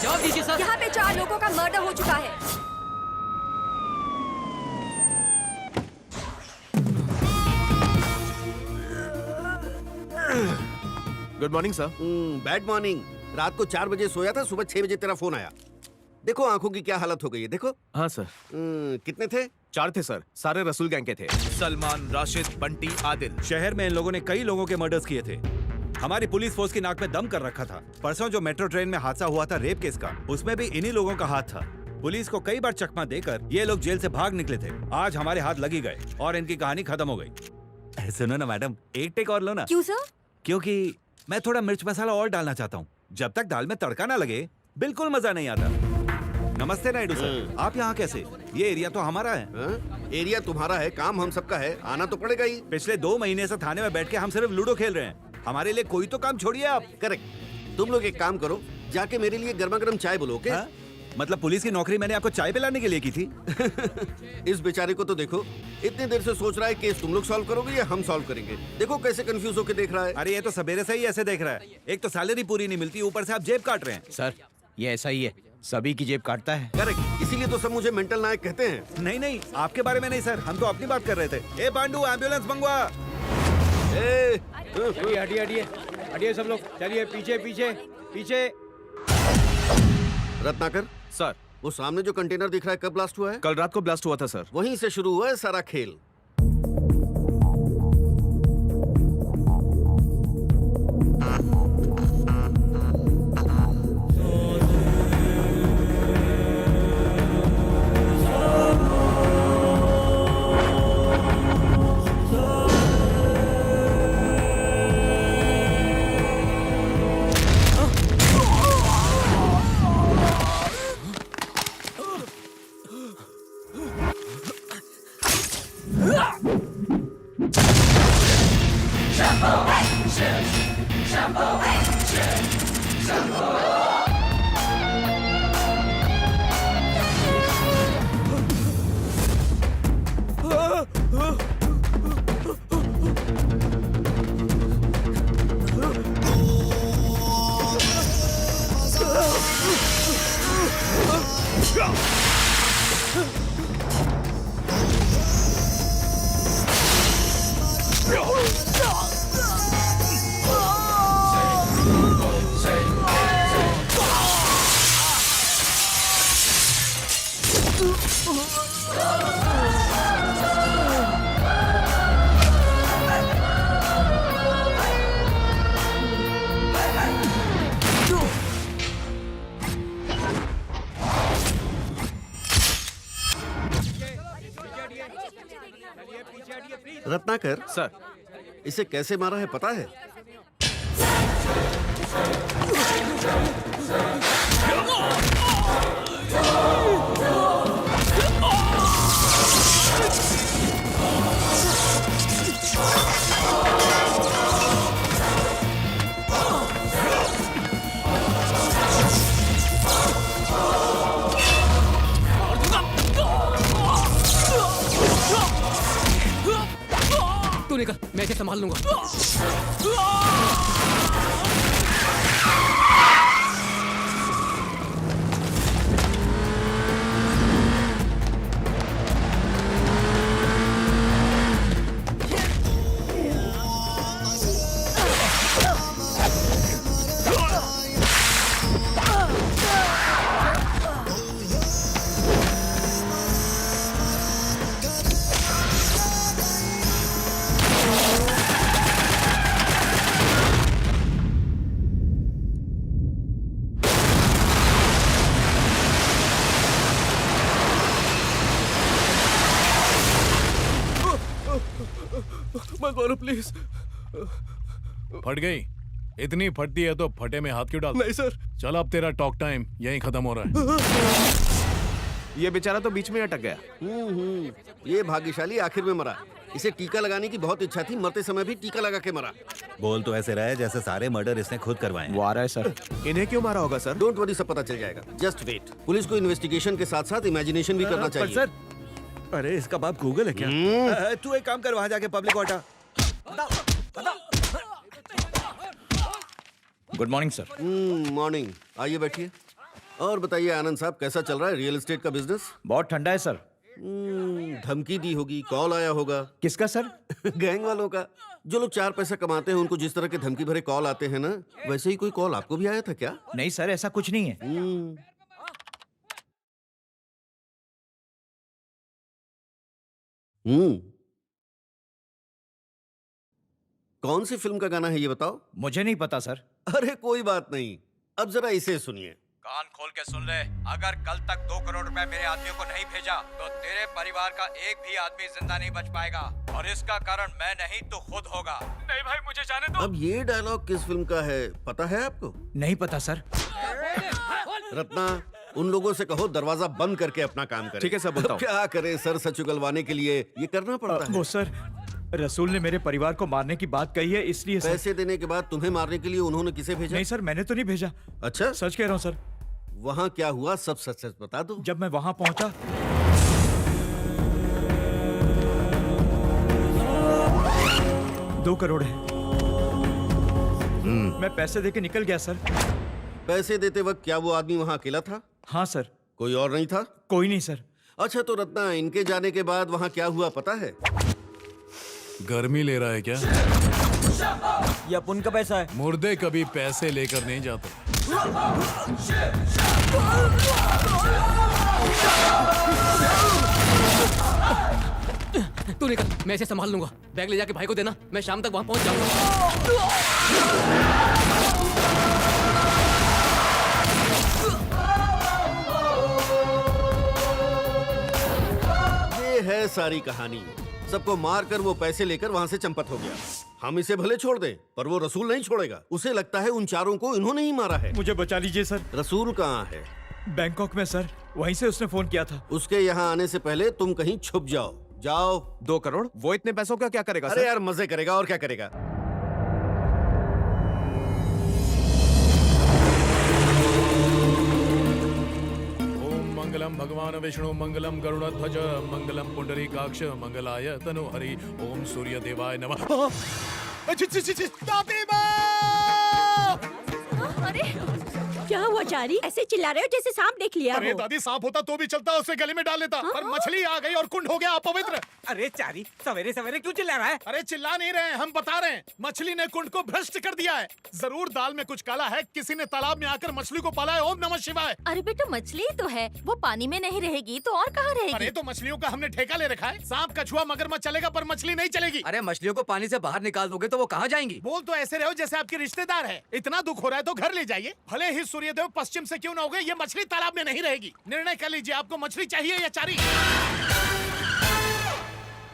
जवाब दीजिए सर। यहाँ पे 4 लोगों का मर्डर हो चुका है। Good morning sir. Bad morning. रात को 4 बजे सोया था, सुबह 6 बजे तेरा फोन आया। देखो आंखों की क्या हालत हो गई है, देखो। हाँ सर। कितने थे? 4 थे सर, सारे रसूल गैंग के थे। सलमान, राशिद, बंटी, आदिल। शहर में इन लोगों ने कई लोगों के मर्डर्स किए थे। हमारी पुलिस फोर्स की नाक में दम कर रखा था। परसों जो मेट्रो ट्रेन में हादसा हुआ था रेप केस का, उसमें भी इन्हीं लोगों का हाथ था। पुलिस को कई बार चकमा देकर ये लोग जेल से भाग निकले थे। आज हमारे हाथ लगी गए और इनकी कहानी खत्म हो गई। सुनो ना मैडम, एक टेक और लो ना। क्यों सर? क्योंकि मैं थोड़ा मिर्च मसाला और डालना चाहता हूँ। जब तक दाल में तड़का ना लगे बिल्कुल मजा नहीं आता। नमस्ते नायडू सर, आप यहाँ कैसे? ये एरिया तो हमारा है। एरिया तुम्हारा है, काम हम सबका है, आना तो पड़ेगा ही। पिछले 2 महीने से थाने में बैठ के हम सिर्फ लूडो खेल रहे हैं। हमारे लिए कोई तो काम छोड़िए आप। करेक्ट। तुम लोग एक काम करो, जाके मेरे लिए गर्मा गर्म चाय बोलो, ओके? हाँ? मतलब पुलिस की नौकरी मैंने आपको चाय पिलाने के लिए की थी? इस बेचारे को तो देखो, इतनी देर से सोच रहा है केस तुम लोग सॉल्व करोगे या हम सॉल्व करेंगे। देखो कैसे कंफ्यूज होके देख रहा है। अरे ये तो सवेरे से ही ऐसे देख रहा है। एक तो सैलरी पूरी नहीं मिलती, ऊपर से आप जेब काट रहे हैं। सर ये ऐसा ही है, सभी की जेब काटता है। करेक्ट, इसीलिए तो सब मुझे मेंटल नायक कहते हैं। नहीं नहीं, आपके बारे में नहीं सर, हम तो अपनी बात कर रहे थे। ए पांडू, एम्बुलेंस मंगवा। चलिए हटिए हटिए हटिए सब लोग, चलिए पीछे पीछे पीछे। रत्नाकर सर, वो सामने जो कंटेनर दिख रहा है कब ब्लास्ट हुआ है? कल रात को ब्लास्ट हुआ था सर। वहीं से शुरू हुआ है सारा खेल। रत्नाकर सर, इसे कैसे मारा है पता है? तू निकल, मैं इसे संभाल लूंगा। मत मारो प्लीज। फट गई? इतनी फटती है तो फटे में हाथ क्यों डाल? नहीं सर। चल अब तेरा टॉक टाइम यहीं खत्म हो रहा है। ये बेचारा तो बीच में अटक गया। ये भाग्यशाली आखिर में मरा। इसे टीका लगाने की बहुत इच्छा थी, मरते समय भी टीका लगा के मरा। बोल तो ऐसे रहा है जैसे सारे मर्डर इसने खुद करवाए हैं। वो आ रहा है सर। इन्हें क्यों मारा होगा सर? डोंट वरी, सब पता चल जाएगा। Just wait. पुलिस को इन्वेस्टिगेशन के साथ साथ इमेजिनेशन भी करना पर चाहिए। सर, अरे इसका बाप गूगल है क्या? तू एक काम कर, वहां जाके पब्लिक को हटा। Good morning sir. मॉर्निंग, आइए बैठिए। और बताइए आनंद साहब, कैसा चल रहा है रियल एस्टेट का बिजनेस? बहुत ठंडा है सर। धमकी दी होगी, कॉल आया होगा। किसका सर? गैंग वालों का। जो लोग 4 पैसा कमाते हैं उनको जिस तरह के धमकी भरे कॉल आते हैं ना, वैसे ही कोई कॉल आपको भी आया था क्या? नहीं सर, ऐसा कुछ नहीं है। कौन सी फिल्म का गाना है ये बताओ? मुझे नहीं पता सर। अरे कोई बात नहीं, अब जरा इसे सुनिए। कान खोल के सुन ले, अगर कल तक 2 करोड़ रुपए मेरे आदमियों को नहीं भेजा तो तेरे परिवार का एक भी आदमी जिंदा नहीं बच पाएगा, और इसका कारण मैं नहीं तो खुद होगा। नहीं भाई, मुझे जाने दो। अब ये डायलॉग किस फिल्म का है पता है आपको? नहीं पता सर। रत्ना, उन लोगों से कहो दरवाजा बंद करके अपना काम करें। ठीक है सर, बोलता अब हूँ। क्या करे सर, सच उगलवाने के लिए ये करना पड़ता है। वो सर, रसूल ने मेरे परिवार को मारने की बात कही है, इसलिए सर। पैसे देने के बाद तुम्हें मारने के लिए उन्होंने किसे भेजा? नहीं सर, मैंने तो नहीं भेजा। अच्छा, सच कह रहा हूँ सर। वहाँ क्या हुआ सब सच सच बता दो। जब मैं वहां पहुंचा 2 करोड़ है। मैं पैसे देके निकल गया सर। पैसे देते वक्त क्या वो आदमी वहाँ अकेला था? हाँ सर। कोई और नहीं था? कोई नहीं सर। अच्छा तो रत्ना, इनके जाने के बाद वहाँ क्या हुआ पता है? गर्मी ले रहा है क्या? ये अपन का पैसा है। मुर्दे कभी पैसे लेकर नहीं जाते। तू निकल, मैं इसे संभाल लूंगा। बैग ले जाके भाई को देना, मैं शाम तक वहां पहुंच जाऊंगा। ये है सारी कहानी। सबको मारकर वो पैसे लेकर वहाँ से चंपत हो गया। हम इसे भले छोड़ दें, पर वो रसूल नहीं छोड़ेगा। उसे लगता है उन चारों को इन्होंने ही मारा है। मुझे बचा लीजिए सर। रसूल कहाँ है? बैंकॉक में सर, वहीं से उसने फोन किया था। उसके यहाँ आने से पहले तुम कहीं छुप जाओ। जाओ। 2 करोड़? वो इतने पैसों का क्या करेगा अरे सर? यार, मजे करेगा और क्या करेगा। ओम मंगलम भगवान विष्णु मंगलम गरुड़ध्वज मंगलम पुंडरीकाक्ष मंगलाय तनु हरि ओम सूर्य देवाय नमः। दादी माँ! अरे क्या हुआ चारी? ऐसे चिल्ला रहे हो जैसे सांप देख लिया अरे हो। दादी, सांप होता तो भी चलता, उसे गले में डाल लेता, पर मछली आ गई और कुंड हो गया अपवित्र। अरे चारी, सवेरे सवेरे क्यों चिल्ला रहा है? अरे चिल्ला नहीं रहे हैं, हम बता रहे हैं। मछली ने कुंड को भ्रष्ट कर दिया है। जरूर दाल में कुछ काला है, किसी ने तालाब में आकर मछली को पाला है। ओम नमः शिवाय। अरे बेटा, मछली तो है, वो पानी में नहीं रहेगी तो और कहाँ रहेगी? अरे तो मछलियों का हमने ठेका ले रखा है। सांप कछुआ मगरमच्छ चलेगा, पर मछली नहीं चलेगी। अरे मछलियों को पानी से बाहर निकाल दोगे तो वो कहाँ जाएंगी? बोल तो ऐसे रहो जैसे आपके रिश्तेदार है। इतना दुख हो रहा है तो घर ले जाइए। भले ही सूर्यदेव पश्चिम से क्यों न हो गए, ये मछली तालाब में नहीं रहेगी। निर्णय कर लीजिए, आपको मछली चाहिए या चारी?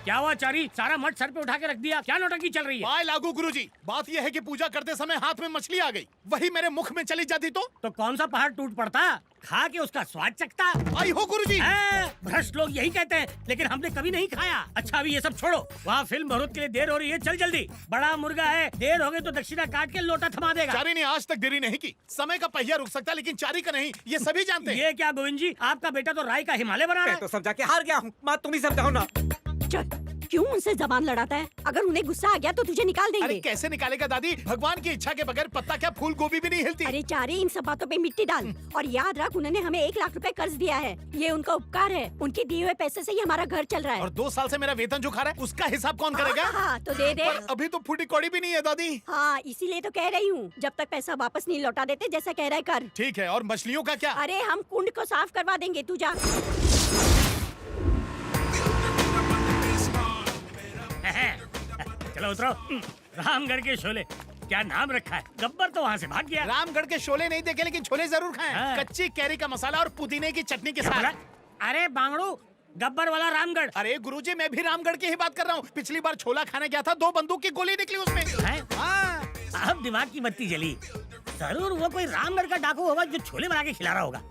क्या हुआ चारी? सारा मठ सर पे उठा के रख दिया, क्या नौटंकी चल रही है? वाह लागू गुरुजी, बात यह है कि पूजा करते समय हाथ में मछली आ गई, वही मेरे मुख में चली जाती तो कौन सा पहाड़ टूट पड़ता? खा के उसका स्वाद चखता। आई हो गुरुजी। भ्रष्ट लोग यही कहते हैं, लेकिन हमने कभी नहीं खाया। अच्छा अभी ये सब छोड़ो, वहाँ फिल्म बहुत के लिए देर हो रही है, चल जल्दी। बड़ा मुर्गा है, देर हो गई तो दक्षिणा काट के लोटा थमा देगा। चारी ने आज तक देरी नहीं की। समय का पहिया रुक सकता, लेकिन चारी का नहीं, ये सभी जानते हैं। ये क्या गोविंद जी, आपका बेटा तो राय का हिमालय बना रहा है। तो समझा के हार गया हूँ, माँ तुम ही समझाओ ना। चल, क्यों उनसे जबान लड़ाता है? अगर उन्हें गुस्सा आ गया तो तुझे निकाल अरे देंगे। कैसे निकालेगा दादी, भगवान की इच्छा के बगैर पत्ता क्या फूल गोभी भी नहीं हिलती। अरे चारे, इन सब बातों पे मिट्टी डाल और याद रख, उन्होंने हमें 1 लाख रुपए कर्ज दिया है। ये उनका उपकार है। उनके दिए हुए पैसे से ही हमारा घर चल रहा है। और 2 साल से मेरा वेतन जो खा रहा है, उसका हिसाब कौन करेगा? हाँ, तो दे दे। पर अभी तो फूटी कौड़ी भी नहीं है दादी। हाँ, इसीलिए तो कह रही हूँ, जब तक पैसा वापस नहीं लौटा देते जैसा कह रहा है कर। ठीक है, और मछलियों का क्या? अरे हम कुंड को साफ करवा देंगे, तू जा। चलो उतरो। रामगढ़ के शोले, क्या नाम रखा है? गब्बर तो वहाँ से भाग गया। रामगढ़ के शोले नहीं देखे, लेकिन छोले जरूर खाए। हाँ। कच्ची कैरी का मसाला और पुदीने की चटनी के क्या बोला? साथ। अरे बांगड़ू, गब्बर वाला रामगढ़। अरे गुरुजी, मैं भी रामगढ़ की ही बात कर रहा हूँ। पिछली बार छोला खाने गया था, 2 बंदूक की गोली निकली उसमें। हैं? हाँ। अब दिमाग की बत्ती जली। जरूर वो कोई रामगढ़ का डाकू होगा जो छोले बना के खिला रहा होगा।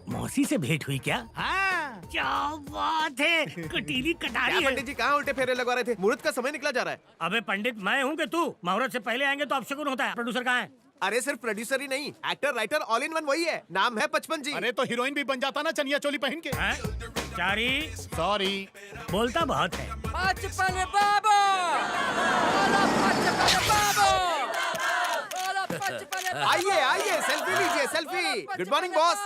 मौसी से भेंट हुई क्या? हाँ। क्या बात है, कटीली कटारी है। पंडित जी कहाँ उल्टे फेरे लगवा रहे थे? मुहूर्त का समय निकला जा रहा है। अबे पंडित मैं हूँ कि तू? मुहूर्त से पहले आएंगे तो अपशकुन होता है। प्रोड्यूसर कहाँ है? अरे सिर्फ प्रोड्यूसर ही नहीं, actor writer all in one वही है। नाम है 55 जी। अरे तो हीरोइन भी बन जाता ना चनिया चोली पहन के। हैं? चारी सॉरी। बोलता बहुत है। बचपन बाबा, बचपन बाबा, बचपन। आइए लीजिए सेल्फी। Good morning boss.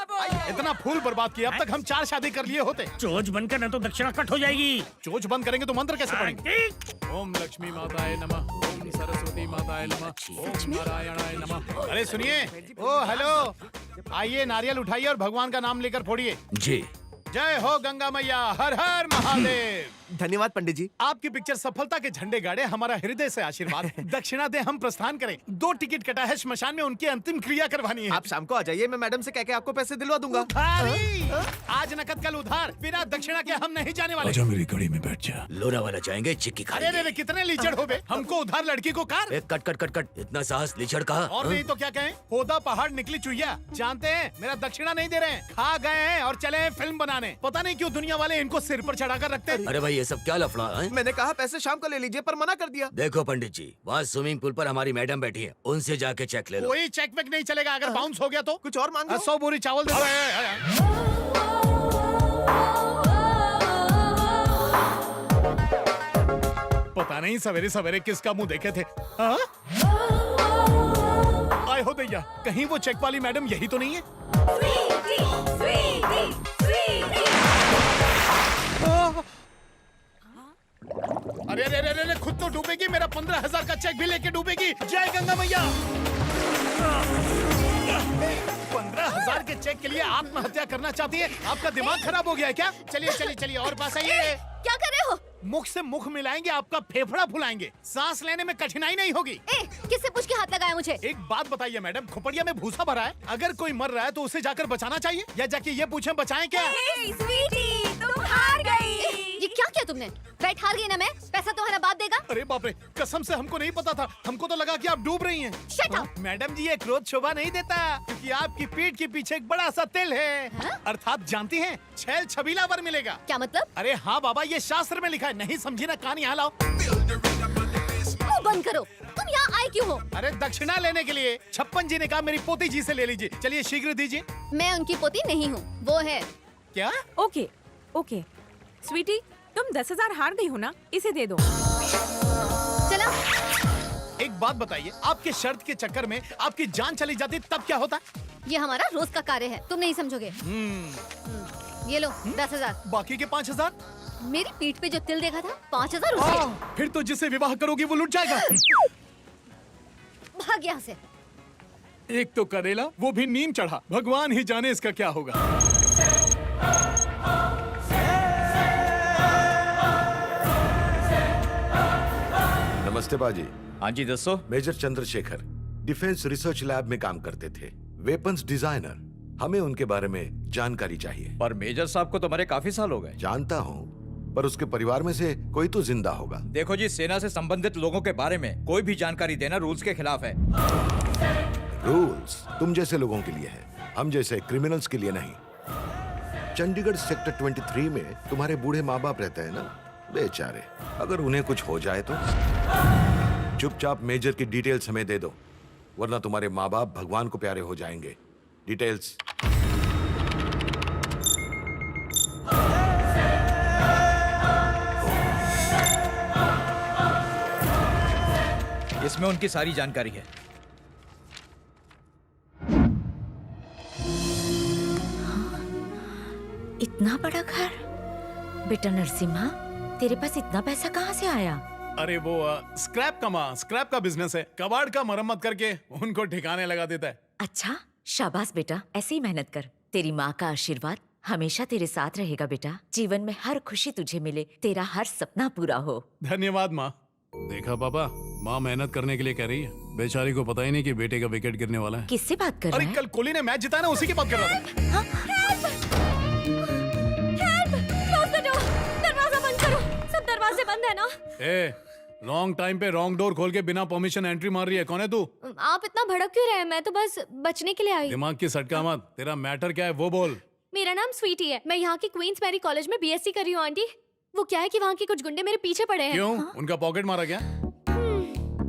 इतना फूल बर्बाद किया, अब तक हम 4 शादी कर लिए होते। चोच बनकर न तो दक्षिणा कट हो जाएगी। चोच बंद करेंगे तो मंत्र कैसे पढ़ेंगे? ठीक। ओम लक्ष्मी माताय नमः, ओम सरस्वती माताय नमः, ओम नारायणाय नमः। अरे सुनिए, ओ हेलो, आइए नारियल उठाइए और भगवान का नाम लेकर फोड़िए। जी। जय हो गंगा मैया, हर हर महादेव। धन्यवाद पंडित जी। आपकी पिक्चर सफलता के झंडे गाड़े, हमारा हृदय से आशीर्वाद। दक्षिणा दे, हम प्रस्थान करें। 2 टिकट कटा है, श्मशान में उनकी अंतिम क्रिया करवानी है। आप शाम को आ जाइए, मैं मैडम से कह के आपको पैसे दिलवा दूंगा। उधारी। आज नकद कल उधार, बिना दक्षिणा के हम नहीं जाने वाले। आजा मेरी गाड़ी में बैठ जा। लोनावाला जाएंगे, चिक्की अरे रे रे, कितने लीचड़ हो बे, हमको उधार लड़की को car. Cut cut cut cut, इतना साहस लीचड़ कहा। और नहीं तो क्या कहें, होदा पहाड़ निकली चुईया। जानते हैं मेरा दक्षिणा नहीं दे रहे हैं, खा गए हैं और चले हैं फिल्म बनाने। पता नहीं क्यों दुनिया वाले इनको सिर पर चढ़ाकर रखते हैं। अरे भाई ये सब क्या लफड़ा है? मैंने कहा पैसे शाम को ले लीजिए, पर मना कर दिया। देखो पंडित जी, वहाँ स्विमिंग पूल पर हमारी मैडम बैठी है, उनसे जाके चेक ले लो। कोई चेक वेक नहीं चलेगा, अगर बाउंस हो गया तो कुछ और मांगो। 100 बोरी चावल दे दो। पता नहीं सवेरे सवेरे किसका मुंह देखे थे। हाँ? आए हो दैया, कहीं वो चेक वाली मैडम यही तो नहीं है? अरे अरे अरे अरे, खुद तो डूबेगी, मेरा 15,000 का चेक भी लेके डूबेगी। जय गंगा मैया। 15,000 के चेक के लिए आत्महत्या करना चाहती है? आपका दिमाग खराब हो गया है क्या? चलिए चलिए चलिए, और पास आइए। क्या कर रहे हो? मुख से मुख मिलाएंगे, आपका फेफड़ा फुलाएंगे, सांस लेने में कठिनाई नहीं होगी। किससे पूछ के हाथ लगाया मुझे? एक बात बताइए मैडम, खोपड़िया में भूसा भरा है, अगर कोई मर रहा है तो उसे जाकर बचाना चाहिए, या जाके ये पूछें बचाएं क्या? स्वीटी, तुम हार गई। ये क्या किया तुमने? बैठ, हार गई ना मैं। पैसा तुम्हारा बाप देगा। अरे बाप रे, कसम से हमको नहीं पता था, हमको तो लगा कि आप डूब रही हैं। Shut up! मैडम जी, ये क्रोध शोभा नहीं देता, क्योंकि आपकी पीठ के पीछे एक बड़ा सा तिल है। अर्थात जानती हैं, छैल छबीला वर मिलेगा। क्या मतलब? अरे हाँ बाबा, ये शास्त्र में लिखा है, नहीं समझी ना? कहानी यहाँ लाओ। मुंह बंद करो। तुम यहाँ आए क्यों हो? अरे दक्षिणा लेने के लिए। 56 जी ने कहा मेरी पोती जी से ले लीजिए। चलिए शीघ्र दीजिए। मैं उनकी पोती नहीं हूँ, वो है। क्या? ओके ओके स्वीटी, तुम 10,000 हार गई हो ना, इसे दे दो। चला। एक बात बताइए, आपके शर्त के चक्कर में आपकी जान चली जाती तब क्या होता? ये हमारा रोज का कार्य है, तुम नहीं समझोगे। ये लो 10,000। बाकी के 5,000? मेरी पीठ पे जो तिल देखा था, 5,000 उसके। फिर तो जिसे विवाह करोगी वो लुट जाएगा। भाग यहाँ से। एक तो करेला, वो भी नीम चढ़ा, भगवान ही जाने इसका क्या होगा। नमस्ते बाजी। हाँ जी दसो। Major Chandrashekhar defence research lab में काम करते थे, वेपन्स डिजाइनर। हमें उनके बारे में जानकारी चाहिए। पर मेजर साहब को तो मरे काफी साल हो गए। जानता हूँ, पर उसके परिवार में से कोई तो जिंदा होगा। देखो जी, सेना से संबंधित लोगों के बारे में कोई भी जानकारी देना रूल्स के खिलाफ है। रूल्स तुम जैसे लोगों के लिए है, हम जैसे क्रिमिनल्स के लिए नहीं। चंडीगढ़ सेक्टर 23 में तुम्हारे बूढ़े माँ बाप रहते हैं ना, बेचारे, अगर उन्हें कुछ हो जाए तो चुपचाप मेजर की डिटेल्स हमें दे दो, वरना तुम्हारे माँ बाप भगवान को प्यारे हो जाएंगे। डिटेल्स। इसमें उनकी सारी जानकारी है। इतना बड़ा घर? बेटा नरसिम्हा, तेरे पास इतना पैसा कहाँ से आया? अरे वो स्क्रैप का बिजनेस है, कबाड़ का मरम्मत करके उनको ठिकाने लगा देता है। अच्छा, शाबाश बेटा, ऐसे ही मेहनत कर। तेरी माँ का आशीर्वाद हमेशा तेरे साथ रहेगा बेटा। जीवन में हर खुशी तुझे मिले, तेरा हर सपना पूरा हो। धन्यवाद माँ। देखा पापा, माँ मेहनत करने के लिए कह रही है, बेचारी को पता ही नहीं कि बेटे का विकेट गिरने वाला है। किससे बात कर अरे रहा है? कल कोहली ने मैच जिताया ना, उसी की बात कर रहा था। दरवाजा बंद करो, सब दरवाजे बंद है ना। लॉन्ग टाइम पे रॉन्ग डोर खोल के बिना परमिशन एंट्री मार रही है, कौन है तू? आप इतना भड़क क्यों रहे हैं? मैं तो बस बचने के लिए आई। दिमाग की सटका मत, तेरा मैटर क्या है वो बोल। मेरा नाम स्वीटी है, मैं यहाँ की क्वींस मैरी कॉलेज में बीएससी कर रही हूँ आंटी। वो क्या है कि वहाँ के कुछ गुंडे मेरे पीछे पड़े हैं। क्यों? उनका पॉकेट मारा क्या?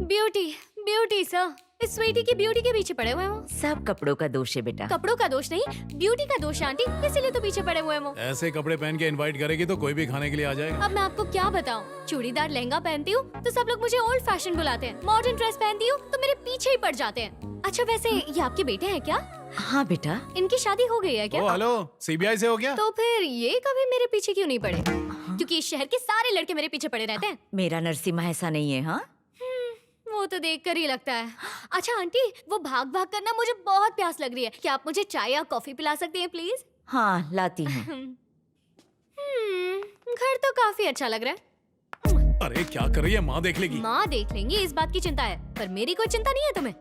ब्यूटी सर, इस स्वीटी की ब्यूटी के पीछे पड़े हुए हैं वो। सब कपड़ों का दोष है बेटा। कपड़ों का दोष नहीं, ब्यूटी का दोष है आंटी, इसीलिए तो पीछे पड़े हुए हैं वो। ऐसे कपड़े पहन के इनवाइट करेगी तो कोई भी खाने के लिए आ जाएगा। अब मैं आपको क्या बताऊं, चूड़ीदार लहंगा पहनती हूँ तो सब लोग मुझे ओल्ड फैशन बुलाते हैं, मॉडर्न ड्रेस पहनती हूँ तो मेरे पीछे ही पड़ जाते हैं। अच्छा वैसे ये आपके बेटे हैं क्या? हाँ बेटा। इनकी शादी हो गई है क्या? ओ हेलो, सीबीआई से हो गया? तो फिर ये कभी मेरे पीछे क्यों नहीं पड़े? क्योंकि इस शहर के सारे लड़के मेरे पीछे पड़े रहते हैं। मेरा नरसिम्हा ऐसा नहीं है। हाँ वो तो देखकर ही लगता है। अच्छा आंटी, वो भाग भाग करना मुझे बहुत प्यास लग रही है। क्या आप मुझे चाय या कॉफी पिला सकती हैं प्लीज? हाँ लाती हूँ। घर तो काफी अच्छा लग रहा है। अरे क्या कर रही है, माँ देख लेगी। माँ देख लेंगी इस बात की चिंता है, पर मेरी कोई चिंता नहीं है तुम्हें,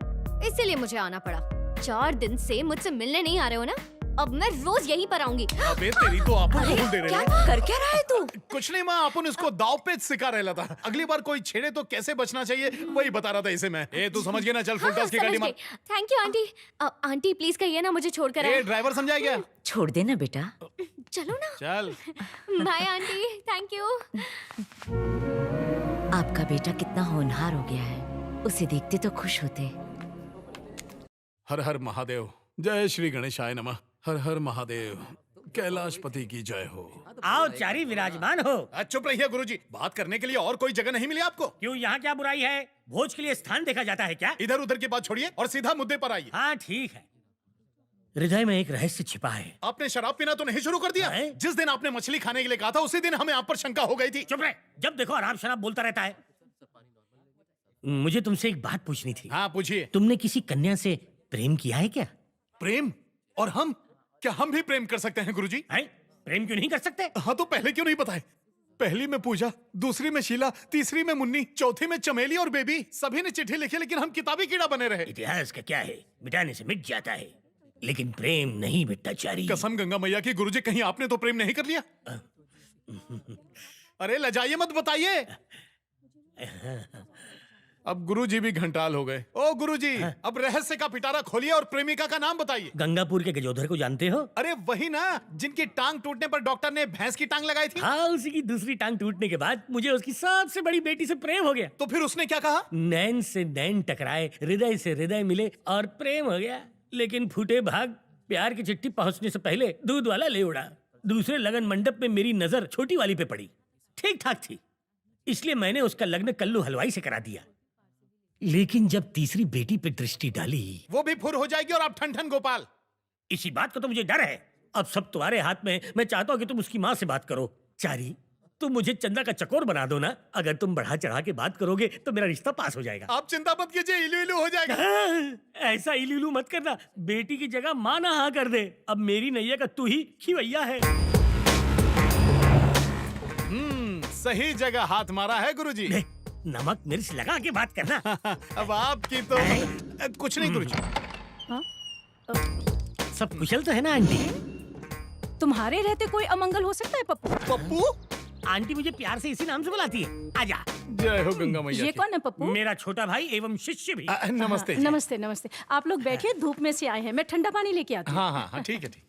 इसीलिए मुझे आना पड़ा। 4 दिन से मुझसे मिलने नहीं आ रहे हो ना, अब मैं रोज यहीं पर आऊंगी। अबे तेरी तो आपन को बोल दे रहे हैं। कर क्या रहा है तू? कुछ नहीं माँ, अपन उसको दाव पेच सिखा रहा था। अगली बार कोई छेड़े तो कैसे बचना चाहिए वही बता रहा था इसे मैं। ए तू समझ गया ना, चल फुल टॉस की गाड़ी मार। Thank you aunty. Aunty please कहिए ना मुझे छोड़कर ए आए। ड्राइवर समझा क्या? छोड़ देना बेटा। चलो ना। चल। Bye aunty, thank you. आपका बेटा कितना होनहार हो गया है, उसे देखते तो खुश होते। हर हर महादेव, जय श्री गणेशाय नमः। हर हर महादेव, कैलाशपति की जय हो। आओ चारी विराजमान हो। चुप रहिए गुरुजी, बात करने के लिए और कोई जगह नहीं मिली आपको? क्यों, यहाँ क्या बुराई है? भोज के लिए स्थान देखा जाता है क्या? इधर उधर की बात छोड़िए और सीधा मुद्दे पर आइए। हाँ ठीक है। हृदय में एक रहस्य छिपा है। आपने शराब पीना तो नहीं शुरू कर दिया? जिस दिन आपने मछली खाने के लिए कहा था उसी दिन हमें आप पर शंका हो गई थी। चुप रहे, जब देखो आराम शराब बोलता रहता है। मुझे तुमसे एक बात पूछनी थी। हाँ पूछिए। तुमने किसी कन्या से प्रेम किया है क्या? प्रेम? और हम? क्या हम भी प्रेम कर सकते हैं गुरुजी? प्रेम क्यों नहीं कर सकते? हाँ तो पहले क्यों नहीं बताए? पहली में पूजा, दूसरी में शीला, तीसरी में मुन्नी, चौथी में चमेली और बेबी। सभी ने चिट्ठी लिखी लेकिन हम किताबी कीड़ा बने रहे। इतिहास का क्या है, मिटाने से मिट जाता है, लेकिन प्रेम नहीं मिटता चारी। कसम गंगा मैया की गुरुजी, कहीं आपने तो प्रेम नहीं कर लिया? अरे लजाइए मत, बताइए। अब गुरुजी भी घंटाल हो गए। ओ गुरुजी, अब रहस्य का पिटारा खोलिए और प्रेमिका का नाम बताइए। गंगापुर के गजोधर को जानते हो? अरे वही ना, जिनकी टांग टूटने पर डॉक्टर ने भैंस की टांग लगाई थी। हाँ, उसी की दूसरी टांग टूटने के बाद मुझे उसकी सबसे बड़ी बेटी से प्रेम हो गया। तो फिर उसने क्या कहा? नैन से नैन टकराए, हृदय से हृदय मिले और प्रेम हो गया। लेकिन फूटे भाग, प्यार की चिट्ठी पहुंचने से पहले दूध वाला ले उड़ा। दूसरे लगन मंडप में मेरी नजर छोटी वाली पे पड़ी, ठीक ठाक थी, इसलिए मैंने उसका लग्न कल्लू हलवाई से करा दिया। लेकिन जब तीसरी बेटी पे दृष्टि डाली, वो भी फुर हो जाएगी और आप ठन ठन गोपाल। इसी बात का तो मुझे डर है। अब सब तुम्हारे हाथ में। मैं चाहता हूँ कि तुम उसकी माँ से बात करो। चारी, तुम मुझे चंदा का चकोर बना दो ना। अगर तुम बढ़ा चढ़ा के बात करोगे तो मेरा रिश्ता पास हो जाएगा। आप चिंता मत कीजिए, इलू इलू हो जाएगा। ऐसा इलू इलू मत करना, बेटी की जगह माँ ना हाँ कर दे। अब मेरी नैया का तू ही खिवैया है। सही जगह हाथ मारा है गुरुजी। नमक मिर्च लगा के बात करना। अब आपकी तो कुछ नहीं गुरुजी। सब कुशल तो है ना आंटी? तुम्हारे रहते कोई अमंगल हो सकता है पप्पू? पप्पू? आंटी मुझे प्यार से इसी नाम से बुलाती है। आजा। जय हो गंगा मैया। ये कौन है पप्पू? मेरा छोटा भाई एवं शिष्य भी। नमस्ते। नमस्ते नमस्ते। आप लोग बैठिए, धूप में से आए हैं, मैं ठंडा पानी लेके आती हूँ। हाँ हाँ हाँ, ठीक है ठीक।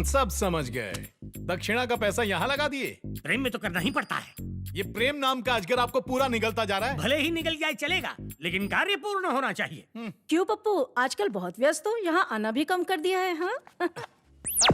सब समझ गए। दक्षिणा का पैसा यहाँ लगा दिए। प्रेम में तो करना ही पड़ता है। ये प्रेम नाम का अजगर आपको पूरा निगलता जा रहा है। भले ही निकल जाए चलेगा, लेकिन कार्य पूर्ण होना चाहिए। क्यों पप्पू, आजकल बहुत व्यस्त हो, यहाँ आना भी कम कर दिया है। हाँ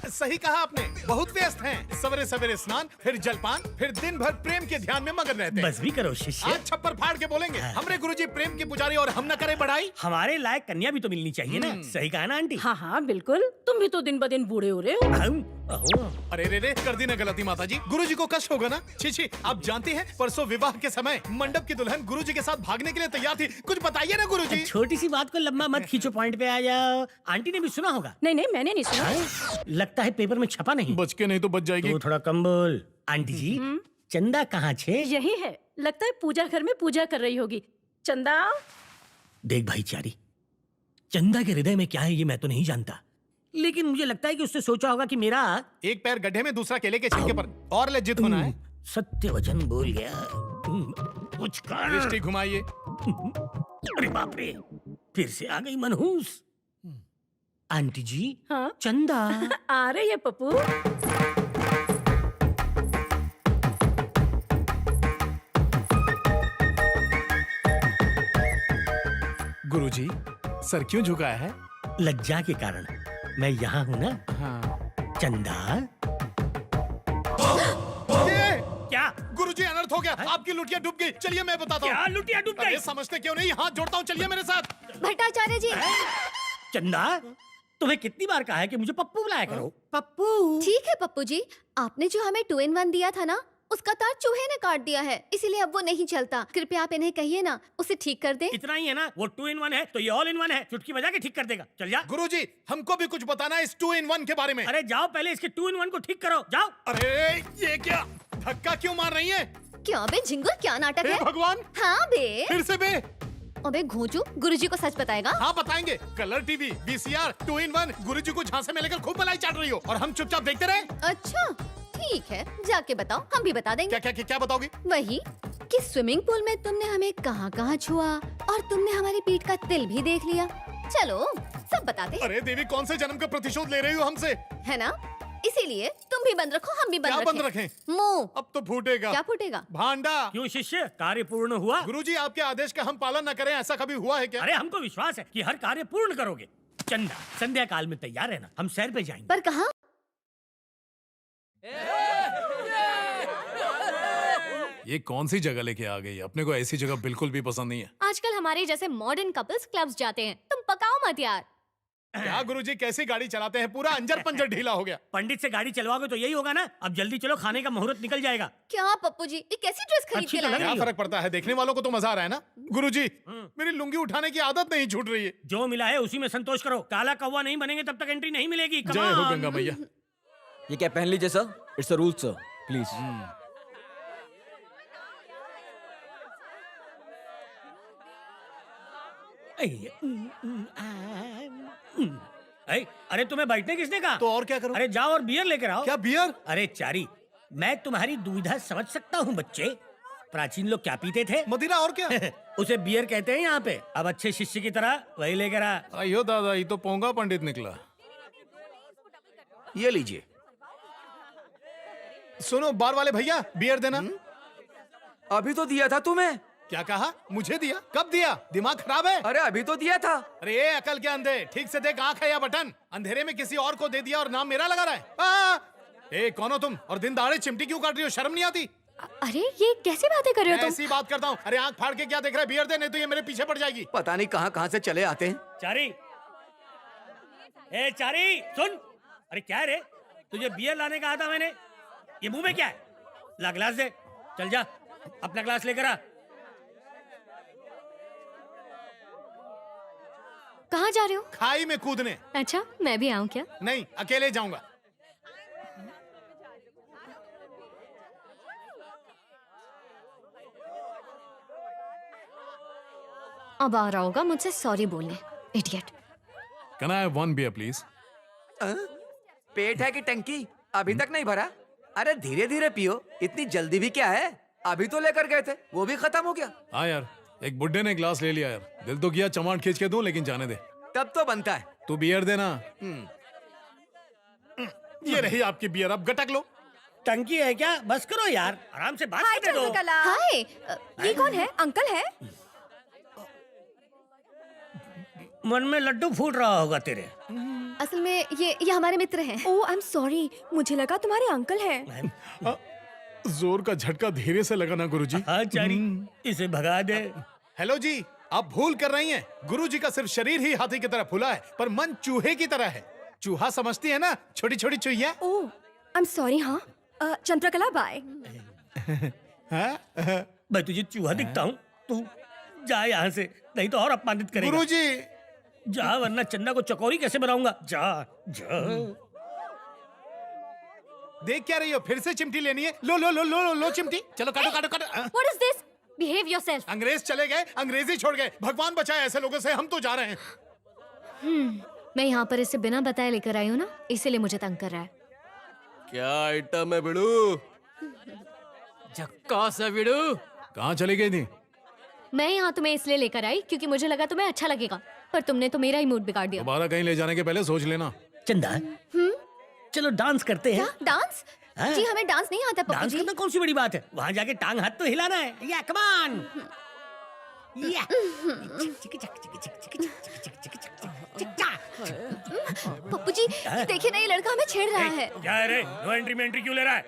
सही कहा आपने, बहुत व्यस्त हैं। सवेरे सवेरे स्नान, फिर जलपान, फिर दिन भर प्रेम के ध्यान में मगन रहते हैं। बस भी करो शिष्य। आज छप्पर फाड़ के बोलेंगे हमरे गुरुजी प्रेम के पुजारी और हम न करें बढ़ाई। हमारे लायक कन्या भी तो मिलनी चाहिए ना। सही कहा ना आंटी? हाँ हाँ बिल्कुल, तुम भी तो दिन ब दिन बूढ़े हो रहे हो। अरे रे रे, कर दी ना गलती माता जी। गुरुजी को कष्ट होगा ना। छी छी, आप जानते हैं परसों विवाह के समय मंडप की दुल्हन गुरुजी के साथ भागने के लिए तैयार थी। कुछ बताइए ना गुरुजी। छोटी सी बात को लंबा मत खींचो, पॉइंट पे आ जाओ। आंटी ने भी सुना होगा। नहीं नहीं, मैंने नहीं सुना। लगता है पेपर में छपा नहीं। बच के नहीं तो बच जाएगी। तो थोड़ा कम बोल। आंटी जी, चंदा कहाँ छे? यही है, लगता है पूजा घर में पूजा कर रही होगी। चंदा। देख भाई चारी, चंदा के हृदय में क्या है ये मैं तो नहीं जानता, लेकिन मुझे लगता है कि उसने सोचा होगा कि मेरा एक पैर गड्ढे में, दूसरा केले के छिलके पर। और लज्जित होना है। सत्य वचन बोल गया। कुछ कर। दृष्टि घुमाइए। अरे बाप रे, फिर से आ गई मनहूस। आंटी जी। हाँ चंदा आ रही है पप्पू। गुरुजी, सर क्यों झुकाया है? लज्जा के कारण। मैं यहाँ हूँ ना। हाँ। चंदा। ये? क्या? गुरुजी गुरुजी अनर्थ हो गया, आपकी लुटिया डूब गई। चलिए मैं बताता हूँ। क्या लुटिया डूब गई? अरे समझते क्यों नहीं, हाथ जोड़ता हूँ, चलिए मेरे साथ। भट्टाचार्य जी। चंदा, तुम्हें कितनी बार कहा है कि मुझे पप्पू बुलाया करो? पप्पू। ठीक है पप्पू जी, आपने जो हमें 2-in-1 दिया था ना, उसका तार चूहे ने काट दिया है, इसीलिए अब वो नहीं चलता। कृपया आप इन्हें कहिए ना, उसे ठीक कर दे। इतना ही है ना? वो 2-in-1 है तो ये all-in-1 है, चुटकी बजा के ठीक कर देगा। चल जा। गुरुजी हमको भी कुछ बताना है इस 2-in-1 के बारे में। अरे जाओ, पहले इसके 2-in-1 को ठीक करो, जाओ। अरे ये क्या, धक्का क्यों मार रही है? क्या बे झिंगुर, क्या नाटक हे है? भगवान, हाँ बे। फिर से बे। अबे घोंचू, गुरुजी को सच बताएगा? हाँ बताएंगे। कलर टीवी, VCR, 2-in-1, गुरुजी को झांसे में लेकर खूब मलाई चाट रही हो और हम चुपचाप देखते रहे। अच्छा ठीक है, जाके बताओ, हम भी बता देंगे। क्या बताओगी? वही कि स्विमिंग पूल में तुमने हमें कहाँ छुआ और तुमने हमारी पीठ का तिल भी देख लिया। चलो सब बताते। अरे देवी, कौन से जन्म का प्रतिशोध ले रही हो हमसे? है ना, इसीलिए तुम भी बंद रखो, हम भी बंद क्या रखें। बंद रखें? मुंह। अब तो फूटेगा। क्या फूटेगा? भांडा। क्यों शिष्य, कार्य पूर्ण हुआ? गुरुजी आपके आदेश का हम पालन न करें, ऐसा कभी हुआ है क्या? अरे हमको विश्वास है कि हर कार्य पूर्ण करोगे। चंदा, संध्या काल में तैयार है ना, हम सैर पे जाएंगे। पर कहाँ? ये कौन सी जगह लेके आ गई? अपने को ऐसी जगह बिल्कुल भी पसंद नहीं है। आजकल हमारे जैसे मॉडर्न कपल्स क्लब्स जाते हैं, तुम पकाओ मत यार। क्या गुरुजी कैसी गाड़ी चलाते हैं, पूरा अंजर पंजर ढीला हो गया। पंडित से गाड़ी चलवाओगे तो यही होगा ना। अब जल्दी चलो, खाने का मुहूर्त निकल जाएगा। क्या पप्पू जी, ये कैसी ड्रेस खरीद अच्छी के तो लाए? लग क्या फर्क पड़ता है, देखने वालों को तो मजा आ रहा है ना। गुरुजी मेरी लुंगी उठाने की आदत नहीं छूट रही है। जो मिला है उसी में संतोष करो। काला कौवा नहीं बनेंगे तब तक एंट्री नहीं मिलेगी। Come जय हो on। गंगा मैया। ये क्या पहन लीजिए sir, it's a rule sir, please. अरे तुम्हें बैठने किसने कहा? तो और क्या करूं? अरे जाओ और बियर लेकर आओ। क्या बियर? अरे चारी, मैं तुम्हारी दुविधा समझ सकता हूँ बच्चे। प्राचीन लोग क्या पीते थे? मदिरा। और क्या? उसे बियर कहते हैं यहाँ पे। अब अच्छे शिष्य की तरह वही लेकर आ। अयो दादा, ये तो पोंगा पंडित निकला। ये लीजिए। सुनो बार वाले भैया, बियर देना। अभी तो दिया था तुम्हें। क्या कहा? मुझे दिया? कब दिया? दिमाग खराब है? अरे अभी तो दिया था। अरे ये अकल के अंधे, ठीक से देख, आंख है या बटन? अंधेरे में किसी और को दे दिया और नाम मेरा लगा रहा है। ए कौन हो तुम? और दिन दहाड़े चिमटी क्यों काट रही हो? शर्म नहीं आती? अरे ये कैसी बातें कर रहे हो तुम? ऐसी बात करता हूँ। अरे आंख फाड़ के क्या देख रहा है? बियर दे, नहीं तो ये मेरे पीछे पड़ जाएगी। पता नहीं कहाँ से चले आते हैं। चारी, ए चारी सुन। अरे क्या है रे, तुझे बियर लाने कहा था मैंने। ये मुंह में क्या है? ला ग्लास दे। चल जा, अपना ग्लास लेकर आ। कहाँ जा रहे हो? खाई में कूदने। अच्छा, मैं भी आऊँ क्या? नहीं, अकेले जाऊंगा। अब आ रहा होगा मुझसे सॉरी बोलने, idiot. Can I have one beer, please? पेट है कि टंकी? अभी तक नहीं भरा? अरे धीरे धीरे पियो, इतनी जल्दी भी क्या है? अभी तो लेकर गए थे, वो भी खत्म हो गया। हाँ यार, एक बुड्ढे ने ग्लास ले लिया यार। दिल तो किया चमाट खींच के दूं, लेकिन जाने दे। तब तो बनता है। तू बियर देना। ये रही आपकी बियर, अब गटक लो। टंकी है क्या? बस करो यार, आराम से बात करने दो। हाय, ये कौन है? अंकल है? मन में लड्डू फूट रहा होगा तेरे। असल में ये हमारे मित्र हैं। ओह आई एम सॉरी, मुझे लगा तुम्हारे अंकल हैं। जोर का झटका धीरे से लगा ना गुरुजी। हाँ चारी, इसे भगा दे। हेलो जी, आप भूल कर रही हैं। गुरुजी का सिर्फ शरीर ही हाथी की तरह फूला है, पर मन चूहे की तरह है। चूहा समझती है ना, छोटी छोटी चूहिया। ओह आई एम सॉरी। हाँ चंद्रकला, बाय। मैं तुझे चूहा दिखता हूँ? तू जा यहाँ से, नहीं तो और अपमानित करेगा। गुरुजी जा, वरना चंदा को चकोरी कैसे बनाऊंगा। जा जा। देख क्या रही हो? फिर से चिमटी लेनी है? लो लो लो लो लो, लो चिमटी। चलो काटो काटो काटो। What is this? Behave yourself. अंग्रेज चले गए, अंग्रेजी छोड़ गए। भगवान बचाए ऐसे लोगों से, हम तो जा रहे हैं। मैं यहाँ पर इसे बिना बताए लेकर आई हूँ ना, इसीलिए मुझे तंग कर रहा है। क्या आइटम है बिड़ू? झक्कास है बिड़ू। कहाँ चली गई थी? मैं यहाँ तुम्हें इसलिए लेकर आई क्योंकि मुझे लगा तुम्हें अच्छा लगेगा, पर तुमने तो मेरा ही मूड बिगाड़ दिया। दोबारा कहीं ले जाने के पहले सोच लेना। चंदा, चलो डांस करते हैं। क्या डांस? हाँ? जी हमें डांस नहीं आता पप्पू डांस जी। करना कौन सी बड़ी बात है? वहाँ जाके टांग हाथ तो हिलाना है। या कम ऑन। या पप्पू जी देखिए ना, ये लड़का हमें छेड़ रहा है। क्या है रे? नो एंट्री में एंट्री क्यों ले रहा है?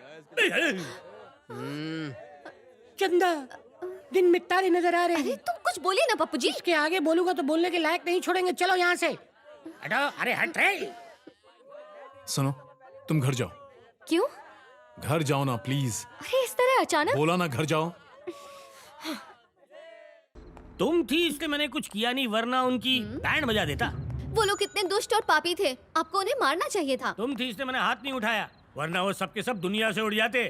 चंदा दिन में तारे नजर आ रहे अरे हैं। तुम कुछ बोलिए ना पप्पू जी। इसके आगे बोलूंगा तो बोलने के लायक नहीं छोड़ेंगे। चलो यहाँ से हटो। अरे हट रे। सुनो, तुम घर जाओ। क्यों? घर जाओ ना प्लीज। अरे इस तरह अचानक? बोला ना घर जाओ। तुम थी इसलिए मैंने कुछ किया नहीं, वरना उनकी बैंड बजा देता। वो लोग कितने दुष्ट और पापी थे, आपको उन्हें मारना चाहिए था। तुम थी इसलिए मैंने हाथ नहीं उठाया, वरना वो सबके सब दुनिया से उड़ जाते।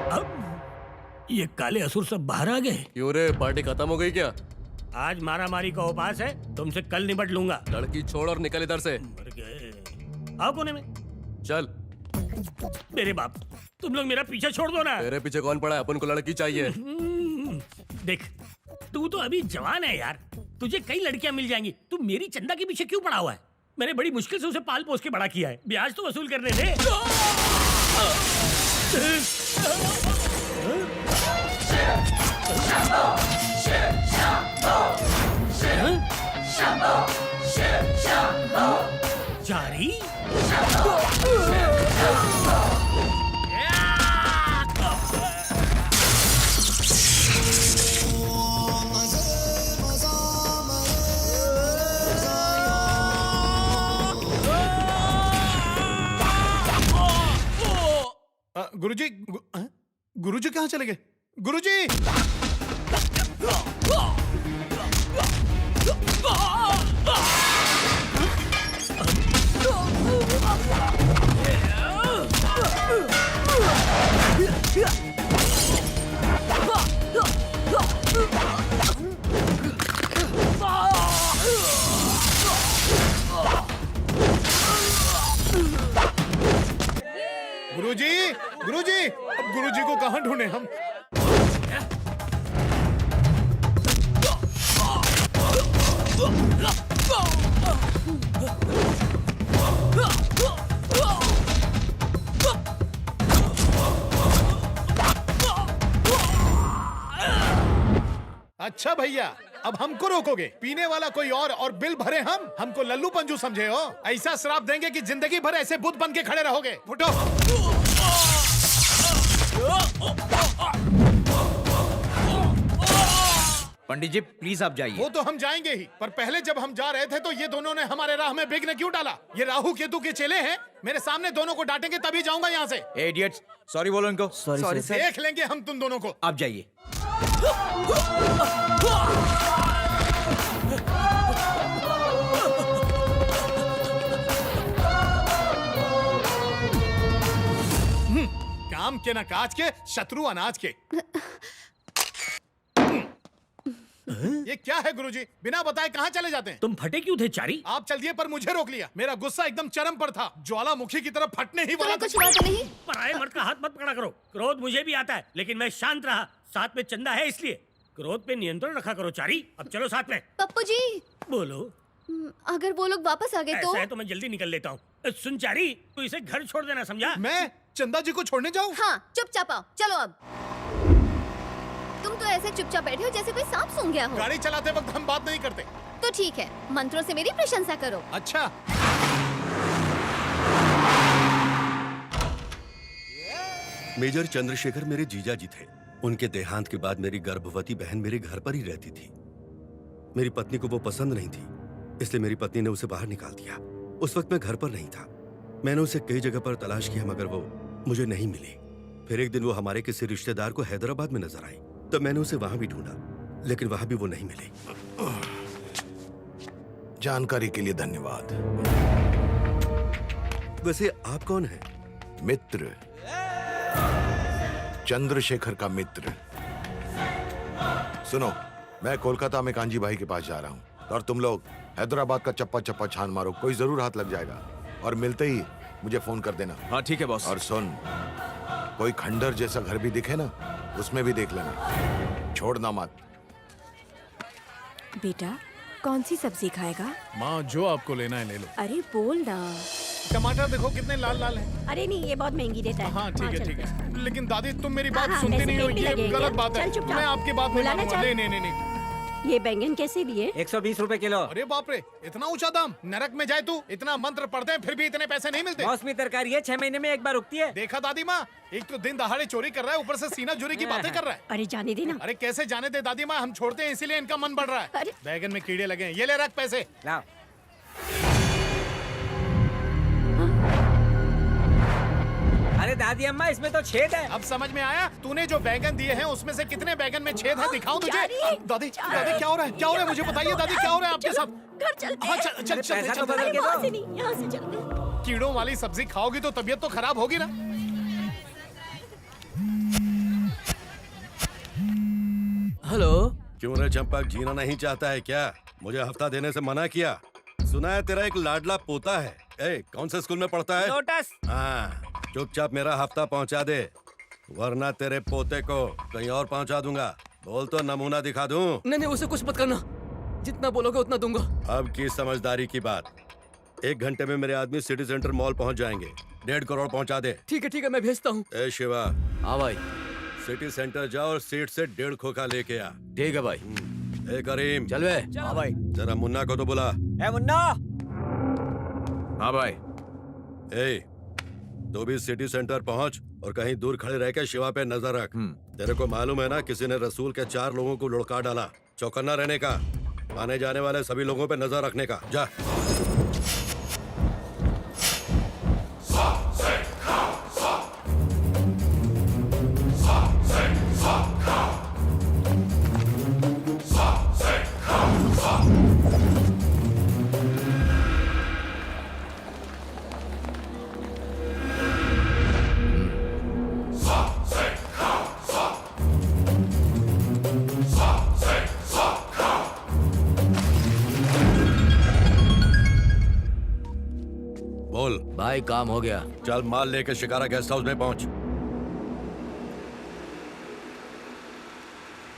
अब ये काले असुर सब बाहर आ गए। क्यों रे, पार्टी खत्म हो गई क्या? आज मारा मारी का उपास है, तुमसे कल निपट लूंगा। लड़की छोड़ और निकल इधर से। मर गए। आओ कोने में। चल। मेरे बाप, तुम लोग मेरा पीछा छोड़ दो ना। तेरे पीछे कौन पड़ा है? अपन को लड़की चाहिए। देख, तू तो अभी जवान है यार, तुझे कई लड़कियां मिल जाएंगी। तू मेरी चंदा के पीछे क्यों पड़ा हुआ है? मैंने बड़ी मुश्किल से उसे पाल पोस के बड़ा किया है, ब्याज तो वसूल करने दे। जारी? गुरुजी कहाँ चले गए? गुरुजी! गुरुजी! गुरुजी! अब गुरुजी को कहाँ ढूंढे हम? अच्छा भैया, अब हमको रोकोगे? पीने वाला कोई और बिल भरे हम? हमको लल्लू पंजू समझे हो? ऐसा श्राप देंगे कि जिंदगी भर ऐसे बुत बन के खड़े रहोगे। फुटो। पंडित जी प्लीज आप जाइए। वो तो हम जाएंगे ही, पर पहले जब हम जा रहे थे तो ये दोनों ने हमारे राह में विघ्न क्यों डाला? ये राहु केतु के चेले हैं। मेरे सामने दोनों को डांटेंगे तभी जाऊंगा यहाँ से। इडियट्स, सॉरी बोलो इनको। Sorry sir. देख लेंगे हम तुम दोनों को। आप जाइए। काम के न काज के, शत्रु अनाज के। ये क्या है गुरुजी? बिना बताए कहाँ चले जाते हैं? तुम फटे क्यों थे चारी? आप चल दिए पर मुझे रोक लिया। मेरा गुस्सा एकदम चरम पर था, ज्वालामुखी की तरफ फटने ही वाला। कुछ हुआ तो नहीं? पराये मर्द का हाथ मत पकड़ा करो। क्रोध मुझे भी आता है, लेकिन मैं शांत रहा। साथ में चंदा है इसलिए। क्रोध पे नियंत्रण रखा करो चारी। अब चलो साथ में। पप्पू जी! बोलो। अगर वो लोग वापस आ गए तो? ऐसा है तो मैं जल्दी निकल लेता हूँ। सुन चारी, तू इसे घर छोड़ देना, समझा? मैं चंदा जी को छोड़ने जाऊँ? हाँ, चुपचाप आओ। चलो अब। तुम तो ऐसे चुपचाप बैठे हो जैसे कोई सांप सूंघ गया हो। गाड़ी चलाते वक्त हम बात नहीं करते। तो ठीक है, मंत्रों से मेरी प्रशंसा करो। अच्छा। मेजर चंद्रशेखर मेरे जीजा जी थे। उनके देहांत के बाद मेरी गर्भवती बहन मेरे घर पर ही रहती थी। मेरी पत्नी को वो पसंद नहीं थी, इसलिए मेरी पत्नी ने उसे बाहर निकाल दिया। उस वक्त मैं घर पर नहीं था। मैंने उसे कई जगह पर तलाश किया मगर वो मुझे नहीं मिली। फिर एक दिन वो हमारे किसी रिश्तेदार को हैदराबाद में नजर आई, तब मैंने उसे वहां भी ढूंढा, लेकिन वहां भी वो नहीं मिली। जानकारी के लिए धन्यवाद। वैसे आप कौन हैं? मित्र, चंद्रशेखर का मित्र। सुनो, मैं कोलकाता में कांजी भाई के पास जा रहा हूँ और तुम लोग हैदराबाद का चप्पा चप्पा छान मारो, कोई जरूर हाथ लग जाएगा। और मिलते ही मुझे फोन कर देना। हाँ ठीक है बॉस। और सुन, कोई खंडर जैसा घर भी दिखे ना, उसमें भी देख लेना, छोड़ना मत। बेटा, कौन सी सब्जी खाएगा? माँ, जो आपको लेना है ले लो। अरे बोल ना। टमाटर देखो कितने लाल लाल हैं। अरे नहीं, ये बहुत महंगी देता है। हाँ ठीक है ठीक है, लेकिन दादी तुम मेरी बात हाँ, सुनती वैसे नहीं हो, मेरी ये लगेगी। गलत बात है। चल चुपचाप। मैं आपकी बात नहीं बुलाना मानूंगा। चल। नहीं नहीं नहीं नहीं। ये बैंगन कैसे लिए? 120 रुपए किलो। अरे बाप रे, इतना ऊंचा दाम। नरक में जाए तू, इतना मंत्र पढ़ते हैं फिर भी इतने पैसे नहीं मिलते। मौसमी तरकारी है, 6 महीने में एक बार उगती है। देखा दादी माँ, एक तो दिन दहाड़े चोरी कर रहा है, ऊपर से सीना चोरी की बातें कर रहा है। अरे जाने देना। अरे कैसे जाने दे दादी माँ, हम छोड़ते हैं इसीलिए इनका मन बढ़ रहा है। अरे बैगन में कीड़े लगे हैं, ये ले रख पैसे। लाओ। अरे दादी अम्मा, इसमें तो छेद है। अब समझ में आया? तूने जो बैगन दिए हैं उसमें से कितने बैगन में छेद है दिखाऊं तुझे? दादी दादी क्या हो रहा है? क्या हो रहा है? मुझे बताइए दादी, क्या हो रहा है आपके साथ? घर चलते हाँ, हैं। चल चल चल पैसा चल, तो बदल चल। के दो। यहाँ से नहीं, यहाँ से चलते हैं। कीड़ों वाली सब्जी खाओगी तो तबीयत तो खराब होगी ना। हेलो। क्यों रे चंपक, जीना नहीं चाहता है क्या? मुझे हफ्ता देने से मना किया। सुना है तेरा एक लाडला पोता है। ए, कौन से स्कूल में पढ़ता है? लोटस। हाँ, चुपचाप मेरा हफ्ता पहुंचा दे, वरना तेरे पोते को कहीं और पहुंचा दूंगा। बोल तो नमूना दिखा दूं। नहीं उसे कुछ मत करना, जितना बोलोगे उतना दूंगा। अब की समझदारी की बात। 1 घंटे में मेरे आदमी सिटी सेंटर मॉल पहुंच जाएंगे। 1.5 करोड़ पहुंचा दे। ठीक है मैं भेजता हूँ। ए शिवा, हाँ भाई। सिटी सेंटर जाओ और सीट से 1.5 खोखा लेके आ। ठीक है भाई। ए करीम, चल बे। हाँ भाई। जरा मुन्ना को तो बुला। ए मुन्ना। हाँ भाई। ए, तू भी सिटी सेंटर पहुंच और कहीं दूर खड़े रह के शिवा पे नजर रख। तेरे को मालूम है ना, किसी ने रसूल के 4 लोगों को लुढ़का डाला। चौकन्ना रहने का, आने जाने वाले सभी लोगों पे नजर रखने का। जा। बोल भाई, काम हो गया। चल माल लेके शिकारा गेस्ट हाउस में पहुंच।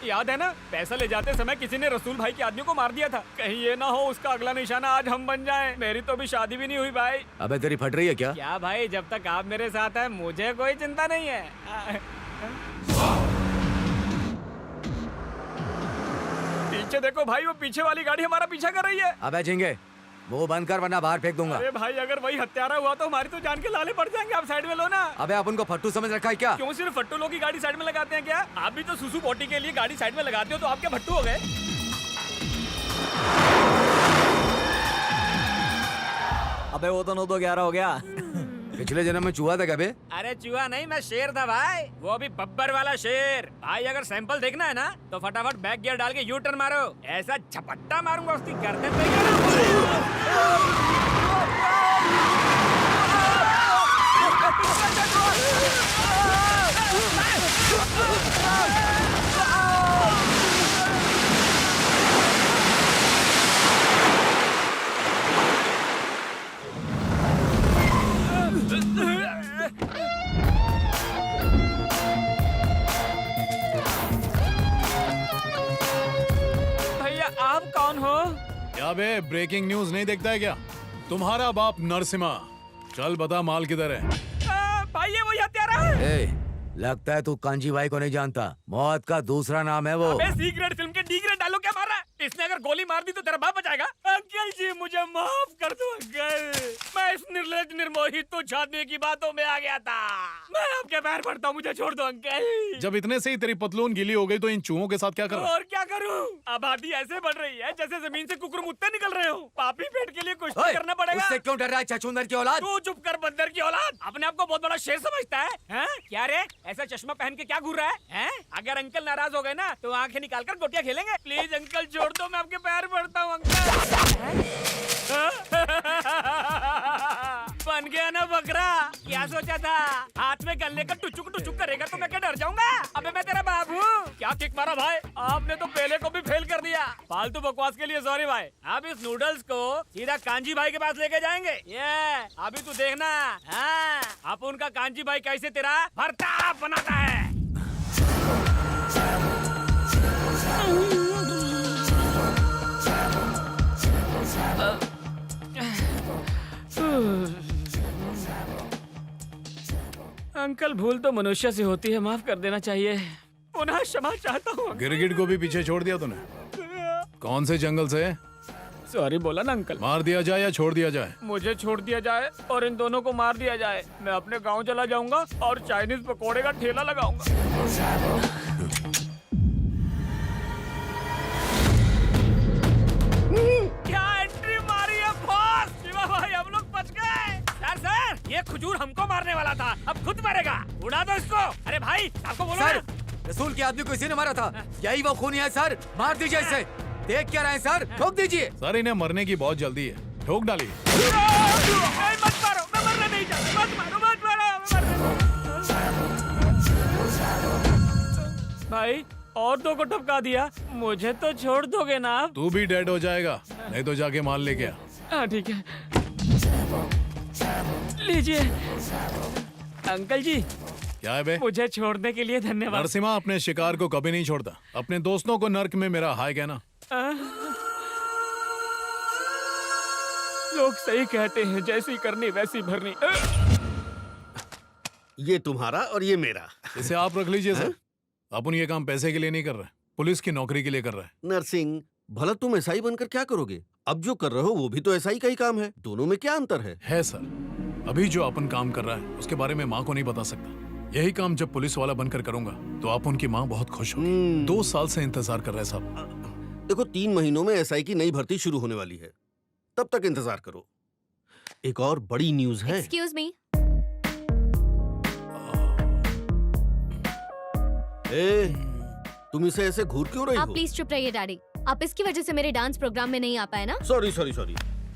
याद है ना, पैसा ले जाते समय किसी ने रसूल भाई के आदमी को मार दिया था। कहीं ये ना हो उसका अगला निशाना आज हम बन जाएं। मेरी तो अभी शादी भी नहीं हुई भाई। अबे तेरी फट रही है क्या? क्या भाई, जब तक आप मेरे साथ हैं मुझे कोई चिंता नहीं है। पीछे देखो भाई, वो पीछे वाली गाड़ी हमारा पीछा कर रही है। अबे झिंगे, वो बंद कर वरना बाहर फेंक दूंगा। अरे भाई, अगर वही हत्यारा हुआ तो हमारी तो जान के लाले पड़ जाएंगे। आप साइड में लो ना। अबे अपन को फट्टू समझ रखा है क्या? क्यों सिर्फ फट्टू लोग की गाड़ी साइड में लगाते हैं क्या? आप भी तो सुसु पोटी के लिए गाड़ी साइड में लगाते हो, तो आप क्या भट्टू हो गए? अबे वो तो 9-2-11 हो गया। पिछले जन्म में चूहा था क्या बे? अरे चूहा नहीं, मैं शेर था भाई। वो भी बब्बर वाला शेर। भाई अगर सैंपल देखना है ना तो फटाफट बैक गियर डाल के यू टर्न मारो। ऐसा झपट्टा मारूंगा उसकी गर्दन पे। भैया आप कौन हो? क्या बे, ब्रेकिंग न्यूज नहीं देखता है क्या? तुम्हारा बाप नरसिम्हा। चल बता, माल किधर है? भाई ये वही हत्यारा है। ए, लगता है तू कांजी भाई को नहीं जानता। मौत का दूसरा नाम है वो। अबे सीक्रेट फिल्म के डीग्रेड डायलॉग क्या मार रहा है? इसने अगर गोली मार दी तो तेरा बाप बचाएगा? अंकल जी मुझे माफ कर दो अंकल, मैं इस निर्लज निर्मोही तुच्छ आदमी की बातों में आ गया था। मैं आपके पैर पड़ता हूँ, मुझे छोड़ दो अंकल। जब इतने से ही तेरी पतलून गीली हो गई तो इन चूहों के साथ क्या करूं? और क्या करूं? आबादी ऐसे बढ़ रही है जैसे जमीन से कुकुर मुत्ते निकल रहे हो। पापी पेट के लिए कुछ तो करना पड़ेगा। उससे क्यों डर रहा है छछूंदर की औलाद? तू चुप कर बंदर की औलाद। अपने आप को बहुत बड़ा शेर समझता है, हैं? क्या रे, ऐसा चश्मा पहन के क्या घूर रहा है, हैं? अगर अंकल नाराज हो गए ना तो आंखें निकाल कर गोटियां खेलेंगे। प्लीज अंकल छोड़ दो, मैं आपके पैर पड़ता हूँ अंकल। बन गया ना बकरा। क्या सोचा था, हाथ में गन्ने का टुचुक टुचुक करेगा तो मैं क्या डर जाऊंगा? अबे मैं तेरा बाप हूँ। क्या किक मारा भाई, आपने तो पहले को भी फेल कर दिया। फालतू बकवास के लिए सॉरी भाई। अब इस नूडल्स को सीधा कांजी भाई के पास लेके जाएंगे। ये अभी तू देखना, हाँ, अब उनका कांजी भाई कैसे तेरा भरता बनाता है। अंकल भूल तो मनुष्य से होती है, माफ कर देना चाहिए। पुनः क्षमा चाहता हूँ। गिरगिट को भी पीछे छोड़ दिया तूने। कौन से जंगल से? सॉरी बोला ना अंकल। मार दिया जाए या छोड़ दिया जाए? मुझे छोड़ दिया जाए और इन दोनों को मार दिया जाए। मैं अपने गांव चला जाऊंगा और चाइनीज पकोड़े का ठेला लगाऊंगा। क्या एंट्री मारी है बॉस! शिवा भाई हम लोग बच गए। सर ये खजूर हमको मारने वाला था, अब खुद मरेगा। उड़ा दो इसको। अरे भाई आपको बोलो सर, ना। रसूल के आदमी को इसी ने मारा था। यही वो खूनी है सर, मार दीजिए इसे। देख क्या रहे हैं सर, ठोक दीजिए। सर इन्हें मरने की बहुत जल्दी है, ठोक डालिए। मत मारो, मैं मरना नहीं चाहता। मत मारो, मत मारो। भाई और दो को टपका दिया, मुझे तो छोड़ दोगे ना आप? तू भी डेड हो जाएगा, नहीं तो जाके माल लेके आ। हाँ ठीक है, लीजिए। अंकल जी क्या है बे? मुझे छोड़ने के लिए धन्यवाद। नरसिम्हा अपने शिकार को कभी नहीं छोड़ता। अपने दोस्तों को नर्क में मेरा हाय कहना। लोग सही कहते हैं, जैसी करनी वैसी भरनी। ये तुम्हारा और ये मेरा। इसे आप रख लीजिए सर। अपन ये काम पैसे के लिए नहीं कर रहे, पुलिस की नौकरी के लिए कर रहे हैं। नरसिंह, भला तुम एसआई बनकर क्या करोगे? अब जो कर रहे हो वो भी तो एसआई का ही काम है। दोनों में क्या अंतर है? है सर, अभी जो अपन काम कर रहा है उसके बारे में माँ को नहीं बता सकता। यही काम जब पुलिस वाला बनकर करूंगा तो आप उनकी माँ बहुत खुश होगी। 2 साल से इंतजार कर रहे हैं साहब। देखो 3 महीनों में एसआई की नई भर्ती शुरू होने वाली है, तब तक इंतजार करो। एक और बड़ी न्यूज है। Excuse me. तुम इसे ऐसे घूर क्यों रही आप हो? प्लीज चुप रहिए डैडी। आप इसकी वजह से मेरे डांस प्रोग्राम में नहीं आ पाए ना? सॉरी,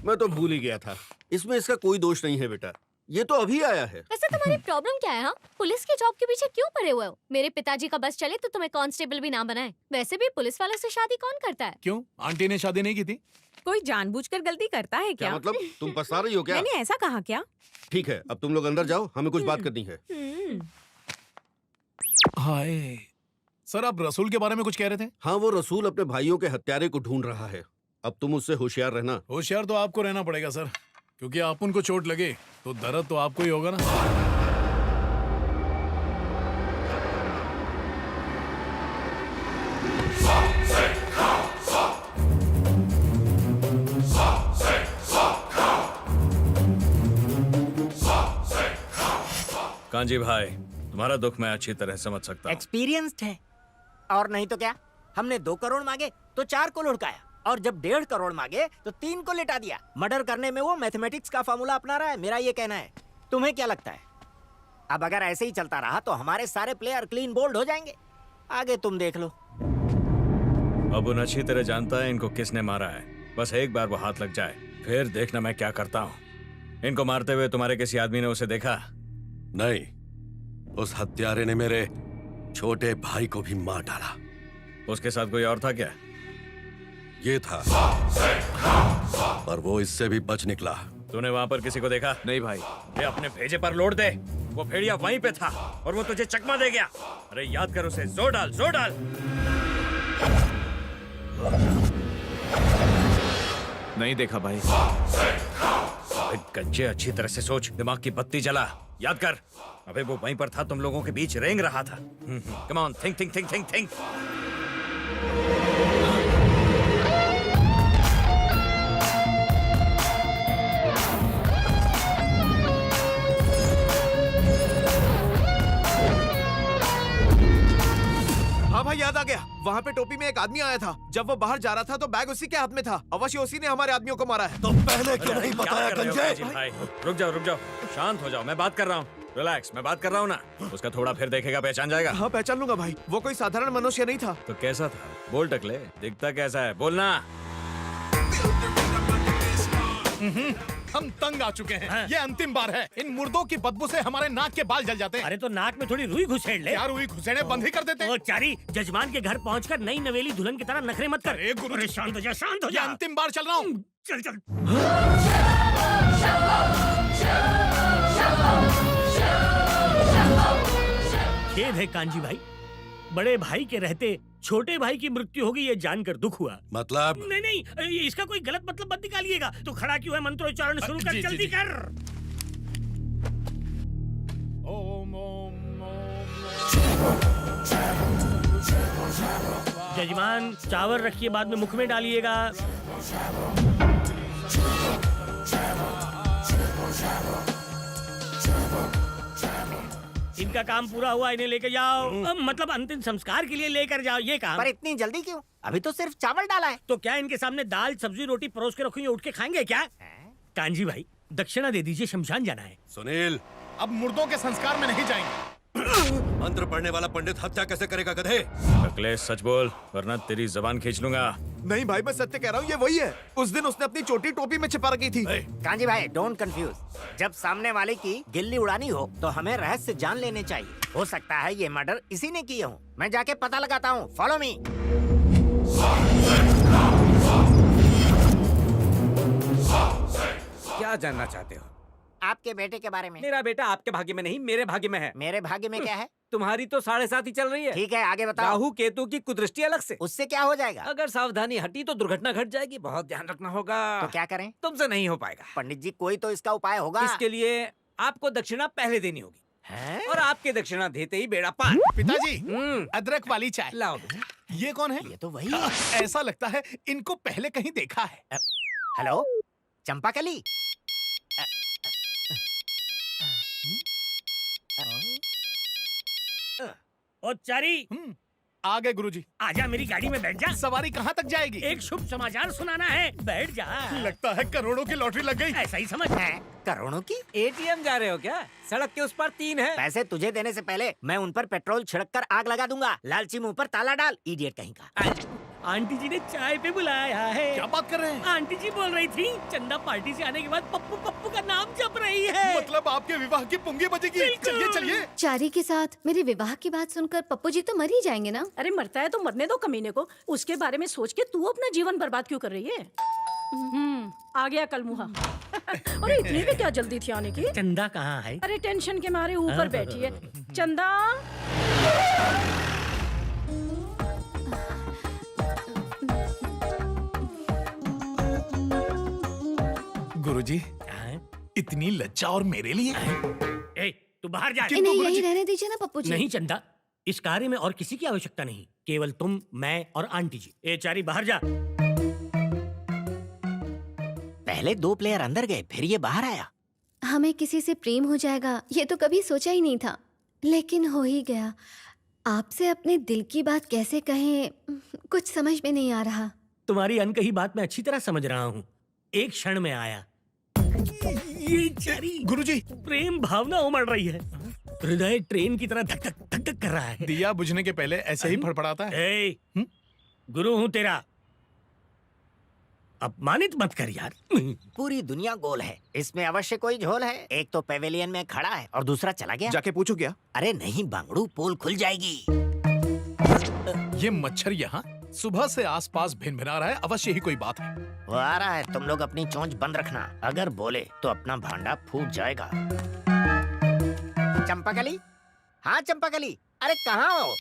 मैं तो भूल ही गया था। इसमें इसका कोई दोष नहीं है बेटा, ये तो अभी आया है। वैसे तुम्हारी प्रॉब्लम क्या है? हाँ, पुलिस की जॉब के पीछे क्यों पड़े हुए हो? मेरे पिताजी का बस चले तो तुम्हें कांस्टेबल भी ना बनाए। वैसे भी पुलिस वालों से शादी कौन करता है? क्यों, आंटी ने शादी नहीं की थी? कोई जानबूझकर गलती करता है क्या मतलब? तुम पछता रही हो क्या? मैंने ऐसा कहा क्या? ठीक है, अब तुम लोग अंदर जाओ, हमें कुछ बात करनी है। हाय सर, आप रसूल के बारे में कुछ कह रहे थे? हाँ, वो रसूल अपने भाइयों के हत्यारे को ढूंढ रहा है। अब तुम उससे होशियार रहना। होशियार तो आपको रहना पड़ेगा सर, क्योंकि आप उनको चोट लगे तो दर्द तो आपको ही होगा ना। कांजी भाई, तुम्हारा दुख मैं अच्छी तरह समझ सकता हूँ। एक्सपीरियंस्ड है, और नहीं तो क्या। हमने 2 करोड़ मांगे तो 4 को लुढ़काया, और जब 1.5 करोड़ मांगे तो 3 को लिटा दिया। मर्डर करने में वो मैथमेटिक्स का फॉर्मूला अपना रहा है, मेरा ये कहना है। तुम्हें क्या लगता है? अब अगर ऐसे ही चलता रहा तो हमारे सारे प्लेयर क्लीन बोल्ड हो जाएंगे। आगे तुम देख लो। अब उन अच्छी तरह जानता है इनको किसने मारा है। बस एक बार वो हाथ लग जाए, फिर देखना मैं क्या करता हूँ। इनको मारते हुए तुम्हारे किसी आदमी ने उसे देखा? नहीं, उस हत्यारे ने मेरे छोटे भाई को भी मार डाला। उसके साथ कोई और था क्या? ये था, पर वो इससे भी बच निकला। तूने वहाँ पर किसी को देखा? नहीं भाई। ये अपने भेजे पर लौट दे। वो भेड़िया वहीं पे था और वो तुझे चकमा दे गया। अरे याद कर उसे, जोर डाल, जोर डाल। नहीं देखा भाई। गज्जे, अच्छी तरह से सोच, दिमाग की बत्ती जला, याद कर। अबे वो वहीं पर था, तुम लोगों के बीच रेंग रहा था। Come on, think think think think think. हाँ भाई, याद आ गया। वहाँ पे टोपी में एक आदमी आया था। जब वो बाहर जा रहा था तो बैग उसी के हाथ में था। अवश्य उसी ने हमारे आदमियों को मारा है। तो पहले क्यों नहीं बताया गंजे? भाई रुक जाओ, शांत हो जाओ, मैं बात कर रहा हूँ। रिलैक्स, मैं बात कर रहा हूँ ना। उसका थोड़ा फिर देखेगा, पहचान जाएगा। हाँ, पहचान लूंगा भाई। वो कोई साधारण मनुष्य नहीं था। तो कैसा था? बोल टकले, दिखता कैसा है, बोलना। हम तंग आ चुके हैं। ये अंतिम बार है। इन मुर्दों की बदबू से हमारे नाक के बाल जल जाते हैं। अरे तो नाक में थोड़ी रुई घुसेड़ ले। यार, रुई घुसेड़े बंद ही कर देते। ओ चारी, जजमान के घर पहुंचकर नई नवेली दुल्हन की तरह नखरे मत कर। गुरु, शांत हो जा, शांत हो ये जा। अंतिम बार चल रहा हूँ। चल चल। खेद है कांजी भाई, बड़े भाई के रहते छोटे भाई की मृत्यु होगी ये जानकर दुख हुआ। मतलब? नहीं, इसका कोई गलत मतलब मत निकालिएगा। तो खड़ा क्यों है? मंत्रोच्चारण शुरू कर, जल्दी कर। ओम ओम ओम। यजमान चावल रखिए, बाद में मुख में डालिएगा। इनका काम पूरा हुआ, इन्हें लेकर जाओ। मतलब अंतिम संस्कार के लिए लेकर जाओ, ये काम। पर इतनी जल्दी क्यों? अभी तो सिर्फ चावल डाला है। तो क्या इनके सामने दाल सब्जी रोटी परोस के रखूंगे, उठ के खाएंगे क्या? कांजी भाई दक्षिणा दे दीजिए, शमशान जाना है। सुनील, अब मुर्दों के संस्कार में नहीं जाएंगे। मंत्र पढ़ने वाला पंडित हत्या कैसे करेगा गधे? अखिलेश सच बोल, वरना तेरी जबान खींच लूंगा। नहीं भाई, मैं सत्य कह रहा हूँ, ये वही है। उस दिन उसने अपनी चोटी टोपी में छिपा रखी थी। कांजी भाई डोंट कंफ्यूज। जब सामने वाले की गिल्ली उड़ानी हो तो हमें रहस्य जान लेने चाहिए। हो सकता है ये मर्डर इसी ने किए हो। मैं जाके पता लगाता हूँ, फॉलो मी। क्या जानना चाहते हो? आपके बेटे के बारे में। मेरा बेटा आपके भाग्य में नहीं, मेरे भाग्य में है। मेरे भाग्य में क्या है? तुम्हारी तो 7.5 ही चल रही है। ठीक है, आगे बताओ। राहु केतु की कुदृष्टि अलग से। उससे क्या हो जाएगा? अगर सावधानी हटी तो दुर्घटना घट जाएगी, बहुत ध्यान रखना होगा। तो क्या करें? तुमसे नहीं हो पाएगा। पंडित जी कोई तो इसका उपाय होगा। इसके लिए आपको दक्षिणा पहले देनी होगी है? और आपके दक्षिणा देते ही बेड़ा पार। पिताजी, अदरक वाली चाय लाओ। ये कौन है? ये तो वही है। ऐसा लगता है इनको पहले कहीं देखा है। हेलो, चंपाकली। ओ चारी, आ गए गुरुजी। आजा मेरी गाड़ी में बैठ जा। सवारी कहाँ तक जाएगी? एक शुभ समाचार सुनाना है, बैठ जा। लगता है करोड़ों की लॉटरी लग गई। ऐसा ही समझ। करोड़ों की? एटीएम जा रहे हो क्या? सड़क के उस पार 3 है। पैसे तुझे देने से पहले मैं उन पर पेट्रोल छिड़क कर आग लगा दूंगा। लालची मुंह पर ताला डाल, इडियट कहीं का। आंटी जी ने चाय पे बुलाया है। क्या बात कर रहे हैं? आंटी जी बोल रही थी चंदा पार्टी से आने के बाद पप्पू पप्पू का नाम जप रही है। मतलब आपके विवाह की पुंगी बजेगी। चलिए चलिए। चारी के साथ मेरे विवाह की बात सुनकर पप्पू जी तो मर ही जाएंगे ना। अरे मरता है तो मरने दो कमीने को। उसके बारे में सोच के तू अपना जीवन बर्बाद क्यों कर रही है? आ गया कल मुहा। अरे इतनी भी क्या जल्दी थी आने की? चंदा कहाँ है? अरे टेंशन के मारे ऊपर बैठी है। चंदा, गुरुजी, इतनी लज्जा और मेरे लिए? ए, तू बाहर जा। इन्हें यही रहने दीजिए ना पप्पू जी। नहीं चंदा, इस कार्य में और किसी की आवश्यकता नहीं, केवल तुम, मैं और आंटी जी। ए चारी बाहर जा। पहले 2 प्लेयर अंदर गए, फिर ये बाहर आया। हमें किसी से प्रेम हो जाएगा ये तो कभी सोचा ही नहीं था, लेकिन हो ही गया। आपसे अपने दिल की बात कैसे कहें, कुछ समझ में नहीं आ रहा। तुम्हारी अनकही बात मैं अच्छी तरह समझ रहा हूँ। एक क्षण में आया। ये चारी गुरुजी, प्रेम भावना उमड़ रही है। हृदय ट्रेन की तरह धक धक धक धक कर रहा है। दिया बुझने के पहले ऐसे ही फड़फड़ाता है। ए, गुरु हूँ तेरा, अपमानित मत कर यार। पूरी दुनिया गोल है, इसमें अवश्य कोई झोल है। एक तो पेवेलियन में खड़ा है और दूसरा चला गया। जाके पूछो क्या? अरे नहीं बांगड़ू, पोल खुल जाएगी। ये मच्छर यहाँ सुबह से आसपास भिनभिना रहा है, अवश्य ही कोई बात है। वो आ रहा है, तुम लोग अपनी चोंच बंद रखना। अगर बोले तो अपना भांडा फूट जाएगा। चंपाकली, हाँ चंपाकली, अरे कहाँ हो?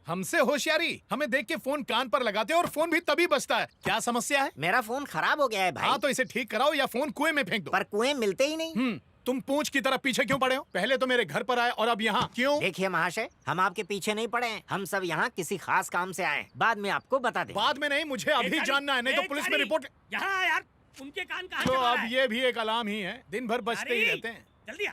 हमसे होशियारी, हमें देख के फोन कान पर लगाते हो और फोन भी तभी बजता है। क्या समस्या है? मेरा फोन खराब हो गया है भाई। हाँ तो इसे ठीक कराओ या फोन कुएं में फेंक दो। पर कुएं मिलते ही नहीं। तुम पूंछ की तरह पीछे क्यों पड़े हो? पहले तो मेरे घर पर आए और अब यहाँ क्यों? देखिए महाशय, हम आपके पीछे नहीं पड़े हैं। हम सब यहाँ किसी खास काम से आए। बाद में आपको बता दें। बाद में नहीं, मुझे अभी जानना है, नहीं तो पुलिस में रिपोर्ट। यहाँ यार, उनके कान कहाँ तो चबा रहा अब है? ये भी एक अलार्म ही है, दिन भर बजते ही रहते हैं। जल्दी आ।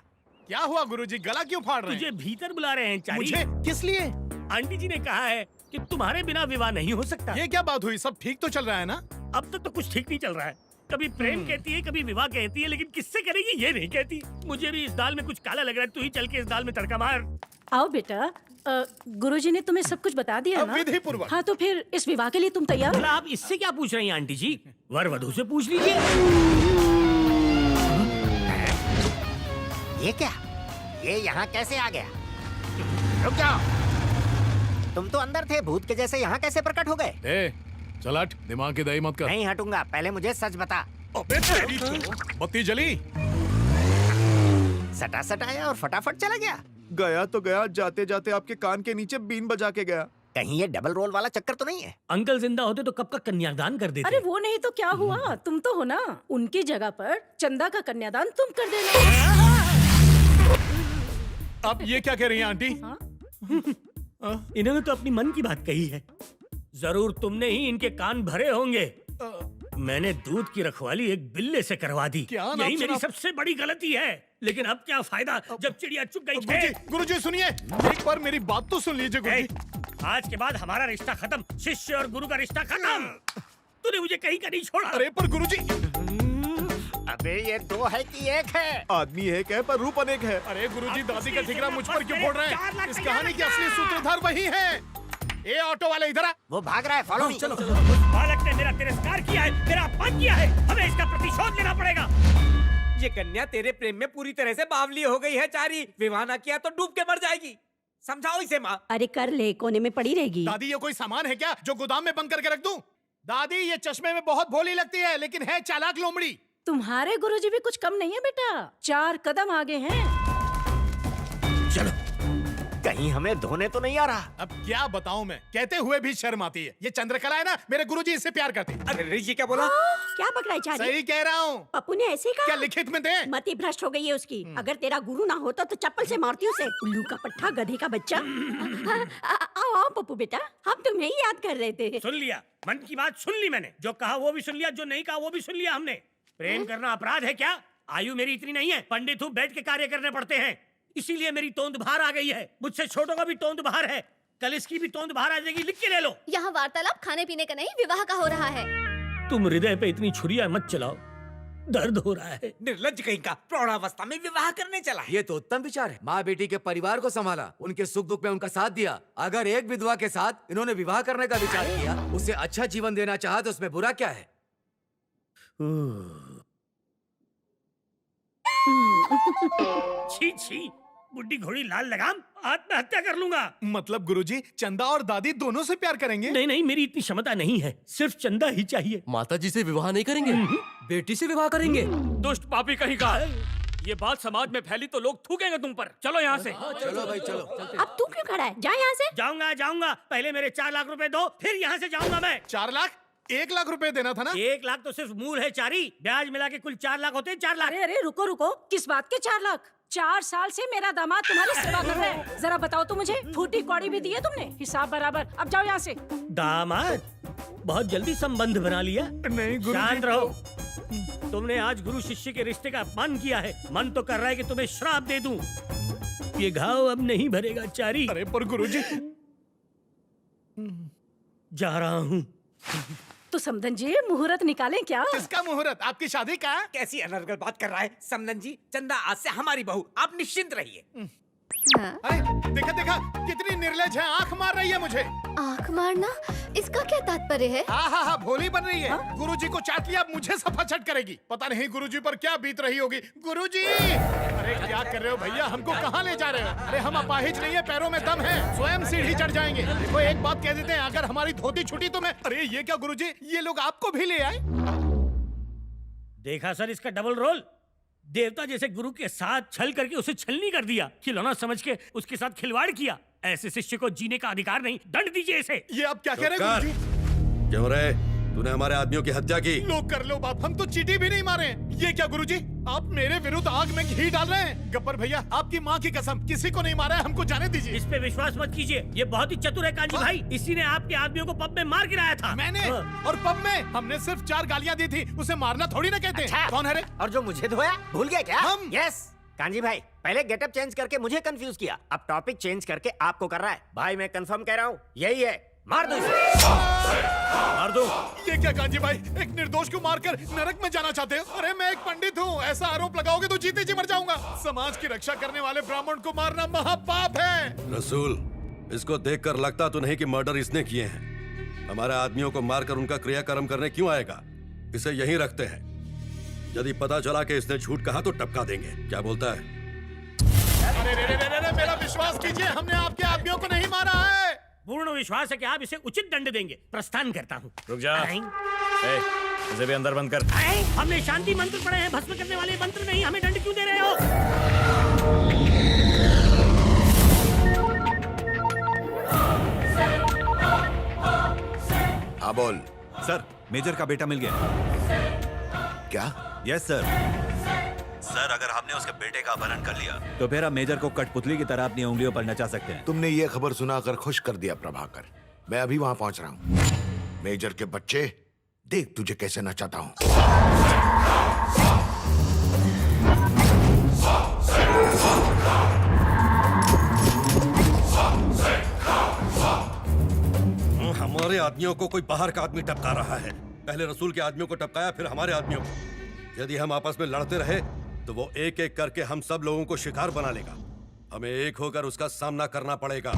क्या हुआ गुरुजी, गला क्यों फाड़ रहे तुझे हैं? भीतर बुला रहे हैं चारी। मुझे किस लिए? आंटी जी ने कहा है कि तुम्हारे बिना विवाह नहीं हो सकता। ये क्या बात हुई? सब ठीक तो चल रहा है ना? अब तक तो कुछ ठीक नहीं चल रहा है। कभी प्रेम कहती है, कभी विवाह कहती है, लेकिन किससे करेगी ये नहीं कहती। मुझे भी इस दाल में कुछ काला लग रहा है, तू ही चल के इस दाल में तड़का मार। आओ बेटा, गुरुजी ने तुम्हें सब कुछ बता दिया ना? विधिपूर्वक। हाँ तो फिर इस विवाह के लिए तुम तैयार हो? आप इससे क्या पूछ रही हैं आंटी जी? वर वधू से पूछ लीजिए। ये क्या? ये यहाँ कैसे आ गया? रुक जाओ, तुम तो अंदर थे, भूत के जैसे यहाँ कैसे प्रकट हो गए? ए, चल हट, दिमाग की दही मत कर। नहीं हटूंगा, पहले मुझे सच बता। अबे तेरी तो बत्ती जली। सटा सटाया और फटाफट चला गया। गया तो गया, जाते जाते आपके कान के नीचे बीन बजा के गया। कहीं ये डबल रोल वाला चक्कर तो नहीं है? अंकल जिंदा होते तो कब का कन्यादान कर देते। अरे वो नहीं तो क्या हुआ, तुम तो हो ना। उनकी जगह पर चंदा का कन्यादान तुम कर देना। अब ये क्या कह रही हैं आंटी? इन्होंने तो अपनी मन की बात कही है। जरूर तुमने ही इनके कान भरे होंगे। मैंने दूध की रखवाली एक बिल्ले से करवा दी। क्या नाम यही मेरी सुना? सबसे बड़ी गलती है। लेकिन अब क्या फायदा जब चिड़िया चुग गई खेत। गुरुजी सुनिए, एक बार मेरी बात तो सुन लीजिए गुरुजी। आज के बाद हमारा रिश्ता खत्म, शिष्य और गुरु का रिश्ता खत्म। तूने मुझे कहीं का नहीं छोड़ा। अरे पर गुरुजी, अबे ये दो है कि एक है? आदमी एक है पर रूप अनेक है। अरे गुरुजी, दादी का ठिकरा मुझ पर क्यों फोड़ रहे 4 लाख हैं? इस तैयार कहानी के रखना। असली सूत्रधार वही है। ए ऑटो वाले इधर आ। वो भाग रहा है, फॉलो मी। चलो उस बालक ने मेरा तिरस्कार किया है, मेरा अपमान किया है, हमें इसका प्रतिशोध लेना पड़ेगा। ये कन्या तेरे प्रेम में पूरी तरह से बावली हो गई है चारी। विवाह ना किया तो डूब के मर जाएगी। समझाओ इसे माँ। अरे कर ले, कोने में पड़ी रहेगी। दादी ये कोई सामान है क्या जो गोदाम में बंद करके रख दूं? दादी ये चश्मे में बहुत भोली लगती है लेकिन है चालाक लोमड़ी। तुम्हारे गुरुजी भी कुछ कम नहीं है बेटा, 4 कदम आगे हैं। चलो, कहीं हमें धोने तो नहीं आ रहा। अब क्या बताऊं मैं, कहते हुए भी शर्म आती है। ये चंद्रकला है ना, मेरे गुरुजी इससे प्यार करते हैं। अरे ये क्या बोला? क्या पकड़ा है चारी? सही कह रहा हूँ। पप्पू ने ऐसे ही कहा। क्या लिखित में दे? मति भ्रष्ट हो गई है उसकी। अगर तेरा गुरु ना होता तो चप्पल से मारती उसे। उल्लू का पट्टा, गधे का बच्चा। आओ आओ पप्पू बेटा, हम तुम्हें ही याद कर रहे थे। सुन लिया, मन की बात सुन ली मैंने। जो कहा वो भी सुन लिया, जो नहीं कहा वो भी सुन लिया हमने। प्रेम करना अपराध है क्या? आयु मेरी इतनी नहीं है, पंडित हूँ, बैठ के कार्य करने पड़ते हैं। इसीलिए मेरी तोंद बाहर आ गई है। मुझसे छोटों का भी तोंद बाहर है, कल इसकी भी तोंद बाहर आ जाएगी। लिख के ले लो। यहाँ वार्तालाप खाने पीने का नहीं, विवाह का हो रहा है। तुम हृदय पे इतनी छुरियां मत चलाओ, दर्द हो रहा है। निर्लज्ज कहीं का, प्रौढ़ावस्था में विवाह करने चला है। ये तो उत्तम विचार है। माँ बेटी के परिवार को संभाला, उनके सुख दुख में उनका साथ दिया। अगर एक विधवा के साथ इन्होंने विवाह करने का विचार किया, उसे अच्छा जीवन देना चाहा तो उसमें बुरा क्या है? छी छी, बुड्ढी घोड़ी लाल लगाम, आत्महत्या कर लूंगा। मतलब गुरुजी, चंदा और दादी दोनों से प्यार करेंगे? नहीं नहीं, मेरी इतनी क्षमता नहीं है, सिर्फ चंदा ही चाहिए। माता जी से विवाह नहीं करेंगे, बेटी से विवाह करेंगे। दुष्ट पापी कहीं का। ये बात समाज में फैली तो लोग थूकेंगे तुम पर। चलो यहाँ से। चलो भाई चलो। अब तू क्यों खड़ा है? जा यहाँ से। जाऊंगा जाऊंगा, पहले मेरे 4 लाख रुपए दो, फिर यहाँ से जाऊंगा मैं। 4 लाख? 1 लाख रुपए देना था ना? 1 लाख तो सिर्फ मूल है चारी, ब्याज मिला के कुल 4 लाख होते हैं। 4 लाख। अरे अरे रुको रुको, किस बात के 4 लाख? 4 साल से मेरा दामाद तुम्हारी सेवा कर रहा है। जरा बताओ तो मुझे, फूटी कौड़ी भी दी है तुमने, हिसाब बराबर। अब जाओ यहाँ से। दामाद? बहुत जल्दी संबंध बना लिया। नहीं गुरुजी। शांत रहो। तुमने आज गुरु शिष्य के रिश्ते का अपमान किया है। मन तो कर रहा है कि तुम्हें श्राप दे दूं। ये घाव अब नहीं भरेगा चारी। अरे पर गुरुजी। जा रहा हूँ। तो समधन जी, मुहूर्त निकालें क्या? किसका मुहूर्त? आपकी शादी का? कैसी अनर्गल बात कर रहा है समदन जी। चंदा आज से हमारी बहू, आप निश्चिंत रहिए। हाँ? अरे देखा देखा, कितनी निर्लज है, आंख मार रही है मुझे। आँख मारना, इसका क्या तात्पर्य है? हाँ, भोली बन रही है। गुरुजी को चाट लिया, अब मुझे सफाचट करेगी। पता नहीं गुरुजी पर क्या बीत रही होगी। गुरुजी! अरे क्या कर रहे हो भैया, हमको कहाँ ले जा रहे हो? अरे हम अपाहिज नहीं है, पैरों में दम है, स्वयं सीढ़ी चढ़ जाएंगे। देखो एक बात कह देते हैं, अगर हमारी धोती छूटी तो मैं। अरे ये क्या गुरुजी, ये लोग आपको भी ले आए? देखा सर इसका डबल रोल। देवता जैसे गुरु के साथ छल करके उसे छलनी कर दिया, खिलौना समझ के उसके साथ खिलवाड़ किया। ऐसे शिष्य को जीने का अधिकार नहीं, दंड दीजिए इसे। ये आप क्या कह रहे हैं गुरुजी? क्यों रे? तूने हमारे आदमियों की हत्या की। लोग कर लो बाप, हम तो चीटी भी नहीं मारे। ये क्या गुरुजी, आप मेरे विरुद्ध आग में घी डाल रहे हैं? गब्बर भैया, आपकी माँ की कसम, किसी को नहीं मारा है, हमको जाने दीजिए। इस पे विश्वास मत कीजिए, ये बहुत ही चतुर है कांजी भाई। इसी ने आपके आदमियों को पब में मार गिराया था। मैंने? और पब में हमने सिर्फ 4 गालियाँ दी थी, उसे मारना थोड़ी ना कहते। अच्छा। कौन है रे? और जो मुझे धोया, भूल गया क्या? हम। यस कांजी भाई, पहले गेटअप चेंज करके मुझे कंफ्यूज किया, अब टॉपिक चेंज करके आपको कर रहा है। भाई मैं कंफर्म कह रहा हूँ, यही है। मार दो इसे। मार दो। ये क्या कांजी भाई, एक निर्दोष को मारकर नरक में जाना चाहते हो? अरे मैं एक पंडित हूँ, ऐसा आरोप लगाओगे तो जीते जी मर जाऊंगा। समाज की रक्षा करने वाले ब्राह्मण को मारना महापाप है। रसूल, इसको देखकर लगता तो नहीं कि मर्डर इसने किए हैं। हमारे आदमियों को मारकर उनका क्रियाकर्म करने क्यों आएगा? इसे यहीं रखते हैं। यदि पता चला कि इसने झूठ कहा तो टपका देंगे। क्या बोलता है? अरे रे रे रे रे, मेरा विश्वास कीजिए, हमने आपके आदमियों को नहीं मारा है। पूर्ण विश्वास है कि आप इसे उचित दंड देंगे। प्रस्थान करता हूँ। रुक जा। इसे भी अंदर बंद कर। हमने शांति मंत्र पढ़े हैं, भस्म करने वाले मंत्र नहीं। हमें दंड क्यों दे रहे हो? हाँ बोल। सर, मेजर का बेटा मिल गया। क्या? Yes sir. सर, अगर हमने उसके बेटे का अपहरण कर लिया तो फिर हम मेजर को कठपुतली की तरह अपनी उंगलियों पर नचा सकते हैं। तुमने ये खबर सुनाकर खुश कर दिया प्रभाकर। मैं अभी वहां पहुंच रहा हूं। मेजर के बच्चे, देख तुझे कैसे नचाता हूं। हमारे आदमियों को कोई बाहर का आदमी टपका रहा है। पहले रसूल के आदमियों को टपकाया, फिर हमारे आदमियों को। यदि हम आपस में लड़ते रहे तो वो एक एक करके हम सब लोगों को शिकार बना लेगा। हमें एक होकर उसका सामना करना पड़ेगा।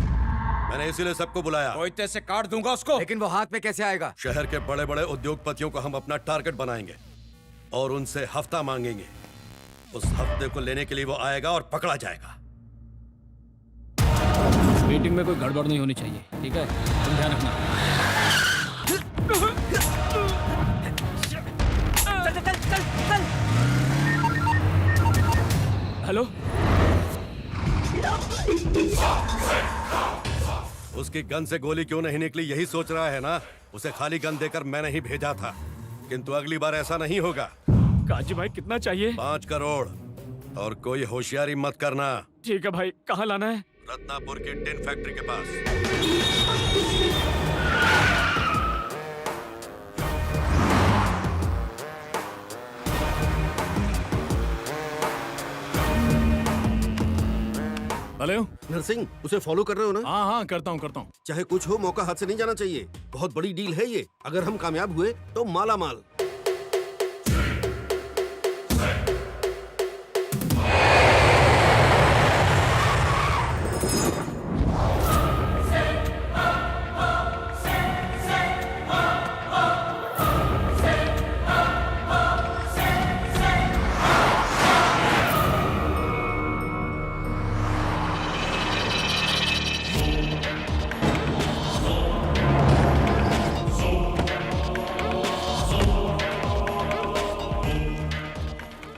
मैंने इसीलिए सबको बुलाया। कोयते से काट दूंगा उसको। लेकिन वो हाथ में कैसे आएगा? शहर के बड़े बड़े उद्योगपतियों को हम अपना टारगेट बनाएंगे और उनसे हफ्ता मांगेंगे। उस हफ्ते को लेने के लिए वो आएगा और पकड़ा जाएगा। मीटिंग में कोई गड़बड़ नहीं होनी चाहिए, ठीक है? तुम ध्यान रखना। हेलो, उसकी गन से गोली क्यों नहीं निकली यही सोच रहा है ना? उसे खाली गन देकर मैंने ही भेजा था, किंतु अगली बार ऐसा नहीं होगा। काजी भाई कितना चाहिए? 5 करोड़। और कोई होशियारी मत करना। ठीक है भाई, कहाँ लाना है? रत्नापुर की टिन फैक्ट्री के पास। हेलो नरसिंह, उसे फॉलो कर रहे हो ना? हाँ हाँ, करता हूँ। चाहे कुछ हो, मौका हाथ से नहीं जाना चाहिए। बहुत बड़ी डील है ये। अगर हम कामयाब हुए तो माला माल।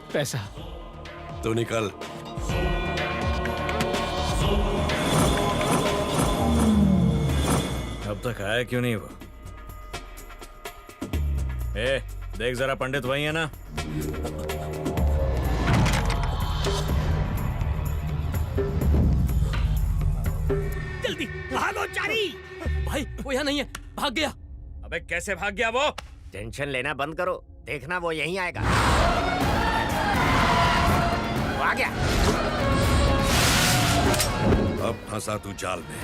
पैसा तो निकल। अब तक आया क्यों नहीं वो? ए, देख जरा, पंडित वही है ना? जल्दी भागो चारी। भाई वो यहाँ नहीं है, भाग गया। अबे कैसे भाग गया वो? टेंशन लेना बंद करो, देखना वो यहीं आएगा। वो आ गया। अब फंसा तू जाल में।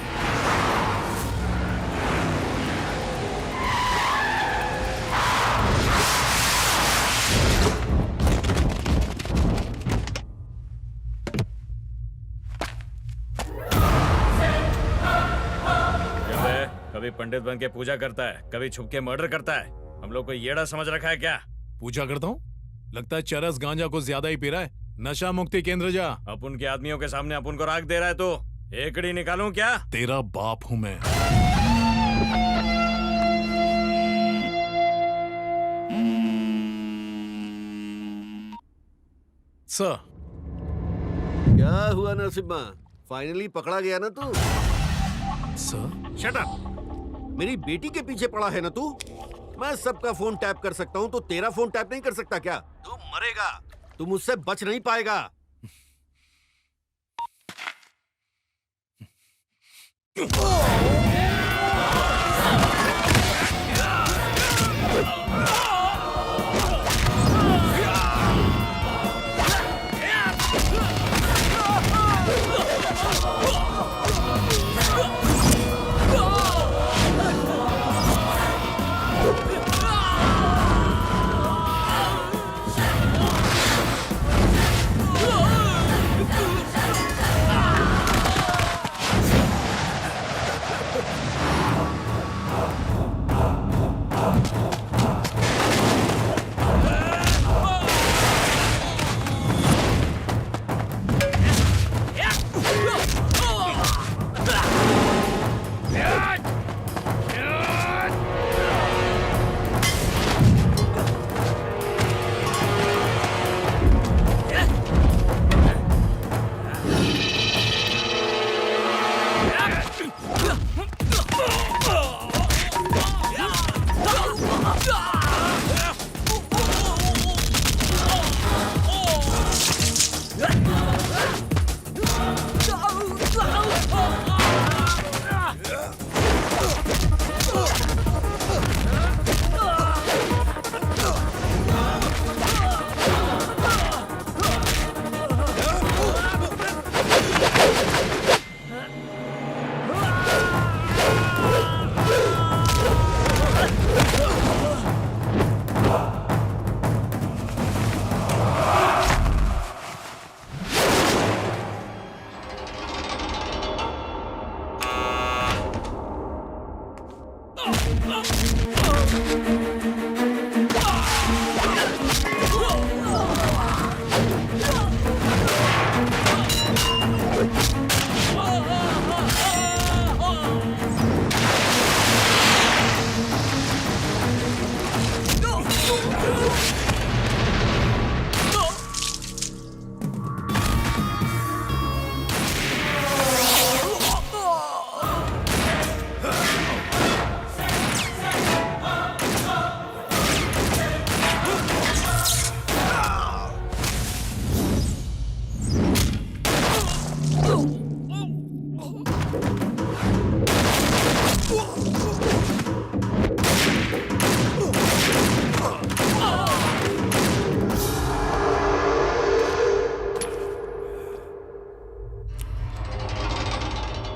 कभी पंडित बन के पूजा करता है, कभी छुप के मर्डर करता है। हम लोग को येड़ा समझ रखा है क्या? पूजा करता हूँ? लगता है चरस गांजा को ज्यादा ही पी रहा है। नशा मुक्ति केंद्र जा। अपन के आदमियों के सामने अपन को राख दे रहा है तो एकड़ी निकालूं क्या? तेरा बाप हूँ मैं। सर, क्या हुआ नरसिम्हा? फाइनली पकड़ा गया ना तू? Sir, shut up! मेरी बेटी के पीछे पड़ा है ना तू? मैं सबका फोन टैप कर सकता हूँ तो तेरा फोन टैप नहीं कर सकता क्या? तू मरेगा, तू मुझसे बच नहीं पाएगा।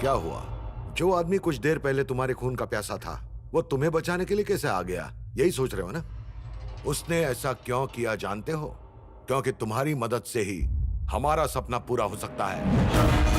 क्या हुआ? जो आदमी कुछ देर पहले तुम्हारे खून का प्यासा था, वो तुम्हें बचाने के लिए कैसे आ गया? यही सोच रहे हो ना? उसने ऐसा क्यों किया जानते हो? क्योंकि तुम्हारी मदद से ही हमारा सपना पूरा हो सकता है।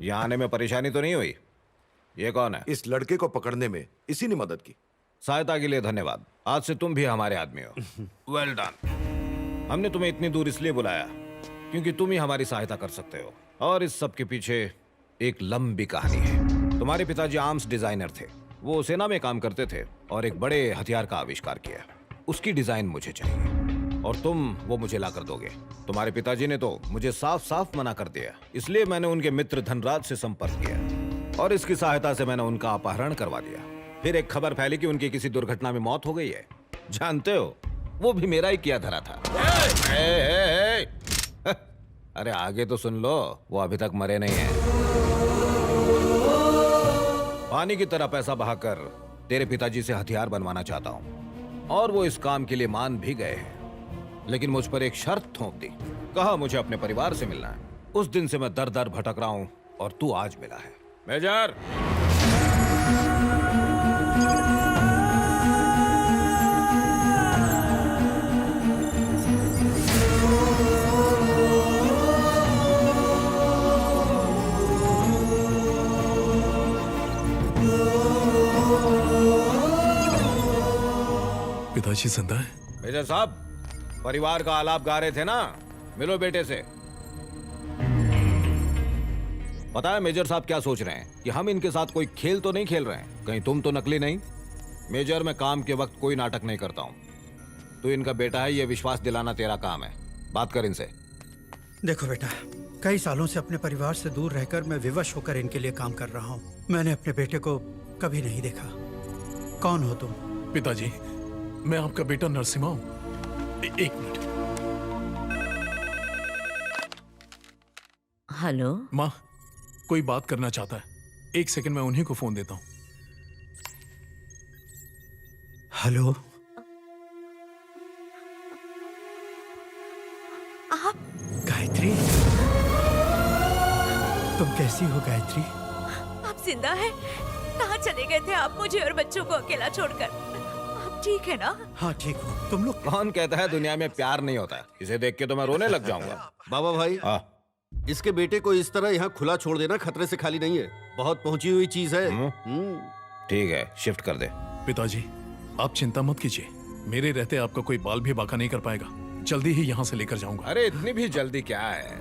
यहाँ आने में परेशानी तो नहीं हुई? ये कौन है? इस लड़के को पकड़ने में इसी ने मदद की। सहायता के लिए धन्यवाद। आज से तुम भी हमारे आदमी हो। Well done. हमने तुम्हें इतनी दूर इसलिए बुलाया क्योंकि तुम ही हमारी सहायता कर सकते हो। और इस सब के पीछे एक लंबी कहानी है। तुम्हारे पिताजी आर्म्स डिजाइनर थे। वो सेना में काम करते थे और एक बड़े हथियार का आविष्कार किया। उसकी डिजाइन मुझे चाहिए और तुम वो मुझे ला कर दोगे। तुम्हारे पिताजी ने तो मुझे साफ साफ मना कर दिया, इसलिए मैंने उनके मित्र धनराज से संपर्क किया और इसकी सहायता से मैंने उनका अपहरण करवा दिया। फिर एक खबर फैली कि उनकी किसी दुर्घटना में मौत हो गई है। जानते हो, वो भी मेरा ही किया धरा था। अरे आगे तो सुन लो, वो अभी तक मरे नहीं हैं। पानी की तरह पैसा बहाकर तेरे पिताजी से हथियार बनवाना चाहता हूँ और वो इस काम के लिए मान भी गए हैं, लेकिन मुझ पर एक शर्त थोप दी। कहा मुझे अपने परिवार से मिलना है। उस दिन से मैं दर दर भटक रहा हूं और तू आज मिला है। मेजर, पिताजी जिंदा है? मेजर साहब, परिवार का आलाप गा रहे थे ना, मिलो बेटे से। पता है मेजर साहब क्या सोच रहे हैं कि हम इनके साथ कोई खेल तो नहीं खेल रहे हैं? कहीं तुम तो नकली नहीं? मेजर, मैं काम के वक्त कोई नाटक नहीं करता हूँ। तू इनका बेटा है, ये विश्वास दिलाना तेरा काम है। बात कर इनसे। देखो बेटा, कई सालों से अपने परिवार से दूर रहकर मैं विवश होकर इनके लिए काम कर रहा हूँ। मैंने अपने बेटे को कभी नहीं देखा। कौन हो तुम? पिताजी, मैं आपका बेटा नरसिम्हा हूँ। एक मिनट। हेलो माँ, कोई बात करना चाहता है। एक सेकंड, मैं उन्हीं को फोन देता हूँ। हेलो, आप? गायत्री, तुम कैसी हो गायत्री? आप जिंदा हैं? कहाँ चले गए थे आप मुझे और बच्चों को अकेला छोड़कर? आप ठीक है ना? हाँ ठीक हो। तुम लोग? कौन कहता है दुनिया में प्यार नहीं होता? इसे देख के तो मैं रोने लग जाऊंगा। बाबा भाई, इसके बेटे को इस तरह यहाँ खुला छोड़ देना खतरे से खाली नहीं है। बहुत पहुंची हुई चीज है। ठीक है, शिफ्ट कर दे। पिताजी, आप चिंता मत कीजिए। मेरे रहते आपका कोई बाल भी बाका नहीं कर पाएगा। जल्दी ही यहाँ से लेकर जाऊंगा। अरे इतनी भी जल्दी क्या है?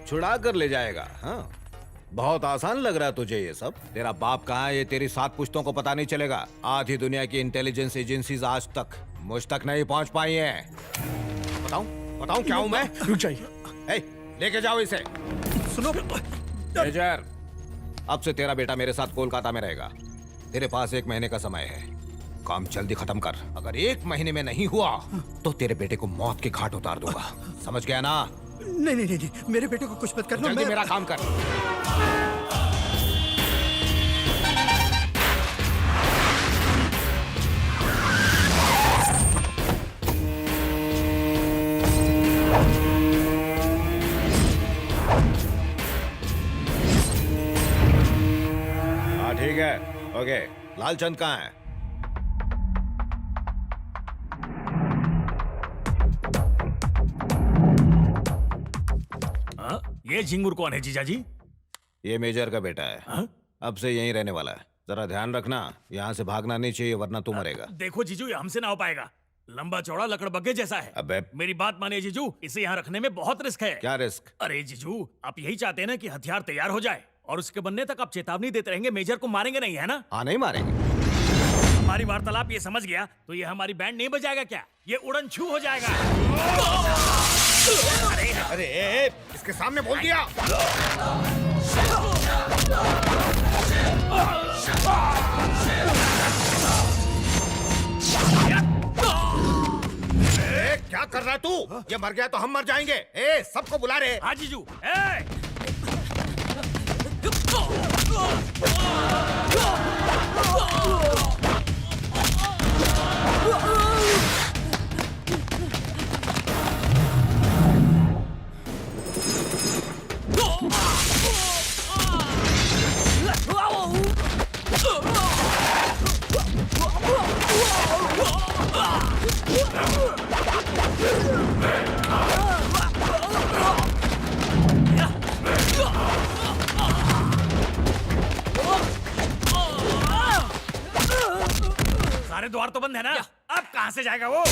छुड़ा कर ले जाएगा। हाँ, बहुत आसान लग रहा है तुझे ये सब। तेरा बाप कहाँ है ये तेरी 7 पुश्तों को पता नहीं चलेगा। आधी दुनिया की इंटेलिजेंस एजेंसीज आज तक मुझ तक नहीं पहुंच पाई हैं। बताऊं क्या हूं मैं? रुक जाइए। लेके जाओ इसे। सुनो मेजर, अब से तेरा बेटा मेरे साथ कोलकाता में रहेगा। तेरे पास 1 महीने का समय है। काम जल्दी खत्म कर। अगर 1 महीने में नहीं हुआ तो तेरे बेटे को मौत के घाट उतार दूंगा। समझ गया ना? नहीं नहीं नहीं, मेरे बेटे को कुछ मत करना। जल्दी मेरा काम कर। हाँ ठीक है, ओके। लालचंद कहाँ है? ये झिंगुर कौन है जीजाजी? ये मेजर का बेटा है। अब से यहीं रहने वाला है। जरा ध्यान रखना, यहाँ से भागना नहीं चाहिए वरना तू मरेगा। देखो जीजू, ये हमसे ना हो पाएगा। लंबा चौड़ा लकड़बग्गे जैसा है। अबे मेरी बात मानिए जीजू, इसे यहाँ रखने में बहुत रिस्क है। क्या रिस्क? अरे जीजू, आप यही चाहते हैं ना कि हथियार तैयार हो जाए और उसके बनने तक आप चेतावनी देते रहेंगे, मेजर को मारेंगे नहीं, है ना? हाँ, नहीं मारेंगे। हमारी वार्तालाप ये समझ गया तो ये हमारी बैंड नहीं बजाएगा क्या? ये उड़न छू हो जाएगा। अरे इसके सामने बोल दिया। क्या कर रहा है तू? ये मर गया तो हम मर जाएंगे। ए, सबको बुला रहे। हाँ जीजू। सारे द्वार तो बंद है ना? अब कहां से जाएगा वो?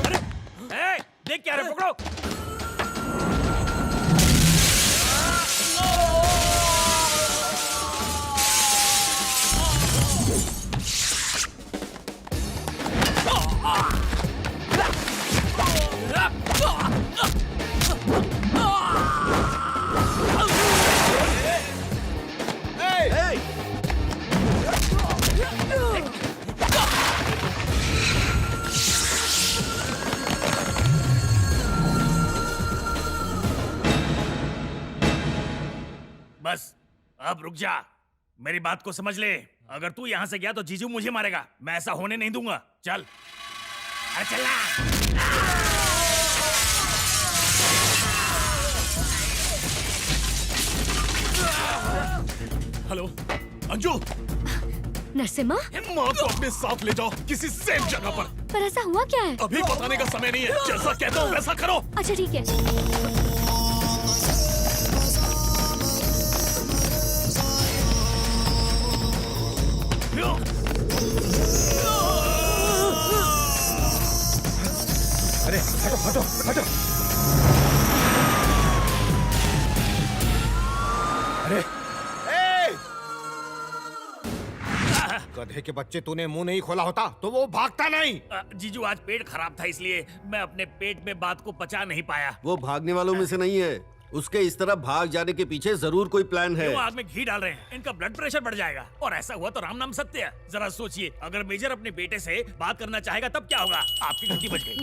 अरे, देख क्या रे, पकड़ो। बस अब रुक जा, मेरी बात को समझ ले। अगर तू यहां से गया तो जीजू मुझे मारेगा। मैं ऐसा होने नहीं दूंगा। चल, अरे चल। हेलो अंजू। नरसिम्हा, माँ को अपने साथ ले जाओ किसी सेफ जगह पर। पर ऐसा हुआ क्या है? अभी बताने का समय नहीं है। जैसा कहता हूँ वैसा करो। अच्छा ठीक है। अरे हटो हटो हटो। अरे गधे के बच्चे, तूने मुंह नहीं खोला होता तो वो भागता नहीं। जीजू, आज पेट खराब था इसलिए मैं अपने पेट में बात को पचा नहीं पाया। वो भागने वालों में से नहीं है। उसके इस तरफ भाग जाने के पीछे जरूर कोई प्लान है। वो आग में घी डाल रहे हैं, इनका ब्लड प्रेशर बढ़ जाएगा। और ऐसा हुआ तो राम नाम सत्य है। जरा सोचिए, अगर मेजर अपने बेटे से बात करना चाहेगा तब क्या होगा? आपकी घंटी बज गई।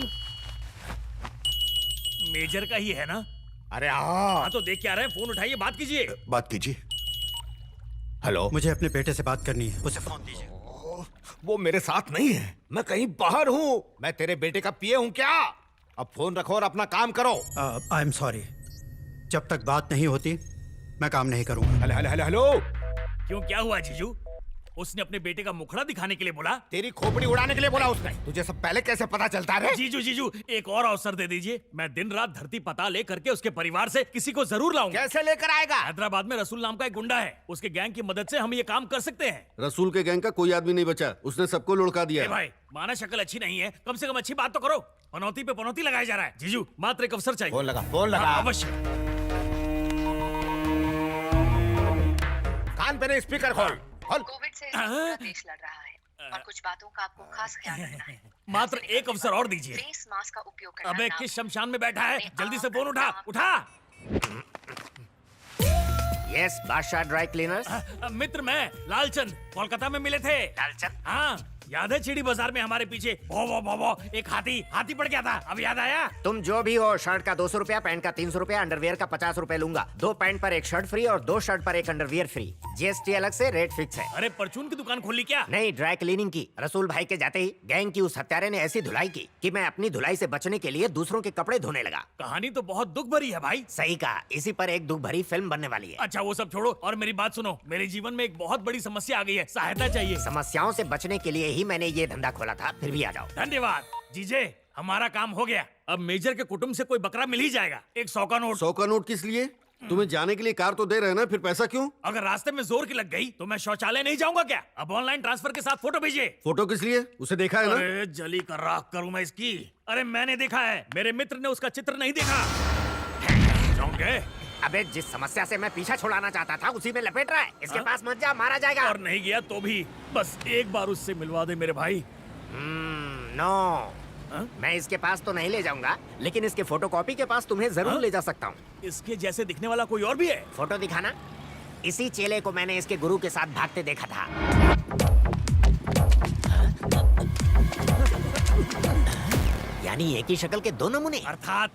मेजर का ही है ना? अरे हाँ। तो देख क्या रहे हैं, फोन उठाइए, बात कीजिए। बात कीजिए। हेलो, मुझे अपने बेटे से बात करनी है, उसे फोन दीजिए। वो मेरे साथ नहीं है, मैं कहीं बाहर हूँ। मैं तेरे बेटे का पिए हूँ क्या? अब फोन रखो और अपना काम करो। आई एम सॉरी, जब तक बात नहीं होती मैं काम नहीं करूंगा। Hello hello hello hello. क्यों, क्या हुआ जीजू? उसने अपने बेटे का मुखड़ा दिखाने के लिए बोला? तेरी खोपड़ी उड़ाने के लिए बोला उसने। तुझे सब पहले कैसे पता चलता है? जीजू जीजू, एक और अवसर दे दीजिए। मैं दिन रात धरती पता ले करके उसके परिवार से किसी को जरूर लाऊंगा। कैसे लेकर आएगा? हैदराबाद में रसूल नाम का एक गुंडा है, उसके गैंग की मदद से हम ये काम कर सकते हैं। रसूल के गैंग का कोई आदमी नहीं बचा, उसने सबको लुढ़का दिया। भाई, माना शक्ल अच्छी नहीं है, कम से कम अच्छी बात तो करो। पनौती पे पनौती लगाया जा रहा है। जीजू, मात्र एक अवसर चाहिए। फोन लगा, फोन लगा। अवश्य। कान पे स्पीकर खोल। कोविड से देश लड़ रहा है और कुछ बातों का आपको खास ख्याल रखना है। मात्र एक अवसर और दीजिए। फेस मास्क का उपयोग करना। अबे किस शमशान में बैठा है? जल्दी से फोन उठा, उठा। यस, बादशाह ड्राई क्लीनर्स। मित्र, मैं लालचंद, कोलकाता में मिले थे। लालचंद? हाँ, याद है चिड़ी बाजार में हमारे पीछे भो एक हाथी पड़ गया था? अब याद आया? तुम जो भी हो, शर्ट का 200 रुपया, पैंट का 300 रुपया, अंडरवियर का 50 रुपया लूंगा। 2 पैंट पर एक शर्ट फ्री और 2 शर्ट पर एक अंडरवियर फ्री। जीएसटी अलग से, रेट फिक्स है। अरे परचून की दुकान खोली क्या? नहीं, ड्राई क्लीनिंग की। रसूल भाई के जाते ही गैंग की उस हत्यारे ने ऐसी धुलाई की कि मैं अपनी धुलाई से बचने के लिए दूसरों के कपड़े धोने लगा। कहानी तो बहुत दुख भरी है भाई। सही कहा, इसी पर एक दुख भरी फिल्म बनने वाली है। अच्छा वो सब छोड़ो और मेरी बात सुनो। मेरे जीवन में एक बहुत बड़ी समस्या आ गई है, सहायता चाहिए। समस्याओं से बचने के लिए ही मैंने ये धंधा खोला था, फिर भी आ जाओ। धन्यवाद जीजे, हमारा काम हो गया। अब मेजर के कुटुंब से कोई बकरा मिल ही जाएगा। एक 100 का नोट। 100 का नोट किस लिए? तुम्हें जाने के लिए कार तो दे रहे हैं ना, फिर पैसा क्यों? अगर रास्ते में जोर की लग गई तो मैं शौचालय नहीं जाऊंगा क्या? अब ऑनलाइन ट्रांसफर के साथ फोटो भेजिए। फोटो किस लिए? उसे देखा है ना? अरे जली कर राख करूं मैं इसकी। अरे मैंने देखा है, मेरे मित्र ने उसका चित्र नहीं देखा। जाऊंगे? अबे जिस समस्या से मैं पीछा छुड़ाना चाहता था उसी में लपेट रहा है। इसके पास मत जा, मारा जाएगा। और नहीं गया तो भी बस एक बार उससे मिलवा दे मेरे भाई। नो, मैं इसके पास तो नहीं ले जाऊंगा, लेकिन इसके फोटोकॉपी के पास तुम्हें जरूर ले जा सकता हूँ। इसके जैसे दिखने वाला कोई और भी है? फोटो दिखाना। इसी चेले को मैंने इसके गुरु के साथ भागते देखा था। यानी एक ही शक्ल के दो नमूने। अर्थात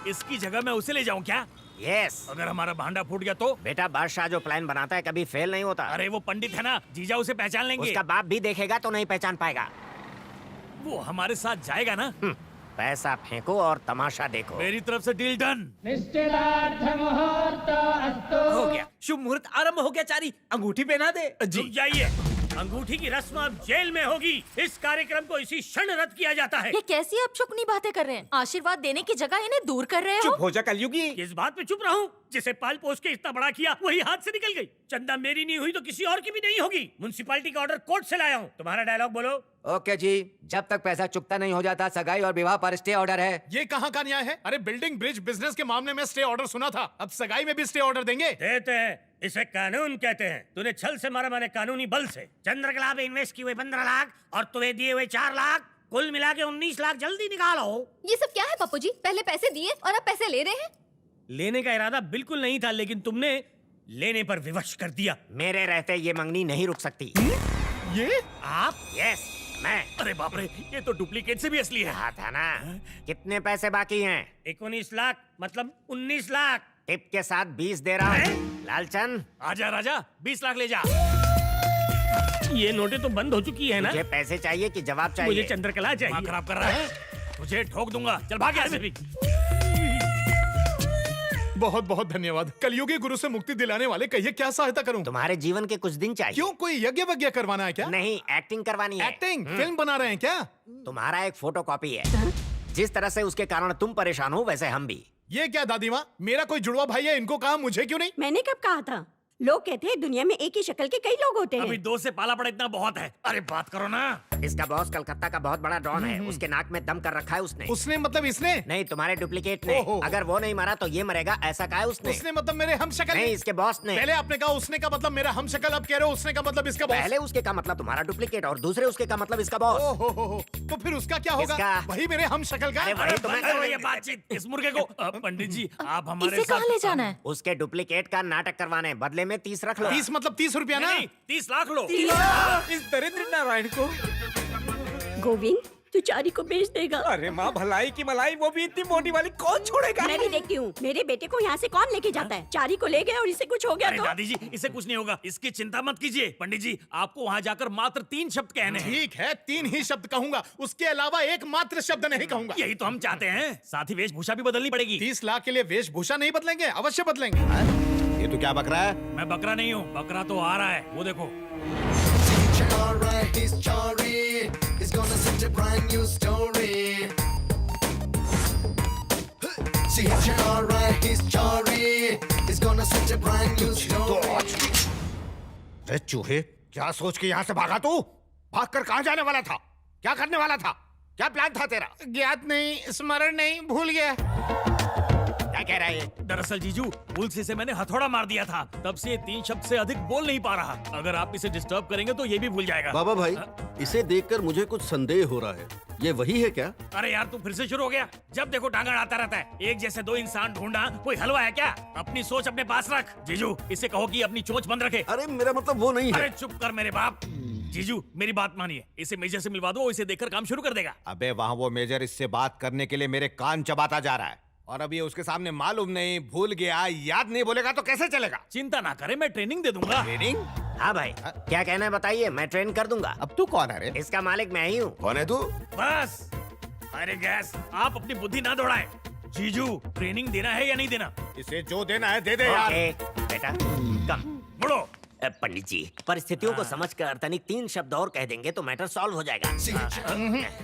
इसकी जगह मैं उसे ले जाऊं क्या? यस। अगर हमारा भांडा फूट गया तो? बेटा बादशाह जो प्लान बनाता है कभी फेल नहीं होता। अरे वो पंडित है ना, जीजा उसे पहचान लेंगे। उसका बाप भी देखेगा तो नहीं पहचान पाएगा। वो हमारे साथ जाएगा ना? पैसा फेंको और तमाशा देखो। मेरी तरफ से डील डन। हो गया। शुभ मुहूर्त आरंभ हो गया। चारी अंगूठी पहना दे। रुक जाइए, अंगूठी की रस्म अब जेल में होगी। इस कार्यक्रम को इसी क्षण रद्द किया जाता है। ये कैसी आप चुकनी बातें कर रहे हैं? आशीर्वाद देने की जगह इन्हें दूर कर रहे हो। चुप हो जा कलयुगी। किस बात पे चुप रहूं? जिसे पाल पोस के इतना बड़ा किया वही हाथ से निकल गई। चंदा मेरी नहीं हुई तो किसी और की भी नहीं होगी। म्युनिसिपैलिटी का ऑर्डर कोर्ट से लाया हूँ। तुम्हारा डायलॉग बोलो। ओके जी, जब तक पैसा चुकता नहीं हो जाता सगाई और विवाह पर स्टे ऑर्डर है। ये कहाँ का न्याय है? अरे बिल्डिंग ब्रिज बिजनेस के मामले में स्टे ऑर्डर सुना था, अब सगाई में भी स्टे ऑर्डर देंगे? देते हैं, इसे कानून कहते हैं। तूने छल से मारा, मैंने कानूनी बल से। चंद्रकला पे इन्वेस्ट किए हुए 15 लाख और तुम्हें दिए हुए 4 लाख, कुल मिला के 19 लाख। जल्दी निकालो। ये सब क्या है पप्पू जी? पहले पैसे दिए और अब पैसे ले रहे हैं। लेने का इरादा बिल्कुल नहीं था, लेकिन तुमने लेने पर विवश कर दिया। मेरे रहते ये मंगनी नहीं रुक सकती। ये आप? यस, मैं। अरे बाप रे, ये तो डुप्लीकेट से भी असली है। हाँ था ना। कितने पैसे बाकी हैं? 19 लाख मतलब 19 लाख। टिप के साथ 20 दे रहा हूँ। लालचंद आजा राजा, 20 लाख ले जा। ये नोटें तो बंद हो चुकी है ना? मुझे पैसे चाहिए कि जवाब चाहिए? मुझे चंद्रकला चाहिए। दिमाग खराब कर रहा है, तुझे ठोक दूंगा। चल भाग यहाँ से। बहुत बहुत धन्यवाद। कलयुगी गुरु से मुक्ति दिलाने वाले, कहिए क्या सहायता करूं? तुम्हारे जीवन के कुछ दिन चाहिए। क्यों, कोई यज्ञ वज्ञ करवाना है क्या? नहीं, एक्टिंग करवानी है। एक्टिंग? फिल्म बना रहे हैं क्या? तुम्हारा एक फोटोकॉपी है। जिस तरह से उसके कारण तुम परेशान हो वैसे हम भी। ये क्या दादी माँ, मेरा कोई जुड़वा भाई है, इनको कहा, मुझे क्यों नहीं? मैंने कब कहा था? लोग कहते हैं दुनिया में एक ही शक्ल के कई लोग होते हैं। अभी 2 से पाला पड़ा इतना बहुत है। अरे बात करो ना। इसका बॉस कलकत्ता का बहुत बड़ा डॉन है। उसके नाक में दम कर रखा है उसने। उसने मतलब इसने? नहीं, तुम्हारे डुप्लीकेट ने। अगर वो नहीं मारा तो ये मरेगा, ऐसा कहा है उसने। उसने मतलब मेरे हम शक्ल? नहीं, इसके बॉस ने। पहले आपने कहा उसने का मतलब मेरा हम शक्ल, अब कह रहे हो उसने का मतलब इसका बॉस। पहले उसके का मतलब तुम्हारा डुप्लीकेट और दूसरे उसके का मतलब इसका बॉस। ओहो, तो फिर उसका क्या होगा? वही मेरे हम शक्ल का। ये बातचीत इस मुर्गे को। पंडित जी, आप हमारे इसे कहाँ ले जाना है? उसके डुप्लीकेट का नाटक करवाने, बदले में 30 रख लो। 30 मतलब 30 रुपया ना? 30 लाख लो। इस दरिद्र नारायण को। गोविंद, तू चारी को बेच देगा? अरे माँ, भलाई की मलाई, वो भी इतनी मोटी वाली कौन छोड़ेगा? मैं भी देखती हूँ। मेरे बेटे को यहाँ से कौन लेके जाता है? चारी को ले गए और इसे कुछ हो गया अरे तो? दादी जी, इसे कुछ नहीं होगा, इसकी चिंता मत कीजिए। पंडित जी, आपको वहाँ जाकर मात्र 3 शब्द कहने हैं। ठीक है, 3 ही शब्द कहूंगा, उसके अलावा एक मात्र शब्द नहीं कहूंगा। यही तो हम चाहते हैं। साथ ही वेशभूषा भी बदलनी पड़ेगी। 30 लाख के लिए वेशभूषा नहीं बदलेंगे? अवश्य बदलेंगे। ये तो क्या बकरा है? मैं बकरा नहीं हूँ, बकरा तो आ रहा है, वो देखो। चूहे, क्या सोच के यहाँ से भागा तू? भागकर कहाँ जाने वाला था? क्या करने वाला था? क्या प्लान था तेरा? ज्ञात नहीं, स्मरण नहीं, भूल गया। क्या कह रहा है? दरअसल जीजू, भूल से इसे मैंने हथौड़ा मार दिया था, तब से ये 3 शब्द से अधिक बोल नहीं पा रहा। अगर आप इसे डिस्टर्ब करेंगे तो ये भी भूल जाएगा। बाबा भाई, इसे देखकर मुझे कुछ संदेह हो रहा है। ये वही है क्या? अरे यार, तू फिर से शुरू हो गया। जब देखो टांगा आता रहता है। एक जैसे 2 इंसान ढूंढना कोई हलवा है क्या? अपनी सोच अपने पास रख। जीजू, इसे कहो कि अपनी चोंच बंद रखे। अरे मेरा मतलब वो नहीं है। अरे चुप कर मेरे बाप। जीजू, मेरी बात मानिए, इसे मेजर से मिलवा दो, इसे देखकर काम शुरू कर देगा। अबे वहाँ वो मेजर इससे बात करने के लिए मेरे कान चबाता जा रहा है, और अब ये उसके सामने मालूम नहीं, भूल गया, याद नहीं बोलेगा तो कैसे चलेगा? चिंता ना करे, मैं ट्रेनिंग दे दूंगा। ट्रेनिंग? हाँ भाई, क्या कहना है बताइए, मैं ट्रेन कर दूंगा। अब तू कौन है रे? इसका मालिक मैं ही हूँ। कौन है तू? बस, अरे गैस, आप अपनी बुद्धि ना दौड़ाएं। जीजू, ट्रेनिंग देना है या नहीं देना? इसे जो देना है दे दे यार। बेटा, कम। मुड़ो, पंडित जी, परिस्थितियों को समझकर तनिक 3 शब्द और कह देंगे तो मैटर सॉल्व हो जाएगा।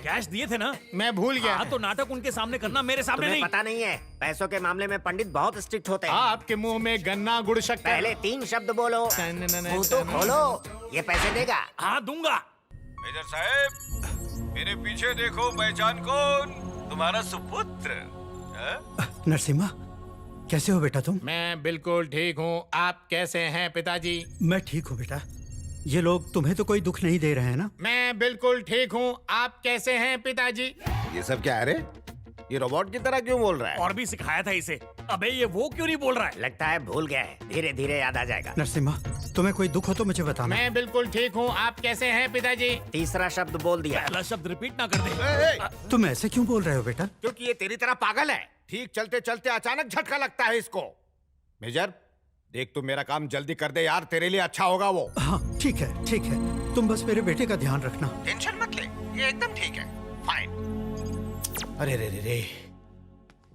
कैश दिए थे ना? मैं भूल गया। हाँ, तो नाटक उनके सामने करना, मेरे सामने तुम्हें नहीं। पता नहीं है, पैसों के मामले में पंडित बहुत स्ट्रिक्ट होते हैं। आपके मुंह में गन्ना गुड़ शक्कर। पहले 3 शब्द बोलो, मुंह तो खोलो। ये पैसे देगा? हाँ, दूंगा। मेजर साहब, मेरे पीछे देखो, पहचान कौन? तुम्हारा सुपुत्र। नरसिम्हा, कैसे हो बेटा तुम? मैं बिल्कुल ठीक हूँ। आप कैसे हैं पिताजी? मैं ठीक हूँ बेटा। ये लोग तुम्हें तो कोई दुख नहीं दे रहे हैं ना? मैं बिल्कुल ठीक हूँ। आप कैसे हैं पिताजी? ये सब क्या है रे? ये रोबोट की तरह क्यों बोल रहा है? और भी सिखाया था इसे। अबे ये वो क्यों नहीं बोल रहा है? लगता है भूल गया है, धीरे धीरे याद आ जाएगा। नरसिम्हा, तुम्हें कोई दुख हो तो मुझे बताना। मैं बिल्कुल ठीक हूँ। आप कैसे हैं पिताजी? तीसरा शब्द बोल दिया। पहला शब्द रिपीट ना कर दे। तुम ऐसे क्यों बोल रहे हो बेटा? क्योंकि ये तेरी तरह पागल है। ठीक चलते चलते अचानक झटका लगता है इसको। मेजर, देख तू मेरा काम जल्दी कर दे यार, तेरे लिए अच्छा होगा वो। हाँ ठीक है, ठीक है। तुम बस मेरे बेटे का ध्यान रखना। टेंशन मत ले, ये एकदम ठीक है। फाइन। अरे रे रे रे,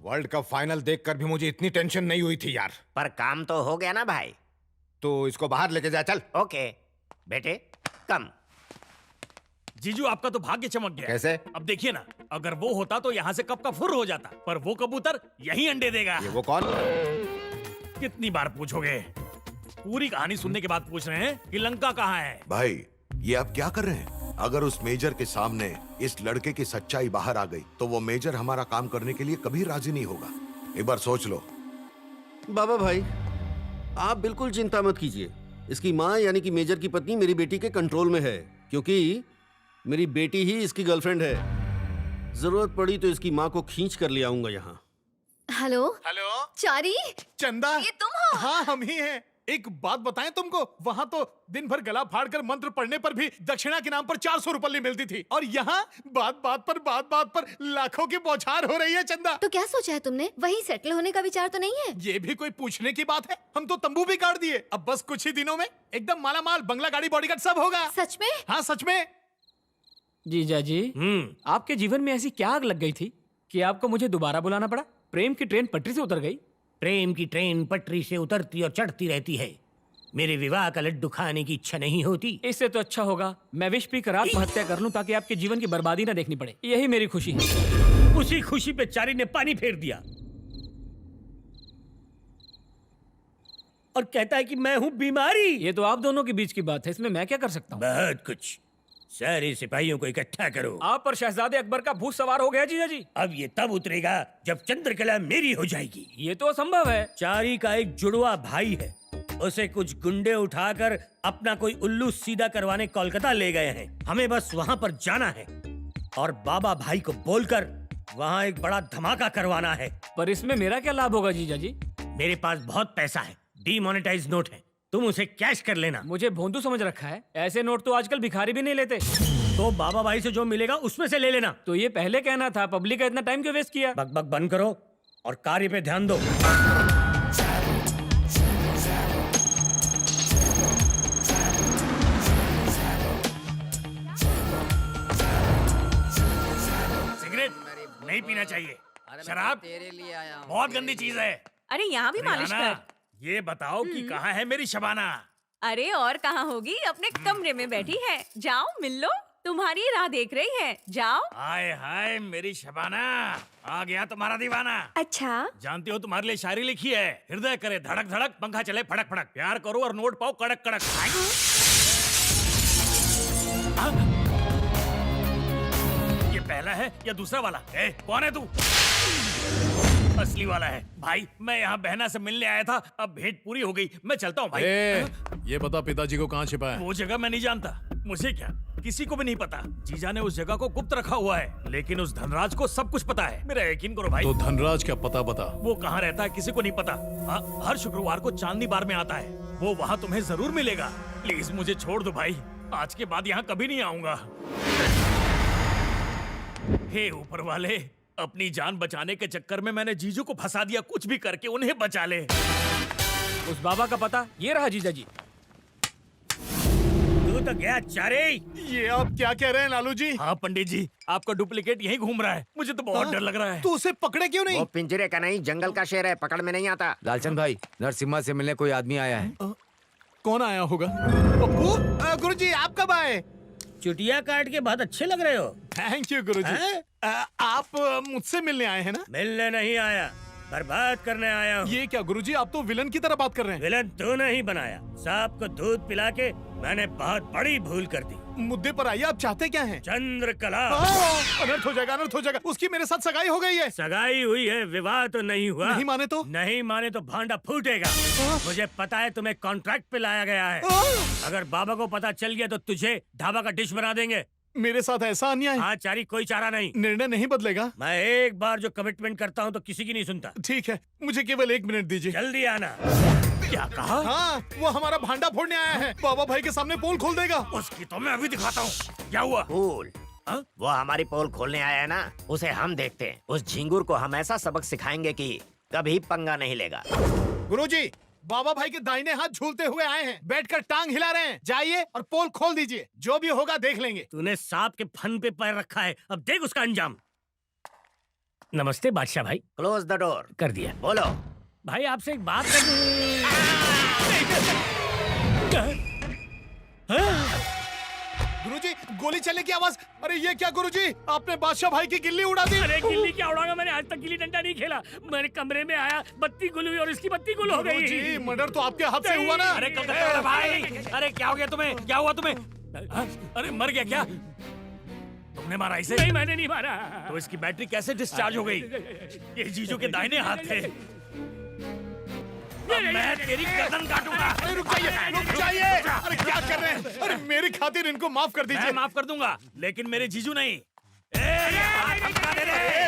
वर्ल्ड कप फाइनल देखकर भी मुझे इतनी टेंशन नहीं हुई थी यार। पर काम तो हो गया ना भाई। तो इसको बाहर लेके जा, चल। ओके बेटे, कम। जीजू, आपका तो भाग्य चमक गया। कैसे? अब देखिए ना, अगर वो होता तो यहाँ से कब का फुर हो जाता, पर वो कबूतर यही अंडे देगा। ये वो कौन? कितनी बार पूछोगे? पूरी कहानी सुनने के बाद पूछ रहे हैं कि लंका कहाँ है। भाई, ये आप क्या कर रहे हैं? अगर उस मेजर के सामने इस लड़के की सच्चाई बाहर आ गई तो वो मेजर हमारा काम करने के लिए कभी राजी नहीं होगा। एक बार सोच लो। बाबा भाई, आप बिल्कुल चिंता मत कीजिए। इसकी माँ यानी कि मेजर की पत्नी मेरी बेटी के कंट्रोल में है, क्योंकि मेरी बेटी ही इसकी गर्लफ्रेंड है। जरूरत पड़ी तो इसकी माँ को खींच कर ले आऊंगा यहाँ। हेलो हेलो चारी, चंदा, ये तुम हो? हाँ, हम ही हैं। एक बात बताएं तुमको, वहाँ तो दिन भर गला फाड़कर मंत्र पढ़ने पर भी दक्षिणा के नाम पर 400 रुपये मिलती थी, और यहाँ बात बात पर लाखों की बौछार हो रही है। चंदा, तो क्या सोचा है तुमने? वहीं सेटल होने का विचार तो नहीं है? ये भी कोई पूछने की बात है? हम तो तंबू भी गाड़ दिए। अब बस कुछ ही दिनों में एकदम माला माल, बंगला, गाड़ी, बॉडीगार्ड सब होगा। सच में? हाँ, सच में। जीजा जी, आपके जीवन में ऐसी क्या आग लग गई थी कि आपको मुझे दोबारा बुलाना पड़ा? प्रेम की ट्रेन पटरी से उतर गई? प्रेम की ट्रेन पटरी से उतरती और चढ़ती रहती है। मेरे विवाह का लड्डू खाने की इच्छा नहीं होती। इससे तो अच्छा होगा मैं विष पीकर आत्महत्या कर लूं, ताकि आपके जीवन की बर्बादी ना देखनी पड़े। यही मेरी खुशी है। उसी खुशी पे चारी ने पानी फेर दिया और कहता है कि मैं हूं बीमारी। ये तो आप दोनों के बीच की बात है, इसमें मैं क्या कर सकता हूँ? बहुत कुछ। सारे सिपाहियों को इकट्ठा करो। आप पर शहजादे अकबर का भूत सवार हो गया जीजा जी। अब ये तब उतरेगा जब चंद्रकला मेरी हो जाएगी। ये तो असंभव है। चारी का एक जुड़वा भाई है, उसे कुछ गुंडे उठाकर अपना कोई उल्लू सीधा करवाने कोलकाता ले गए हैं। हमें बस वहाँ पर जाना है और बाबा भाई को बोलकर वहाँ एक बड़ा धमाका करवाना है। पर इसमें मेरा क्या लाभ होगा जीजा जी? मेरे पास बहुत पैसा है, डीमोनेटाइज नोट है, तुम उसे कैश कर लेना। मुझे भोंदू समझ रखा है? ऐसे नोट तो आजकल भिखारी भी नहीं लेते। तो बाबा भाई से जो मिलेगा उसमें से ले लेना। तो ये पहले कहना था, पब्लिक का इतना टाइम क्यों वेस्ट किया? बक बक बंद करो और कार्य पे ध्यान दो। सिगरेट नहीं पीना चाहिए। शराब तेरे लिए आया हूँ। बहुत गंदी चीज है। अरे यहाँ भी मालिश रिहाना, कर। ये बताओ कि कहाँ है मेरी शबाना? अरे और कहाँ होगी, अपने कमरे में बैठी है। जाओ मिल लो, तुम्हारी राह देख रही है। जाओ। हाय हाय मेरी शबाना, आ गया तुम्हारा दीवाना। अच्छा, जानती हो तुम्हारे लिए शायरी लिखी है। हृदय करे धड़क धड़क, पंखा चले फड़क फड़क, प्यार करो और नोट पाओ कड़क कड़क। ये पहला है या दूसरा वाला? कौन है तू? असली वाला है भाई। मैं यहाँ बहना से मिलने आया था, अब भेंट पूरी हो गई, मैं चलता हूँ भाई। ये बता पिताजी को कहाँ छिपा है? वो जगह मैं नहीं जानता। मुझे क्या, किसी को भी नहीं पता। जीजा ने उस जगह को गुप्त रखा हुआ है, लेकिन उस धनराज को सब कुछ पता है। मेरा यकीन करो भाई। तो धनराज का पता बता। वो कहाँ रहता है किसी को नहीं पता। हर शुक्रवार को चांदनी बार में आता है। वो वहाँ तुम्हें जरूर मिलेगा। प्लीज मुझे छोड़ दो भाई, आज के बाद यहाँ कभी नहीं आऊंगा। हे ऊपर वाले, अपनी जान बचाने के चक्कर में मैंने जीजू को फंसा दिया। कुछ भी करके उन्हें बचा ले। उस बाबा का पता ये रहा जीजा जी। तू तो गया चारे। ये आप क्या कह रहे हैं लालू जी? हाँ पंडित जी, आपका डुप्लीकेट यहीं घूम रहा है। मुझे तो बहुत डर लग रहा है। तो उसे पकड़े क्यों नहीं? वो पिंजरे का नहीं, जंगल का शेर है, पकड़ में नहीं आता। लालचंद भाई, नरसिम्हा से मिलने कोई आदमी आया है। कौन आया होगा? पप्पू, गुरुजी आप कब आए? चुटिया काट के बहुत अच्छे लग रहे हो। थैंक यू गुरुजी। आप मुझसे मिलने आए हैं ना? मिलने नहीं आया, बर्बाद करने आया हूँ। ये क्या गुरुजी, आप तो विलन की तरह बात कर रहे हैं। विलन तू नहीं बनाया, सांप को दूध पिला के मैंने बहुत बड़ी भूल कर दी। मुद्दे पर आइए, आप चाहते क्या हैं? चंद्रकला। अनर्थ हो जाएगा, अनर्थ हो जाएगा। उसकी मेरे साथ सगाई हो गई है। सगाई हुई है, विवाह तो नहीं हुआ। नहीं माने तो? नहीं माने तो भांडा फूटेगा। मुझे पता है तुम्हें कॉन्ट्रैक्ट पे लाया गया है। अगर बाबा को पता चल गया तो तुझे ढाबा का डिश बना देंगे। मेरे साथ ऐसा अन्याय? हाँ चारी, कोई चारा नहीं। निर्णय नहीं बदलेगा? मैं एक बार जो कमिटमेंट करता हूँ तो किसी की नहीं सुनता। ठीक है, मुझे केवल 1 मिनट दीजिए। जल्दी आना। क्या कहा? हाँ, वो हमारा भांडा फोड़ने आया है। बाबा भाई के सामने पोल खोल देगा। उसकी तो मैं अभी दिखाता हूँ। क्या हुआ? पोल? वो हमारी पोल खोलने आया है ना, उसे हम देखते हैं। उस झिंगुर को हम ऐसा सबक सिखाएंगे कि कभी पंगा नहीं लेगा। गुरुजी, बाबा भाई के दाहिने हाथ झूलते हुए आए हैं, बैठकर टांग हिला रहे हैं। जाइए और पोल खोल दीजिए, जो भी होगा देख लेंगे। तूने सांप के फन पे पैर रखा है, अब देख उसका अंजाम। नमस्ते बादशाह भाई। Close the door. कर दिया। बोलो भाई, आपसे एक बात करनी। गुरुजी, गोली चलने की आवाज। अरे ये क्या गुरुजी, आपने बादशाह भाई की गिल्ली उड़ा दी। अरे गिल्ली क्या उड़ाऊंगा, मैंने आज तक गिल्ली डंडा नहीं खेला। मेरे कमरे में आया, बत्ती गुल हुई और इसकी बत्ती गुल हो गई। गुरुजी, मर्डर तो आपके हाथ से हुआ ना। अरे कलकत्ता भाई, अरे क्या हो गया तुम्हें? क्या हुआ तुम्हें? अरे मर गया क्या? तुमने मारा इसे? नहीं, मैंने नहीं मारा। तो इसकी बैटरी कैसे डिस्चार्ज हो गई? ये जीजू के दाहिने हाथ थे। अब मैं तेरी गर्दन काटूंगा। अरे रुक जाइए, रुक जाइए। अरे क्या कर रहे हैं? अरे मेरी खातिर इनको माफ कर दीजिए। मैं माफ कर दूंगा, लेकिन मेरे जीजू नहीं।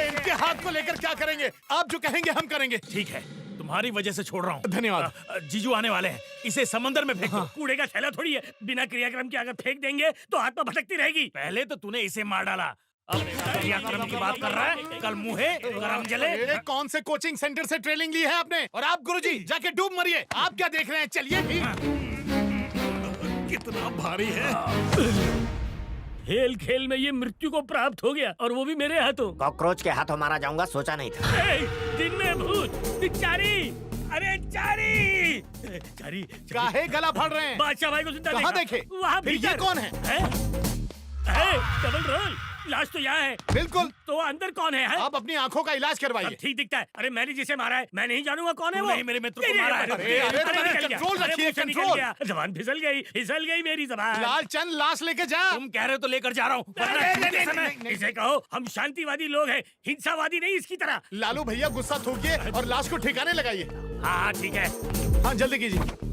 इनके हाथ को लेकर क्या करेंगे? आप जो कहेंगे हम करेंगे। ठीक है, तुम्हारी वजह से छोड़ रहा हूँ। धन्यवाद। जीजू आने वाले हैं, इसे समंदर में फेंक दो। कूड़े का थैला थोड़ी है, बिना क्रियाक्रम के अगर फेंक देंगे तो आत्मा भटकती रहेगी। पहले तो तूने इसे मार डाला, अब क्रियाक्रम की बात कर रहा है। कल मुहे गरम जले। कौन से कोचिंग सेंटर से ट्रेनिंग ली है आपने? और आप गुरुजी जाके डूब मरिए। आप क्या देख रहे हैं? चलिए भी। कितना भारी है। खेल खेल में ये मृत्यु को प्राप्त हो गया, और वो भी मेरे हाथों। कॉकरोच के हाथों मारा जाऊंगा सोचा नहीं था। दिन में भूत। चारी, अरे चारी, चारी काहे गला फाड़ रहे हैं? बादशाह भाई को जिंदा कहाँ देखे? वहाँ फिर ये कौन है? Double role. लाश तो यहाँ है। बिल्कुल। तो अंदर कौन है? आप अपनी आंखों का इलाज करवाइए। ठीक दिखता है। अरे मैंने जिसे मारा है, मैं नहीं जानूंगा कौन है वो। नहीं, मेरे मित्र को मारा है। कंट्रोल रखिए, कंट्रोल। जबान फिसल गई मेरी जबान। लालचंद, लाश लेके जा। तुम कह रहे हो तो लेकर जा रहा हूँ। इसे कहो हम शांतिवादी लोग हैं, हिंसावादी नहीं इसकी तरह। लालू भैया गुस्सा थूकिए और लाश को ठिकाने लगाइए। हाँ ठीक है। हाँ जल्दी कीजिए।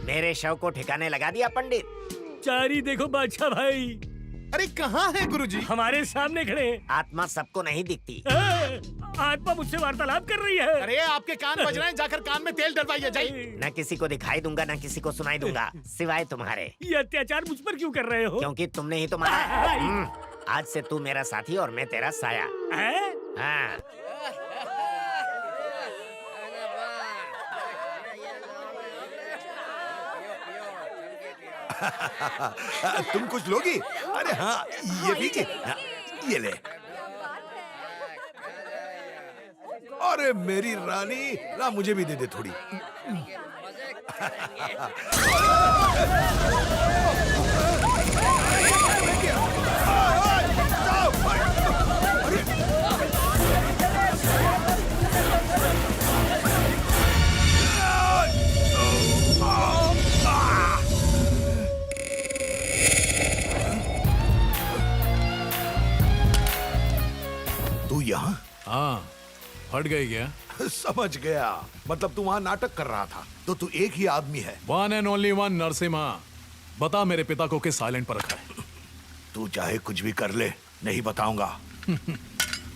मेरे शव को ठिकाने लगा दिया पंडित। चारी देखो बादशाह भाई। अरे कहाँ है गुरुजी? हमारे सामने खड़े। आत्मा सबको नहीं दिखती। आत्मा मुझसे वार्तालाप कर रही है। अरे आपके कान बज रहे हैं, जाकर कान में तेल डलवाइए। जाइए। न किसी को दिखाई दूंगा, न किसी को सुनाई दूंगा, सिवाय तुम्हारे। ये अत्याचार मुझ पर क्यों कर रहे हो? क्योंकि तुमने ही तो मारा। आज से तू मेरा साथी और मैं तेरा साया। हाँ। तुम कुछ लोगी? अरे हाँ, ये पीछे। ये ले। अरे मेरी रानी, ला मुझे भी दे दे थोड़ी। तू यहाँ? हाँ, फट गई क्या? समझ गया, मतलब तू वहाँ नाटक कर रहा था। तो तू एक ही आदमी है। One and only one Narasimha. बता मेरे पिता को किस साइलेंट पर रखा है? तू चाहे कुछ भी कर ले, नहीं बताऊंगा।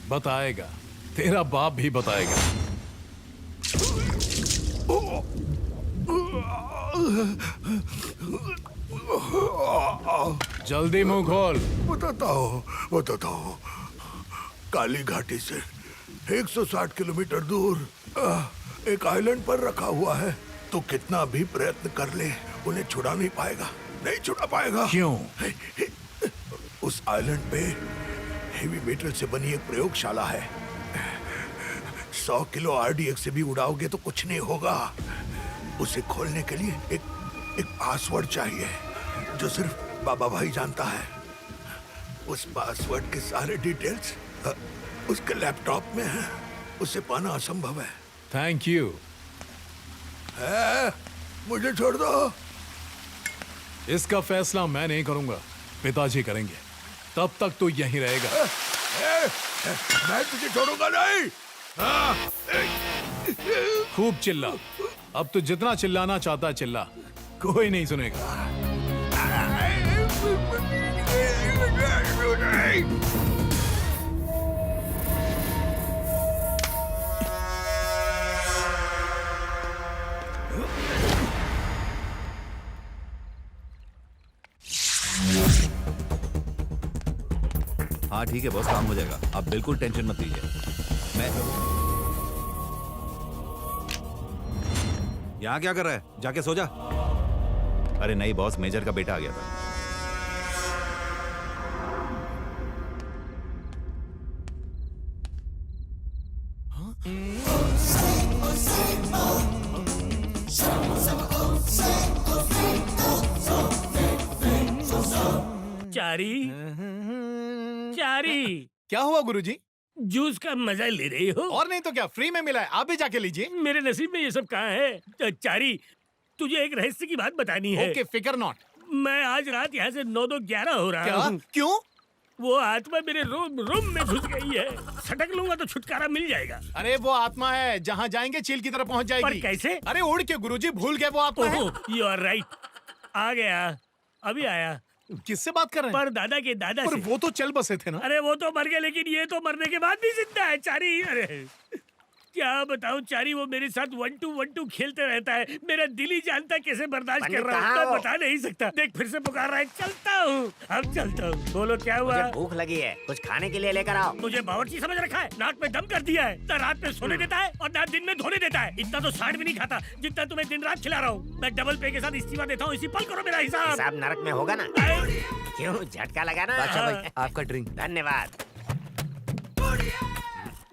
बताएगा, तेरा बाप भी बताएगा। जल्दी मुंह खोल। बताता हूँ। काली घाटी से 160 किलोमीटर दूर एक आइलैंड पर रखा हुआ है। तो कितना भी प्रयत्न कर ले, उन्हें छुड़ा नहीं पाएगा, नहीं छुड़ा पाएगा। क्यों? उस आइलैंड पे हेवी मेटल से बनी एक प्रयोगशाला है। 100 किलो RDX से भी उड़ाओगे तो कुछ नहीं होगा। उसे खोलने के लिए एक पासवर्ड चाहिए जो सिर्फ बाबा भाई जानता है। उस पासवर्ड के सारे डिटेल्स उसके लैपटॉप में है। उसे पाना असंभव है। Thank you. मुझे छोड़ दो। इसका फैसला मैं नहीं करूंगा, पिताजी करेंगे। तब तक तो यहीं रहेगा। मैं तुझे छोड़ूंगा नहीं। खूब चिल्ला। अब तो जितना चिल्लाना चाहता है चिल्ला, कोई नहीं सुनेगा। हाँ ठीक है बॉस, काम हो जाएगा, आप बिल्कुल टेंशन मत लीजिए। मैं यहाँ क्या कर रहा है? जाके सो जा। अरे नहीं बॉस, मेजर का बेटा आ गया था। चारी चारी, क्या हुआ गुरुजी? जूस का मजा ले रही हो? और नहीं तो क्या, फ्री में मिला है, आप भी जाके लीजिए। मेरे नसीब में ये सब कहाँ है? चारी, तुझे एक रहस्य की बात बतानी है। ओके, फिकर नॉट। मैं आज रात यहाँ से 9-11 हो रहा हूँ। क्यों? वो आत्मा मेरे रूम में घुस गई है। सटक लूंगा तो छुटकारा मिल जाएगा। अरे वो आत्मा है, जहाँ जाएंगे चील की तरह पहुँच जाएगी। पर कैसे? अरे उड़ के गुरुजी, भूल गए वो आत्मा है। You are right. आ गया, अभी आया। किससे बात कर रहे हैं? पर दादा के दादा पर से। वो तो चल बसे थे ना। अरे वो तो मर गए, लेकिन ये तो मरने के बाद भी जिंदा है चारी। अरे क्या बताऊं चारी, वो मेरे साथ 1-2-1-2 खेलते रहता है। मेरा दिल ही जानता कैसे बर्दाश्त कर रहा हूँ, मैं बता नहीं सकता। देख फिर से पुकार रहा है। चलता हूँ, अब चलता हूँ। बोलो क्या हुआ? मुझे भूख लगी है, कुछ खाने के लिए लेकर आओ। मुझे बावर्ची समझ रखा है? नाक में दम कर दिया है। ना रात में सोने देता है और ना दिन में धोने देता है। इतना तो साठ भी नहीं खाता जितना तुम्हें दिन रात खिला रहा हूँ। मैं डबल पे के साथ इस्तीफा देता हूँ। इसी पल करो मेरा हिसाब। हिसाब नरक में होगा ना? क्यों, झटका लगा ना? बादशाह भाई, आपका ड्रिंक। धन्यवाद।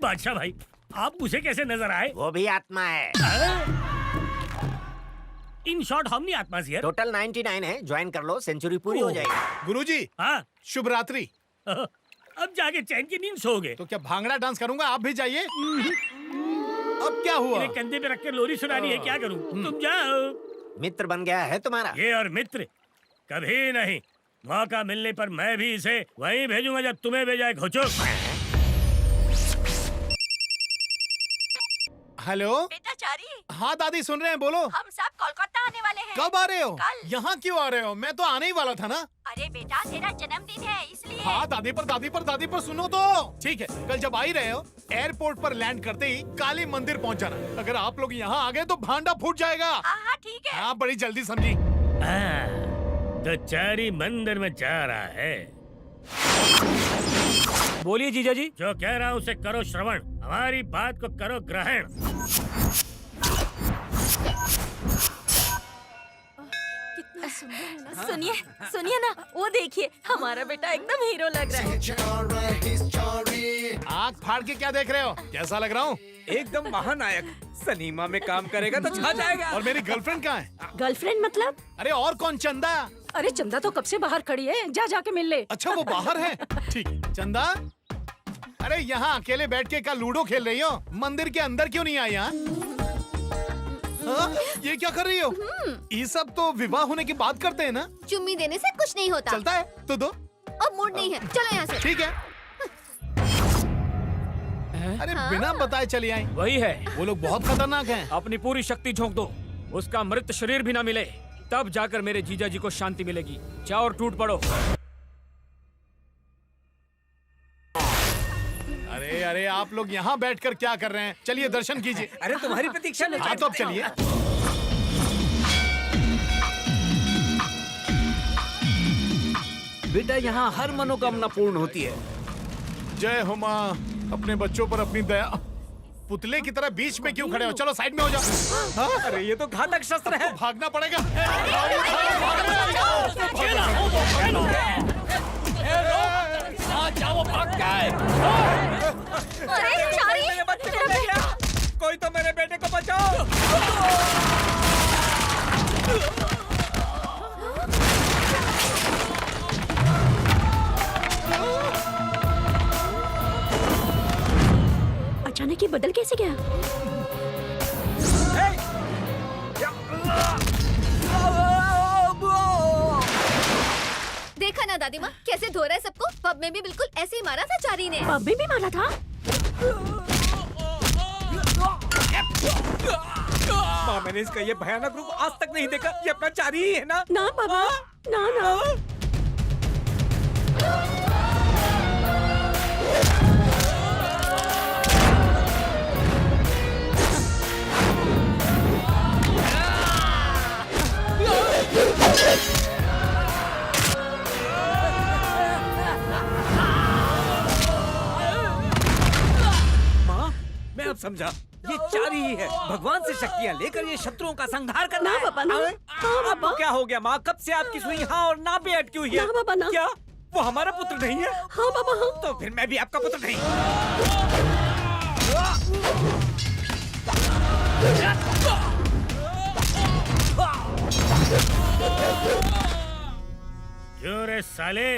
बादशाह भाई, आप मुझे कैसे नजर आए? वो भी आत्मा है। इन शॉर्ट हमनी आत्मा से टोटल 99 है, ज्वाइन कर लो, सेंचुरी पूरी हो जाएगी। गुरुजी, हाँ शुभ रात्रि। अब जाके चैन की नींद सोओगे। तो क्या भांगड़ा डांस करूंगा, आप भी जाइए। अब क्या हुआ? मेरे कंधे पे रख के लोरी सुनानी है, क्या करूं? तुम जाओ। मित्र बन गया है तुम्हारा? ये और मित्र कभी नहीं। मौका मिलने पर मैं भी इसे वहीं भेजूंगा जब तुम्हें भेजा है। घोचो। हेलो बेटा चारी। हाँ दादी, सुन रहे हैं, बोलो। हम सब कोलकाता आने वाले हैं। कब आ रहे हो? कल। यहाँ क्यों आ रहे हो? मैं तो आने ही वाला था ना। अरे बेटा, तेरा जन्मदिन है इसलिए। हाँ दादी पर सुनो तो। ठीक है, कल जब आ ही रहे हो, एयरपोर्ट पर लैंड करते ही काली मंदिर पहुँच जाना। अगर आप लोग यहाँ आ गए तो भांडा फूट जाएगा। हाँ ठीक है। हाँ, बड़ी जल्दी समझी। तो चारी मंदिर में जा रहा है। बोलिए जीजा जी। जो कह रहा हूँ उसे करो श्रवण, हमारी बात को करो ग्रहण। कितना सुंदर है ना। सुनिए सुनिए ना, वो देखिए, हमारा बेटा एकदम हीरो लग रहा है। आँख फाड़ के क्या देख रहे हो? कैसा लग रहा हूँ? एकदम महानायक। सनीमा में काम करेगा तो छा जाएगा। और मेरी गर्लफ्रेंड कहाँ है? गर्लफ्रेंड मतलब? अरे और कौन? चंदा। अरे चंदा तो कब से बाहर खड़ी है, जा के मिल ले। अच्छा, वो बाहर है। ठीक है। चंदा, अरे यहाँ अकेले बैठ के क्या लूडो खेल रही हो? मंदिर के अंदर क्यों नहीं आई? हाँ? ये क्या कर रही हो? ये सब तो विवाह होने की बात करते हैं ना? चुम्मी देने से कुछ नहीं होता। चलता है तो दो। अब मूड नहीं है, चलो यहाँ से। ठीक है। अरे बिना बताए चली आई। वही है, वो लोग बहुत खतरनाक हैं। अपनी पूरी शक्ति झोंक दो, उसका मृत शरीर भी ना मिले, तब जाकर मेरे जीजा जी को शांति मिलेगी। जाओ और टूट पड़ो। अरे आप लोग यहाँ बैठकर क्या कर रहे हैं? चलिए दर्शन कीजिए। अरे तुम्हारी प्रतीक्षा में। हाँ तो अब चलिए। बेटा, यहाँ हर मनोकामना पूर्ण होती है। जय हो माँ, अपने बच्चों पर अपनी दया। पुतले की तरह बीच में क्यों खड़े हो? चलो साइड में हो जाओ। हाँ? अरे ये तो घातक शस्त्र है। भागना पड़ेगा। जाओ, भाग जाए। अरे चारी, कि बदल कैसे गया? देखा ना दादी माँ कैसे धो रहा है सबको। पब में भी बिल्कुल ऐसे ही मारा था चारी ने। पब में भी मारा था? माँ, मैंने इसका ये भयानक रूप आज तक नहीं देखा। ये अपना चारी ही है ना? ना बाबा, ना ना। मैं अब समझा, ये चारी ही है। भगवान से शक्तियाँ लेकर ये शत्रुओं का संहार करना ना है। बाबा, ना। हाँ बाबा। आपको क्या हो गया माँ? कब से आपकी सुई हाँ और ना पे अटकी हुई है? ना बाबा, ना। क्या वो हमारा पुत्र नहीं है? हाँ बाबा, हाँ। तो फिर मैं भी आपका पुत्र नहीं। क्यों रे साले,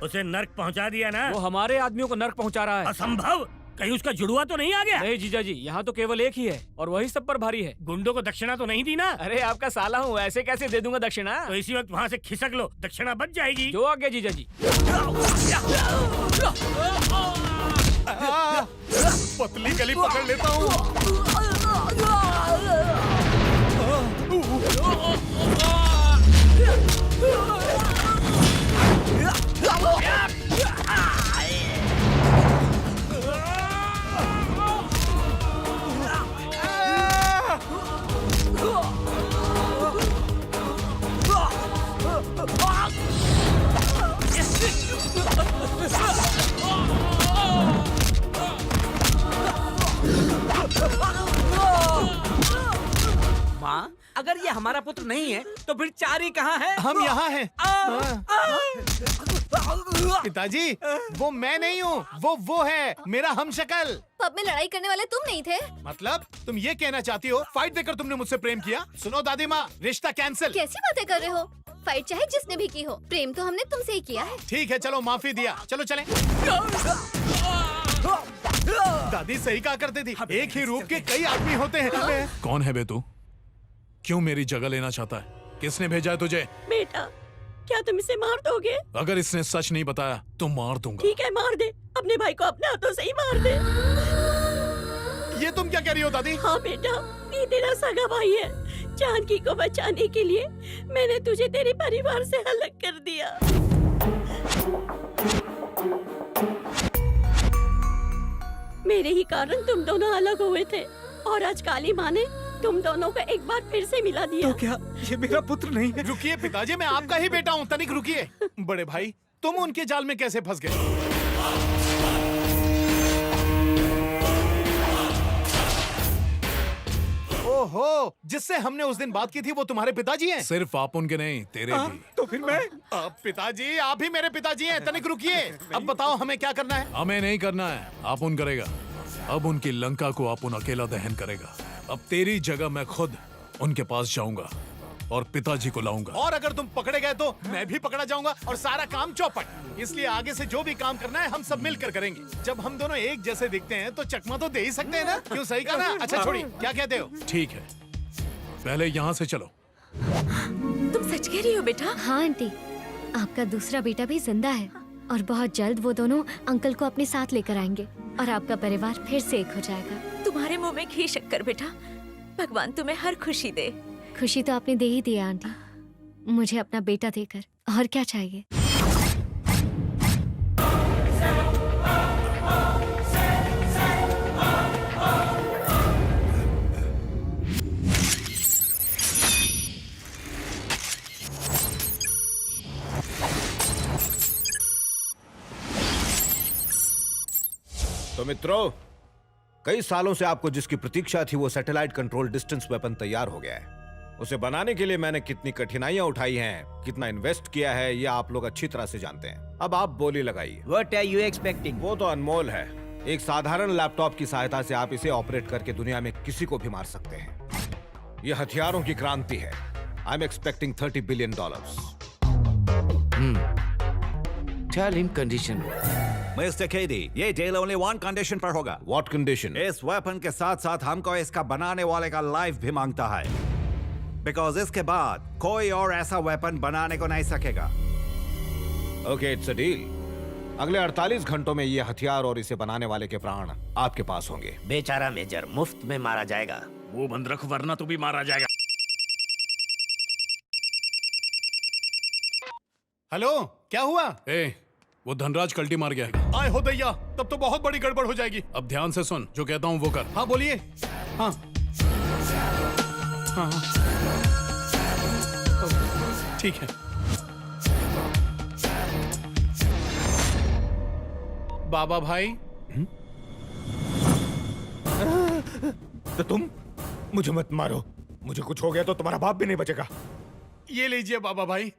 उसे नर्क पहुंचा दिया ना? वो हमारे आदमियों को नर्क पहुंचा रहा है। असंभव, कहीं उसका जुड़वा तो नहीं आ गया? नहीं जीजा जी, यहाँ तो केवल एक ही है और वही सब पर भारी है। गुंडों को दक्षिणा तो नहीं दी ना? अरे आपका साला हूँ, ऐसे कैसे दे दूंगा दक्षिणा? तो इसी वक्त वहाँ से खिसक लो, दक्षिणा बच जाएगी। जो आ गया जीजा जी। पतली गली पकड़ लेता हूँ। माँ, अगर ये हमारा पुत्र नहीं है तो फिर चारी कहाँ है? हम यहाँ हैं। पिताजी, वो मैं नहीं हूँ, वो है मेरा हमशक्ल। पब में लड़ाई करने वाले तुम नहीं थे? मतलब तुम ये कहना चाहती हो फाइट देकर तुमने मुझसे प्रेम किया? सुनो दादी माँ, रिश्ता कैंसिल। कैसी बातें कर रहे हो? फाइट चाहे जिसने भी की हो, प्रेम तो हमने तुमसे ही किया है। ठीक है, चलो माफी दिया, चलो चलें। दादी सही कहा करती थी, एक ही रूप के कई आदमी होते हैं। कौन है बे तू? क्यों मेरी जगह लेना चाहता है? किसने भेजा है तुझे? बेटा, क्या तुम इसे मार दोगे? अगर इसने सच नहीं बताया तो मार दूंगा। ठीक है, मार दे। अपने भाई को अपने हाथों से ही मार दे। ये तुम क्या कह रही हो दादी? हाँ बेटा, ये तेरा सगा भाई है। जानकी को बचाने के लिए मैंने तुझे तेरे परिवार से अलग कर दिया। मेरे ही कारण तुम दोनों अलग हुए थे और आज काली माँ ने तुम दोनों को एक बार फिर से मिला दिया। तो क्या ये मेरा पुत्र नहीं है? रुकिए पिताजी, मैं आपका ही बेटा हूँ, तनिक रुकिए। बड़े भाई, तुम उनके जाल में कैसे फंस गए? ओहो, जिससे हमने उस दिन बात की थी वो तुम्हारे पिताजी हैं? सिर्फ आप उनके नहीं, तेरे भी। तो फिर मैं? पिताजी, आप ही मेरे पिताजी हैं, तनिक रुकिए। अब बताओ हमें क्या करना है? हमें नहीं करना है, आपुन करेगा। अब उनकी लंका को आपुन अकेला दहन करेगा। अब तेरी जगह मैं खुद उनके पास जाऊंगा और पिताजी को लाऊंगा। और अगर तुम पकड़े गए तो मैं भी पकड़ा जाऊंगा और सारा काम चौपट। इसलिए आगे से जो भी काम करना है हम सब मिलकर करेंगे। जब हम दोनों एक जैसे दिखते हैं तो चकमा तो दे ही सकते हैं ना? क्यों, सही कहा ना? अच्छा छोड़िए, क्या कहते हो? ठीक है, पहले यहाँ से चलो। तुम सच कह रही हो बेटा? हाँ आंटी, आपका दूसरा बेटा भी जिंदा है और बहुत जल्द वो दोनों अंकल को अपने साथ लेकर आएंगे और आपका परिवार फिर से एक हो जाएगा। तुम्हारे मुंह में घी शक्कर बेटा। भगवान तुम्हें हर खुशी दे। खुशी तो आपने दे ही दिया आंटी, मुझे अपना बेटा देकर। और क्या चाहिए? तो मित्रों, कई सालों से आपको जिसकी प्रतीक्षा थी वो सैटेलाइट कंट्रोल डिस्टेंस वेपन तैयार हो गया है। उसे बनाने के लिए मैंने कितनी कठिनाइयां उठाई हैं, कितना इन्वेस्ट किया है, ये आप लोग अच्छी तरह से जानते हैं। अब आप बोली लगाइए। What are you expecting? वो तो अनमोल है। एक साधारण लैपटॉप की सहायता से आप इसे ऑपरेट करके दुनिया में किसी को भी मार सकते हैं। ये हथियारों की क्रांति है। I am expecting $30 billion. Tell him condition. Mister KD, ये डील ओनली वन कंडीशन पर होगा। What condition? इस वेपन के साथ साथ हमको इसका बनाने वाले का लाइफ भी मांगता है, बिकॉज इसके बाद कोई और ऐसा वेपन बनाने को नहीं सकेगा। Okay, it's a deal. अगले 48 घंटों में ये हथियार और इसे बनाने वाले के प्राण आपके पास होंगे। बेचारा मेजर मुफ्त में मारा जाएगा। वो बंद रख वरना तू भी मारा जाएगा। हेलो, क्या हुआ? वो धनराज कल्टी मार गया। आए हो दैया, तब तो बहुत बड़ी गड़बड़ हो जाएगी। अब ध्यान से सुन, जो कहता हूँ वो कर। हाँ बोलिए। हाँ हाँ ठीक है। बाबा भाई, तो तुम मुझे मत मारो। मुझे कुछ हो गया तो तुम्हारा बाप भी नहीं बचेगा। ये लीजिए बाबा भाई,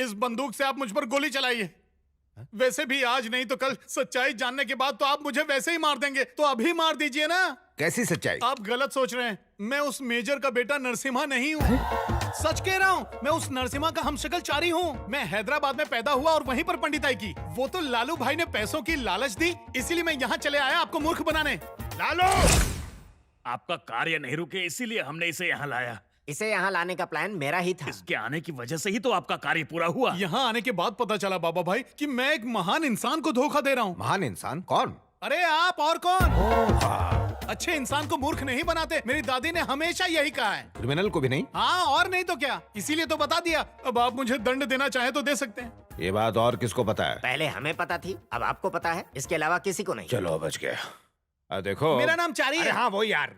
इस बंदूक से आप मुझ पर गोली चलाइए। वैसे भी आज नहीं तो कल सच्चाई जानने के बाद तो आप मुझे वैसे ही मार देंगे, तो अभी मार दीजिए ना। कैसी सच्चाई? आप गलत सोच रहे हैं। मैं उस मेजर का बेटा नरसिम्हा नहीं हूँ। सच कह रहा हूँ, मैं उस नरसिम्हा का हमशक्ल चारी हूँ। मैं हैदराबाद में पैदा हुआ और वहीं पर पंडिताई की। वो तो लालू भाई ने पैसों की लालच दी, इसीलिए मैं यहाँ चले आया आपको मूर्ख बनाने। लालू, आपका कार्य नहीं रुके इसीलिए हमने इसे यहाँ लाया। इसे यहाँ लाने का प्लान मेरा ही था। इसके आने की वजह से ही तो आपका कार्य पूरा हुआ। यहाँ आने के बाद पता चला बाबा भाई कि मैं एक महान इंसान को धोखा दे रहा हूँ। महान इंसान? कौन? अरे आप और कौन? अच्छे इंसान को मूर्ख नहीं बनाते, मेरी दादी ने हमेशा यही कहा है। क्रिमिनल को भी नहीं? हाँ, और नहीं तो क्या, इसीलिए तो बता दिया। अब आप मुझे दंड देना चाहे तो दे सकते हैं। ये बात और किसको पता है? पहले हमें पता थी, अब आपको पता है। इसके अलावा किसी को नहीं। चलो बच गया। देखो, मेरा नाम चारी है। हाँ वो यार,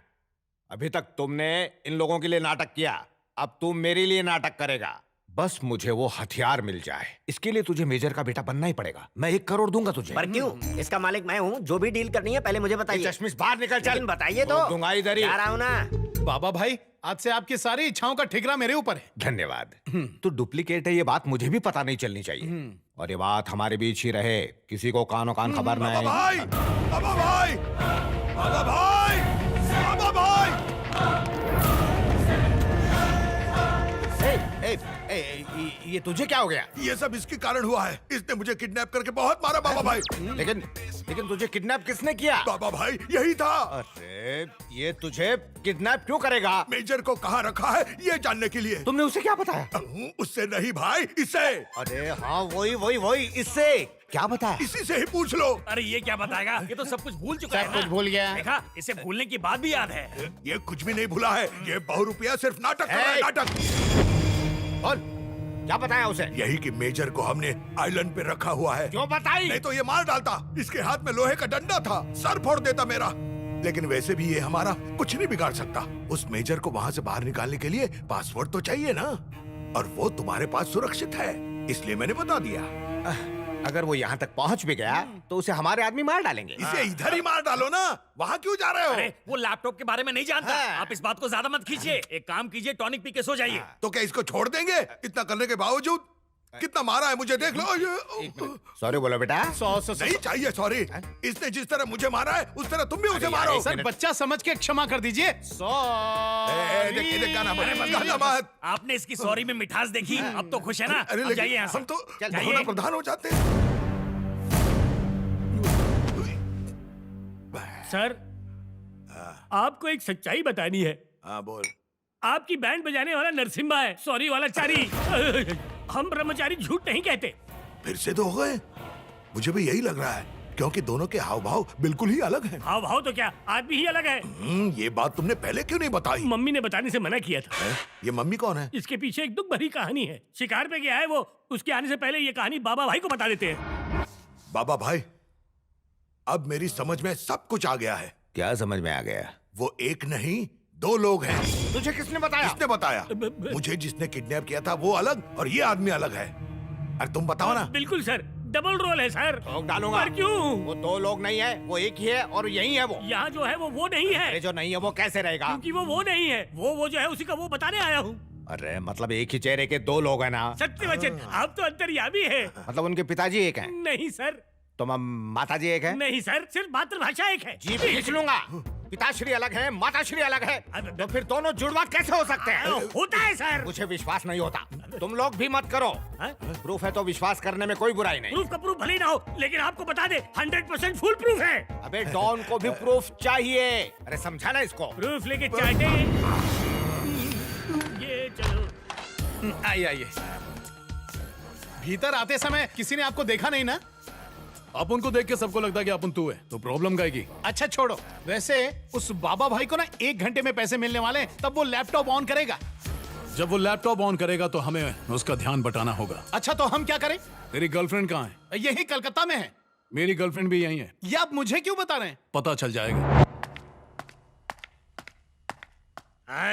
अभी तक तुमने इन लोगों के लिए नाटक किया, अब तुम मेरे लिए नाटक करेगा। बस मुझे वो हथियार मिल जाए, इसके लिए तुझे मेजर का बेटा बनना ही पड़ेगा। मैं 1 करोड़ दूंगा तुझे। पर क्यों? इसका मालिक मैं हूँ। जो भी डील करनी है पहले मुझे बताइए। चश्मिश बाहर निकल, चल। लेकिन बताइए तो। दूंगा इधर ही। जा रहा हूँ ना। बाबा भाई, आज से आपकी सारी इच्छाओं का ठिकरा मेरे ऊपर है। धन्यवाद। तू डुप्लीकेट है, ये बात मुझे भी पता नहीं चलनी चाहिए, और ये बात हमारे बीच ही रहे, किसी को कानो कान खबर न आए। बाबा भाई, बाबा भाई, बाबा भाई, बाबा भाई। ये तुझे क्या हो गया? ये सब इसके कारण हुआ है। इसने मुझे किडनैप करके बहुत मारा बाबा भाई। लेकिन तुझे किडनैप किसने किया? बाबा भाई यही था। अरे ये तुझे किडनैप क्यों करेगा? मेजर को कहाँ रखा है ये जानने के लिए। तुमने उसे क्या बताया? उससे नहीं भाई, इससे। अरे हाँ, वही इससे क्या बताया? इसी से ही पूछ लो। अरे ये क्या बताएगा? ये तो सब कुछ भूल चुका है। सब कुछ भूल गया। देखा, इसे भूलने की बात भी याद है। ये कुछ भी नहीं भूला है। ये बहुरूपिया सिर्फ नाटक कर रहा है, नाटक। और क्या बताया उसे? यही कि मेजर को हमने आइलैंड पे रखा हुआ है। क्यों बताई? नहीं तो ये मार डालता। इसके हाथ में लोहे का डंडा था, सर फोड़ देता मेरा। लेकिन वैसे भी ये हमारा कुछ नहीं बिगाड़ सकता। उस मेजर को वहाँ से बाहर निकालने के लिए पासवर्ड तो चाहिए ना, और वो तुम्हारे पास सुरक्षित है, इसलिए मैंने बता दिया। अगर वो यहाँ तक पहुँच भी गया तो उसे हमारे आदमी मार डालेंगे। इसे इधर ही मार डालो ना, वहाँ क्यों जा रहे हो? अरे वो लैपटॉप के बारे में नहीं जानता। आप इस बात को ज्यादा मत खींचिए। एक काम कीजिए, टॉनिक पी के सो जाइए। तो क्या इसको छोड़ देंगे? इतना करने के बावजूद कितना मारा है मुझे, देख लो। सॉरी बोलो बेटा। नहीं चाहिए सॉरी। इसने जिस तरह मुझे मारा है उस तरह तुम भी उसे मारो। सर बच्चा समझ के क्षमा कर दीजिए। गाना मत। आपने इसकी सॉरी में मिठास देखी, अब तो खुश है ना? अरे अब जाइए लेकिन यहाँ से। हम तो जाइए। भावना प्रधान हो जाते हैं। सर, आपको एक सच्चाई बतानी है। हाँ बोल। आपकी बैंड बजाने वाला नरसिम्हा है, सॉरी वाला चारी। हम ब्रह्मचारी झूठ नहीं कहते। फिर से तो हो गए। मुझे भी यही लग रहा है, क्योंकि दोनों के हाव भाव बिल्कुल ही अलग हैं। हाव भाव तो क्या, आदमी ही अलग है। ये बात तुमने पहले क्यों नहीं बताई? मम्मी ने बताने से मना किया था। ये मम्मी कौन है? इसके पीछे एक दुख भरी कहानी है। शिकार पे गया है वो, उसके आने से पहले ये कहानी बाबा भाई को बता देते हैं। बाबा भाई, अब मेरी समझ में सब कुछ आ गया है। क्या समझ में आ गया? वो एक नहीं 2 लोग हैं। तुझे किसने बताया? किसने बताया? मुझे जिसने किडनैप किया था वो अलग और ये आदमी अलग है। अरे तुम बताओ ना। बिल्कुल सर, डबल रोल है सर। डालूंगा। पर क्यों? वो 2 लोग नहीं है, वो एक ही है और यही है वो। यहाँ जो है वो नहीं है। अरे जो नहीं है वो कैसे रहेगा? क्योंकि वो नहीं है। वो जो है उसी का वो बताने आया हूँ। अरे मतलब एक ही चेहरे के 2 लोग हैं ना? सत्य वचन, आप तो अंतर्यामी है। मतलब उनके पिताजी एक हैं? नहीं सर। तो माताजी एक है? नहीं सर, सिर्फ मातृभाषा एक है। जीभ खींच लूंगा। पिताश्री अलग है, माताश्री अलग है, तो फिर दोनों जुड़वा कैसे हो सकते हैं? होता है सर। मुझे विश्वास नहीं होता। तुम लोग भी मत करो। प्रूफ है तो विश्वास करने में कोई बुराई नहीं। प्रूफ का प्रूफ भले ही ना हो, लेकिन आपको बता दे 100% फुल प्रूफ है। अबे डॉन को भी प्रूफ चाहिए। अरे समझा ना इसको। प्रूफ लेके चाहते हैं। ये चलो। आइए आइए। भीतर आते समय किसी ने आपको देखा नहीं ना? अपन को देख के सबको लगता है कि अपन तू है, तो प्रॉब्लम क्या है? अच्छा छोड़ो। वैसे उस बाबा भाई को ना 1 घंटे में पैसे मिलने वाले हैं, तब वो लैपटॉप ऑन करेगा। जब वो लैपटॉप ऑन करेगा तो हमें उसका ध्यान बटाना होगा। अच्छा तो हम क्या करें? तेरी गर्लफ्रेंड कहाँ है? यही कलकत्ता में है। मेरी गर्लफ्रेंड भी यही है। ये आप मुझे क्यों बता रहे हैं? पता चल जाएगा।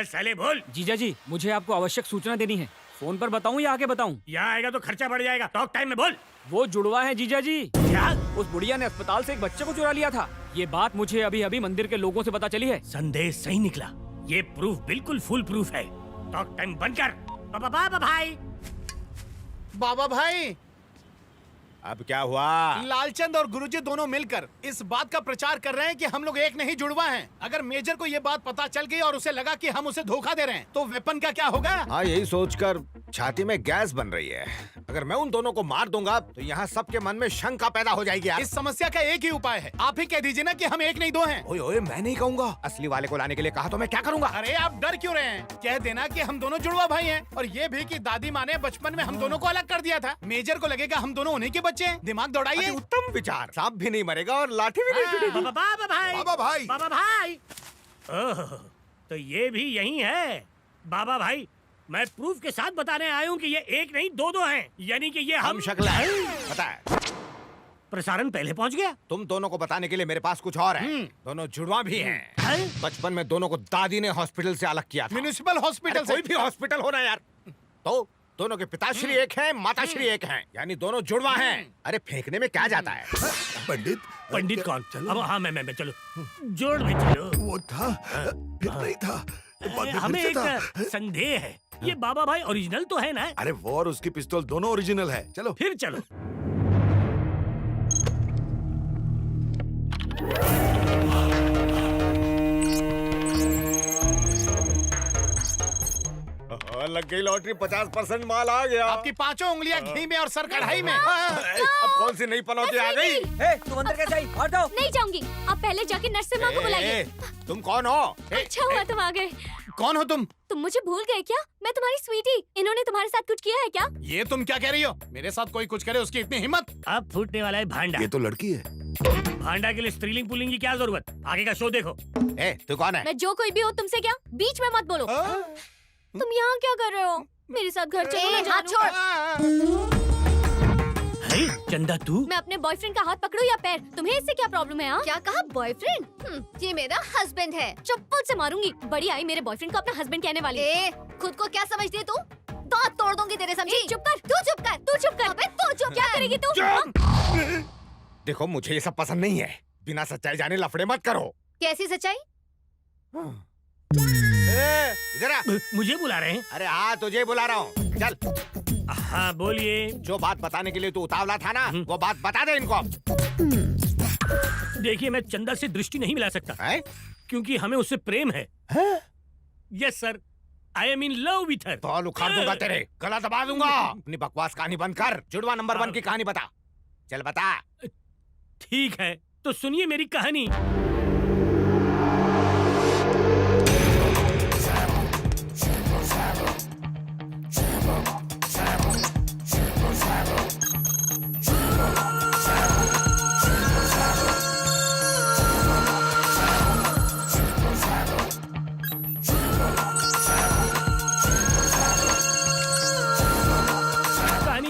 साले बोल। जीजा जी, मुझे आपको आवश्यक सूचना देनी है। फोन पर बताऊं या आगे बताऊं? यहाँ आएगा तो खर्चा बढ़ जाएगा। टॉक टाइम में बोल। वो जुड़वा है जीजा जी। क्या? उस बुढ़िया ने अस्पताल से एक बच्चे को चुरा लिया था। ये बात मुझे अभी अभी मंदिर के लोगों से पता चली है। संदेश सही निकला। ये प्रूफ बिल्कुल फुल प्रूफ है। टॉक टाइम बंद कर। बाबा भाई। बाबा भाई, अब क्या हुआ? लालचंद और गुरुजी दोनों मिलकर इस बात का प्रचार कर रहे हैं कि हम लोग एक नहीं जुड़वा हैं। अगर मेजर को ये बात पता चल गई और उसे लगा कि हम उसे धोखा दे रहे हैं, तो वेपन का क्या होगा? हाँ, यही सोचकर छाती में गैस बन रही है। अगर मैं उन दोनों को मार दूंगा तो यहाँ सबके मन में शंका पैदा हो जाएगी यार। इस समस्या का एक ही उपाय है। आप ही कह दीजिए ना कि हम एक नहीं दो हैं। ओए ओए, मैं नहीं कहूँगा। असली वाले को लाने के लिए कहा तो मैं क्या करूँगा? अरे आप डर क्यों रहे हैं? कह देना कि हम दोनों जुड़वा भाई हैं, और ये भी कि दादी माँ ने बचपन में हम दोनों को अलग कर दिया था। मेजर को लगेगा हम दोनों उन्हीं के बच्चे हैं। दिमाग दौड़ाइए। उत्तम विचार। सांप भी नहीं मरेगा और लाठी भी नहीं टूटेगी। बाबा भाई। ओह, तो ये भी यही है। बाबा भाई, मैं प्रूफ के साथ बताने आया हूँ कि ये एक नहीं दो हैं। यानी कि ये हम शक्ल है। पता है। प्रसारण पहले पहुँच गया। तुम दोनों को बताने के लिए मेरे पास कुछ और है। दोनों जुड़वा भी हैं। बचपन में दोनों को दादी ने हॉस्पिटल से अलग किया था। म्युनिसिपल हॉस्पिटल से। कोई भी हॉस्पिटल होना यार। तो दोनों के पिताश्री एक हैं, माताश्री एक हैं, यानी दोनों जुड़वा हैं। अरे फेंकने में क्या जाता है? पंडित कौन? अब हाँ मैं चलो जोड़ में चलो। वो था, फिर नहीं था। हमें एक संदेह है। ये बाबा भाई ओरिजिनल तो है ना? अरे वो और उसकी पिस्तौल दोनों ओरिजिनल है। चलो फिर चलो। लग गई लॉटरी। 50% माल आ गया। आपकी 5 उंगलियां घी में और सर कढ़ाई में। अब कौन सी नई पनौती आ गई? तू अंदर कैसे आई? हट जाओ। नहीं जाऊंगी। आप पहले जाके नर्स से माँ को बुलाइए। तुम कौन हो? अच्छा हुआ तुम आ गए। कौन हो तुम? तुम मुझे भूल गए क्या? मैं तुम्हारी स्वीटी। इन्होंने तुम्हारे साथ कुछ किया है क्या? ये तुम क्या कह रही हो? मेरे साथ कोई कुछ करे उसकी इतनी हिम्मत? अब फूटने वाला है भांडा। ये तो लड़की है। भांडा के लिए स्त्रीलिंग पुल्लिंग की क्या जरूरत? आगे का शो देखो। तू कौन है? मैं जो कोई भी हो, तुमसे क्या? बीच में मत बोलो। तुम यहाँ क्या कर रहे हो? मेरे साथ घर चलो ना। हाथ छोड़। चंदा तू? मैं अपने बॉयफ्रेंड का हाथ पकड़ूं या पैर? तुम्हें इससे क्या प्रॉब्लम है? हाँ? क्या कहा बॉयफ्रेंड? ये मेरा हस्बैंड है। चप्पल से मारूंगी। बड़ी आई मेरे बॉयफ्रेंड को अपना हस्बैंड कहने वाली। खुद को क्या समझती है तू? दांत तोड़ दूंगी तेरे, समझी? चुप कर। तू चुप कर। तू चुप कर। अबे तू चुप क्या करेगी तू? देखो, मुझे ये सब पसंद नहीं है। बिना सच्चाई जाने लफड़े मत करो। कैसी सच्चाई? इधर आ। मुझे बुला रहे हैं? अरे हाँ, तुझे बुला रहा हूँ। चल। हाँ बोलिए। जो बात बताने के लिए तू उतावला था ना, वो बात बता दे इनको। देखिए, मैं चंदा से दृष्टि नहीं मिला सकता है? क्योंकि हमें उससे प्रेम है। Yes sir, I am in love with her. बाल उखाड़ दूंगा तेरे, गला दबा दूंगा। अपनी बकवास कहानी बंद कर। जुड़वा नंबर 1 की कहानी बता। चल बता। ठीक है, तो सुनिए मेरी कहानी।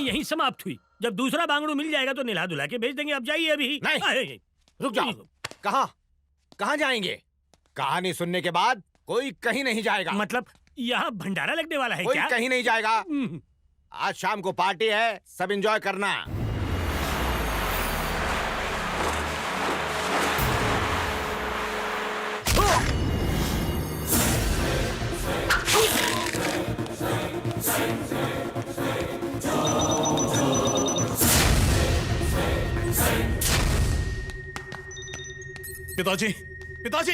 यहीं समाप्त हुई। जब दूसरा बांगड़ू मिल जाएगा तो निला धुला के भेज देंगे। अब जाइए अभी। नहीं, रुक जाओ। कहाँ जाएंगे? कहानी सुनने के बाद कोई कहीं नहीं जाएगा। मतलब यहाँ भंडारा लगने वाला है कोई क्या? कहीं नहीं जाएगा। आज शाम को पार्टी है, सब एंजॉय करना। पिताजी, पिताजी!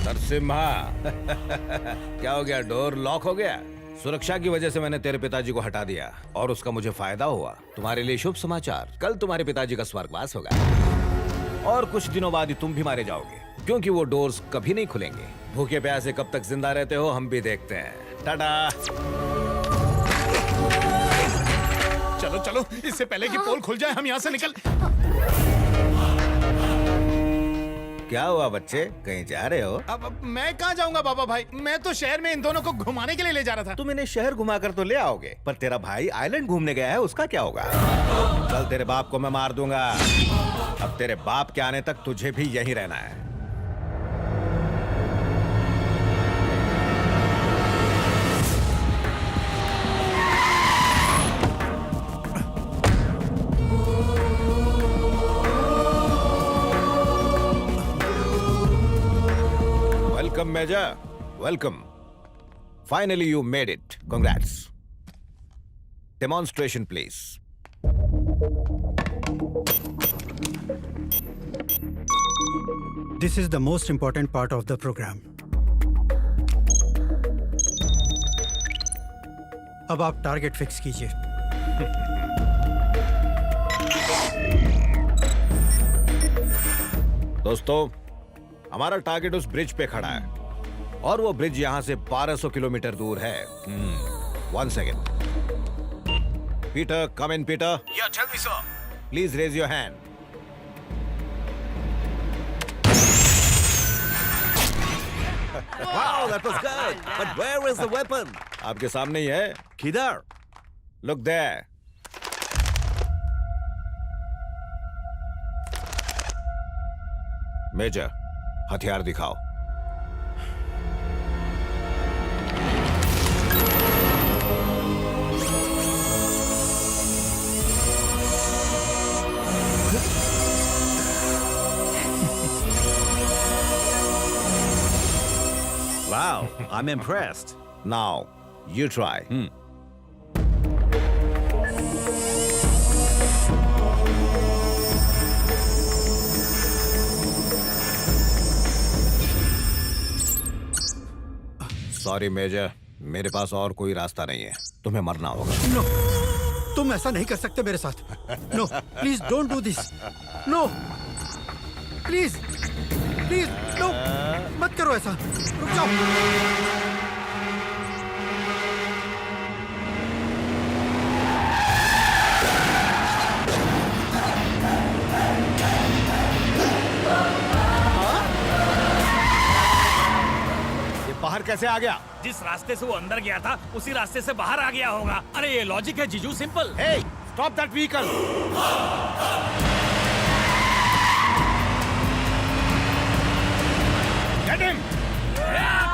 नरसिम्हा क्या हो गया? डोर लॉक हो गया? सुरक्षा की वजह से मैंने तेरे पिताजी को हटा दिया और उसका मुझे फायदा हुआ। तुम्हारे लिए शुभ समाचार, कल तुम्हारे पिताजी का स्वर्गवास होगा और कुछ दिनों बाद ही तुम भी मारे जाओगे, क्योंकि वो डोर्स कभी नहीं खुलेंगे। भूखे प्यासे कब तक जिंदा रहते हो हम भी देखते हैं। टाटा। चलो चलो, इससे पहले कि पोल खुल जाए हम यहाँ से निकल। क्या हुआ बच्चे, कहीं जा रहे हो? अब मैं कहाँ जाऊंगा बाबा भाई, मैं तो शहर में इन दोनों को घुमाने के लिए ले जा रहा था। तुम इन्हें शहर घुमा कर तो ले आओगे, पर तेरा भाई आइलैंड घूमने गया है, उसका क्या होगा? कल तेरे बाप को मैं मार दूंगा। अब तेरे बाप के आने तक तुझे भी यहीं रहना है। Welcome, Major. Welcome. Finally, you made it. Congrats. Demonstration, please. This is the most important part of the program. अब आप टारगेट फिक्स कीजिए। दोस्तों, हमारा टारगेट उस ब्रिज पे खड़ा है और वो ब्रिज यहाँ से 1200 किलोमीटर दूर है। 1 second. Peter, come in Peter. Yeah, tell me, sir. Please raise your hand. Wow, that was good. But where is the weapon? आपके सामने ही है। किधर? Look there. मेजर, हथियार दिखाओ। Wow, I'm impressed. Now, you try. Sorry major, मेरे पास और कोई रास्ता नहीं है, तुम्हें मरना होगा। नो, तुम ऐसा नहीं कर सकते मेरे साथ। No, please don't do this. No, please please no, मत करो ऐसा। रुक जाओ। बाहर कैसे आ गया? जिस रास्ते से वो अंदर गया था उसी रास्ते से बाहर आ गया होगा। अरे ये लॉजिक है जीजू, simple. Hey, stop that vehicle! Get him! Hey!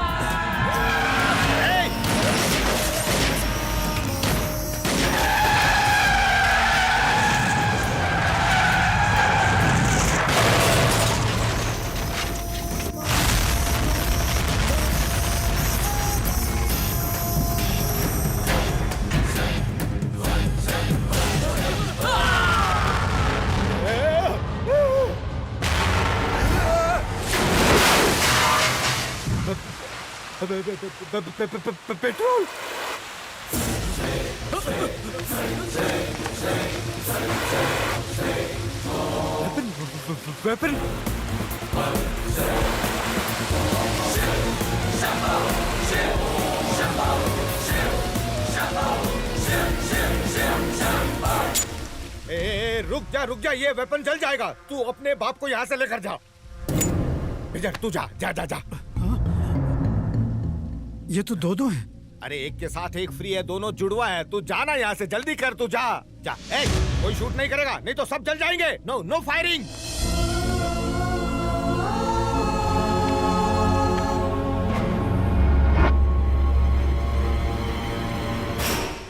Petrol. Weapon. रुक जा, ये वेपन जल जाएगा। तू अपने बाप को यहाँ से लेकर जा। मेजर, तू जा जा जा जा। ये तो दो हैं। अरे एक के साथ एक फ्री है, दोनों जुड़वा है। तू जाना यहाँ से, जल्दी कर, तू जा जा। कोई शूट नहीं करेगा, नहीं तो सब जल जाएंगे। No no firing.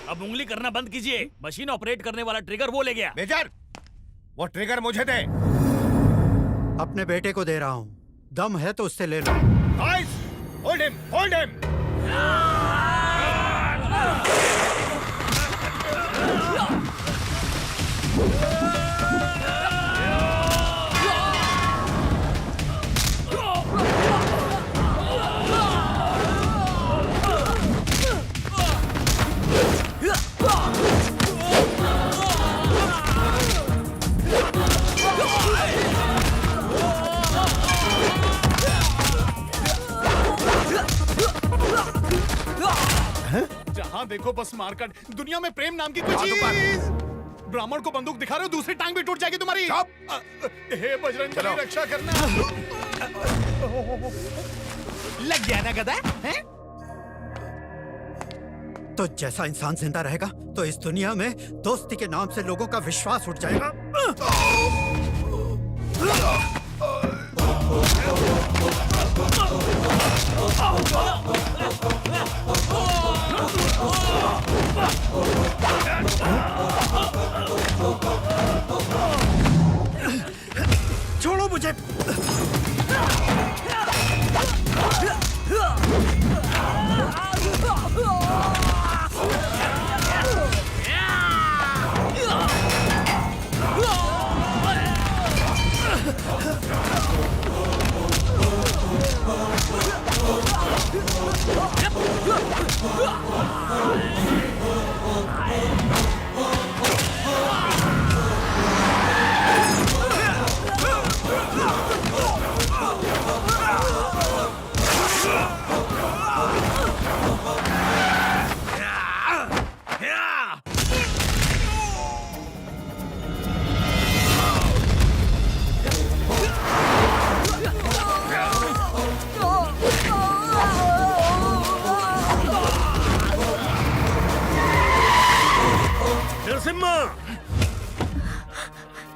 अब उंगली करना बंद कीजिए। मशीन ऑपरेट करने वाला ट्रिगर वो ले गया। मेजर, वो ट्रिगर मुझे दे। अपने बेटे को दे रहा हूँ, दम है तो उससे ले लो। Guys, hold him, hold him. देखो बस मारकाट। दुनिया में प्रेम नाम की कोई चीज। ब्राह्मण को बंदूक दिखा रहे हो, दूसरी टांग भी टूट जाएगी तुम्हारी। हे बजरंग बली रक्षा करना। लग गया ना गधा हैं? तो जैसा इंसान जिंदा रहेगा तो इस दुनिया में दोस्ती के नाम से लोगों का विश्वास उठ जाएगा। छोड़ो मुझे।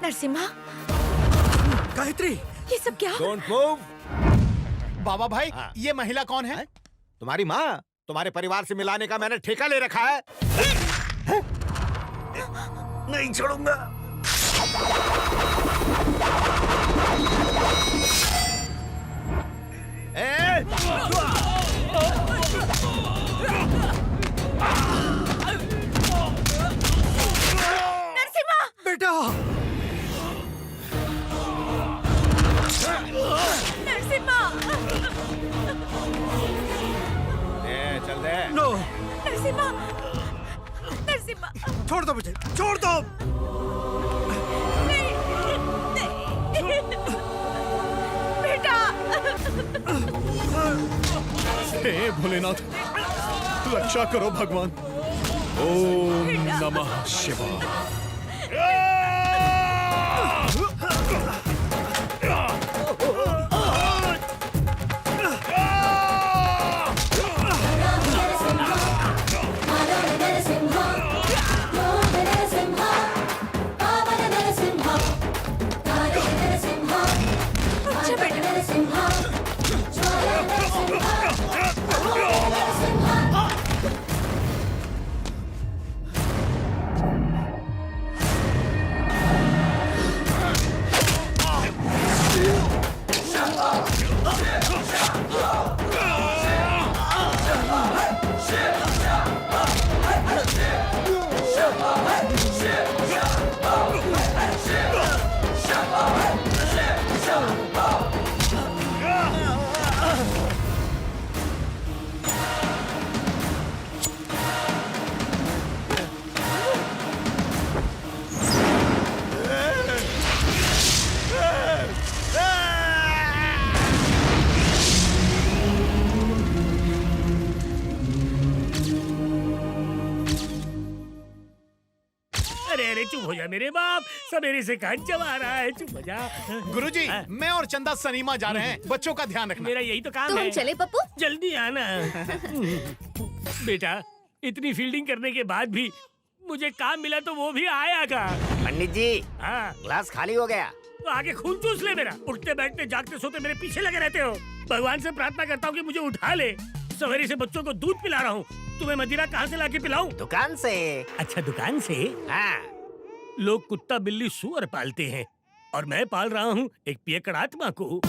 नरसिम्हा, गायत्री, ये सब क्या? Don't move. बाबा भाई, ये महिला कौन है? तुम्हारी माँ। तुम्हारे परिवार से मिलाने का मैंने ठेका ले रखा है। नहीं छोड़ूंगा। नरसिम्हा! बेटा! नरसिम्हा! चल दे। नो। नरसिम्हा! नरसिम्हा! छोड़ दो मुझे, छोड़ दो। बेटा! हे भोलेनाथ, रक्षा करो भगवान। ओम नमः शिवाय। चुप हो जा मेरे बाप, सवेरे से कान चबा रहा है। चुप हो जा। गुरुजी, मैं और चंदा सनीमा जा रहे हैं। बच्चों का ध्यान रखना। मेरा यही तो काम तो है। हम चले पप्पू? जल्दी आना। बेटा, इतनी फील्डिंग करने के बाद भी मुझे काम मिला तो वो भी आएगा। पंडित जी, हाँ, ग्लास खाली हो गया। तो आगे खून चूस ले मेरा। उठते बैठते जागते सोते मेरे पीछे लगे रहते हो। भगवान से प्रार्थना करता हूँ कि मुझे उठा ले। सवेरे से बच्चों को दूध पिला रहा हूँ। तुम्हें मदिरा कहाँ से लाके पिलाऊं? दुकान से। अच्छा, दुकान से? हाँ। लोग कुत्ता बिल्ली सुअर पालते हैं और मैं पाल रहा हूँ एक पियक्कड़ आत्मा को।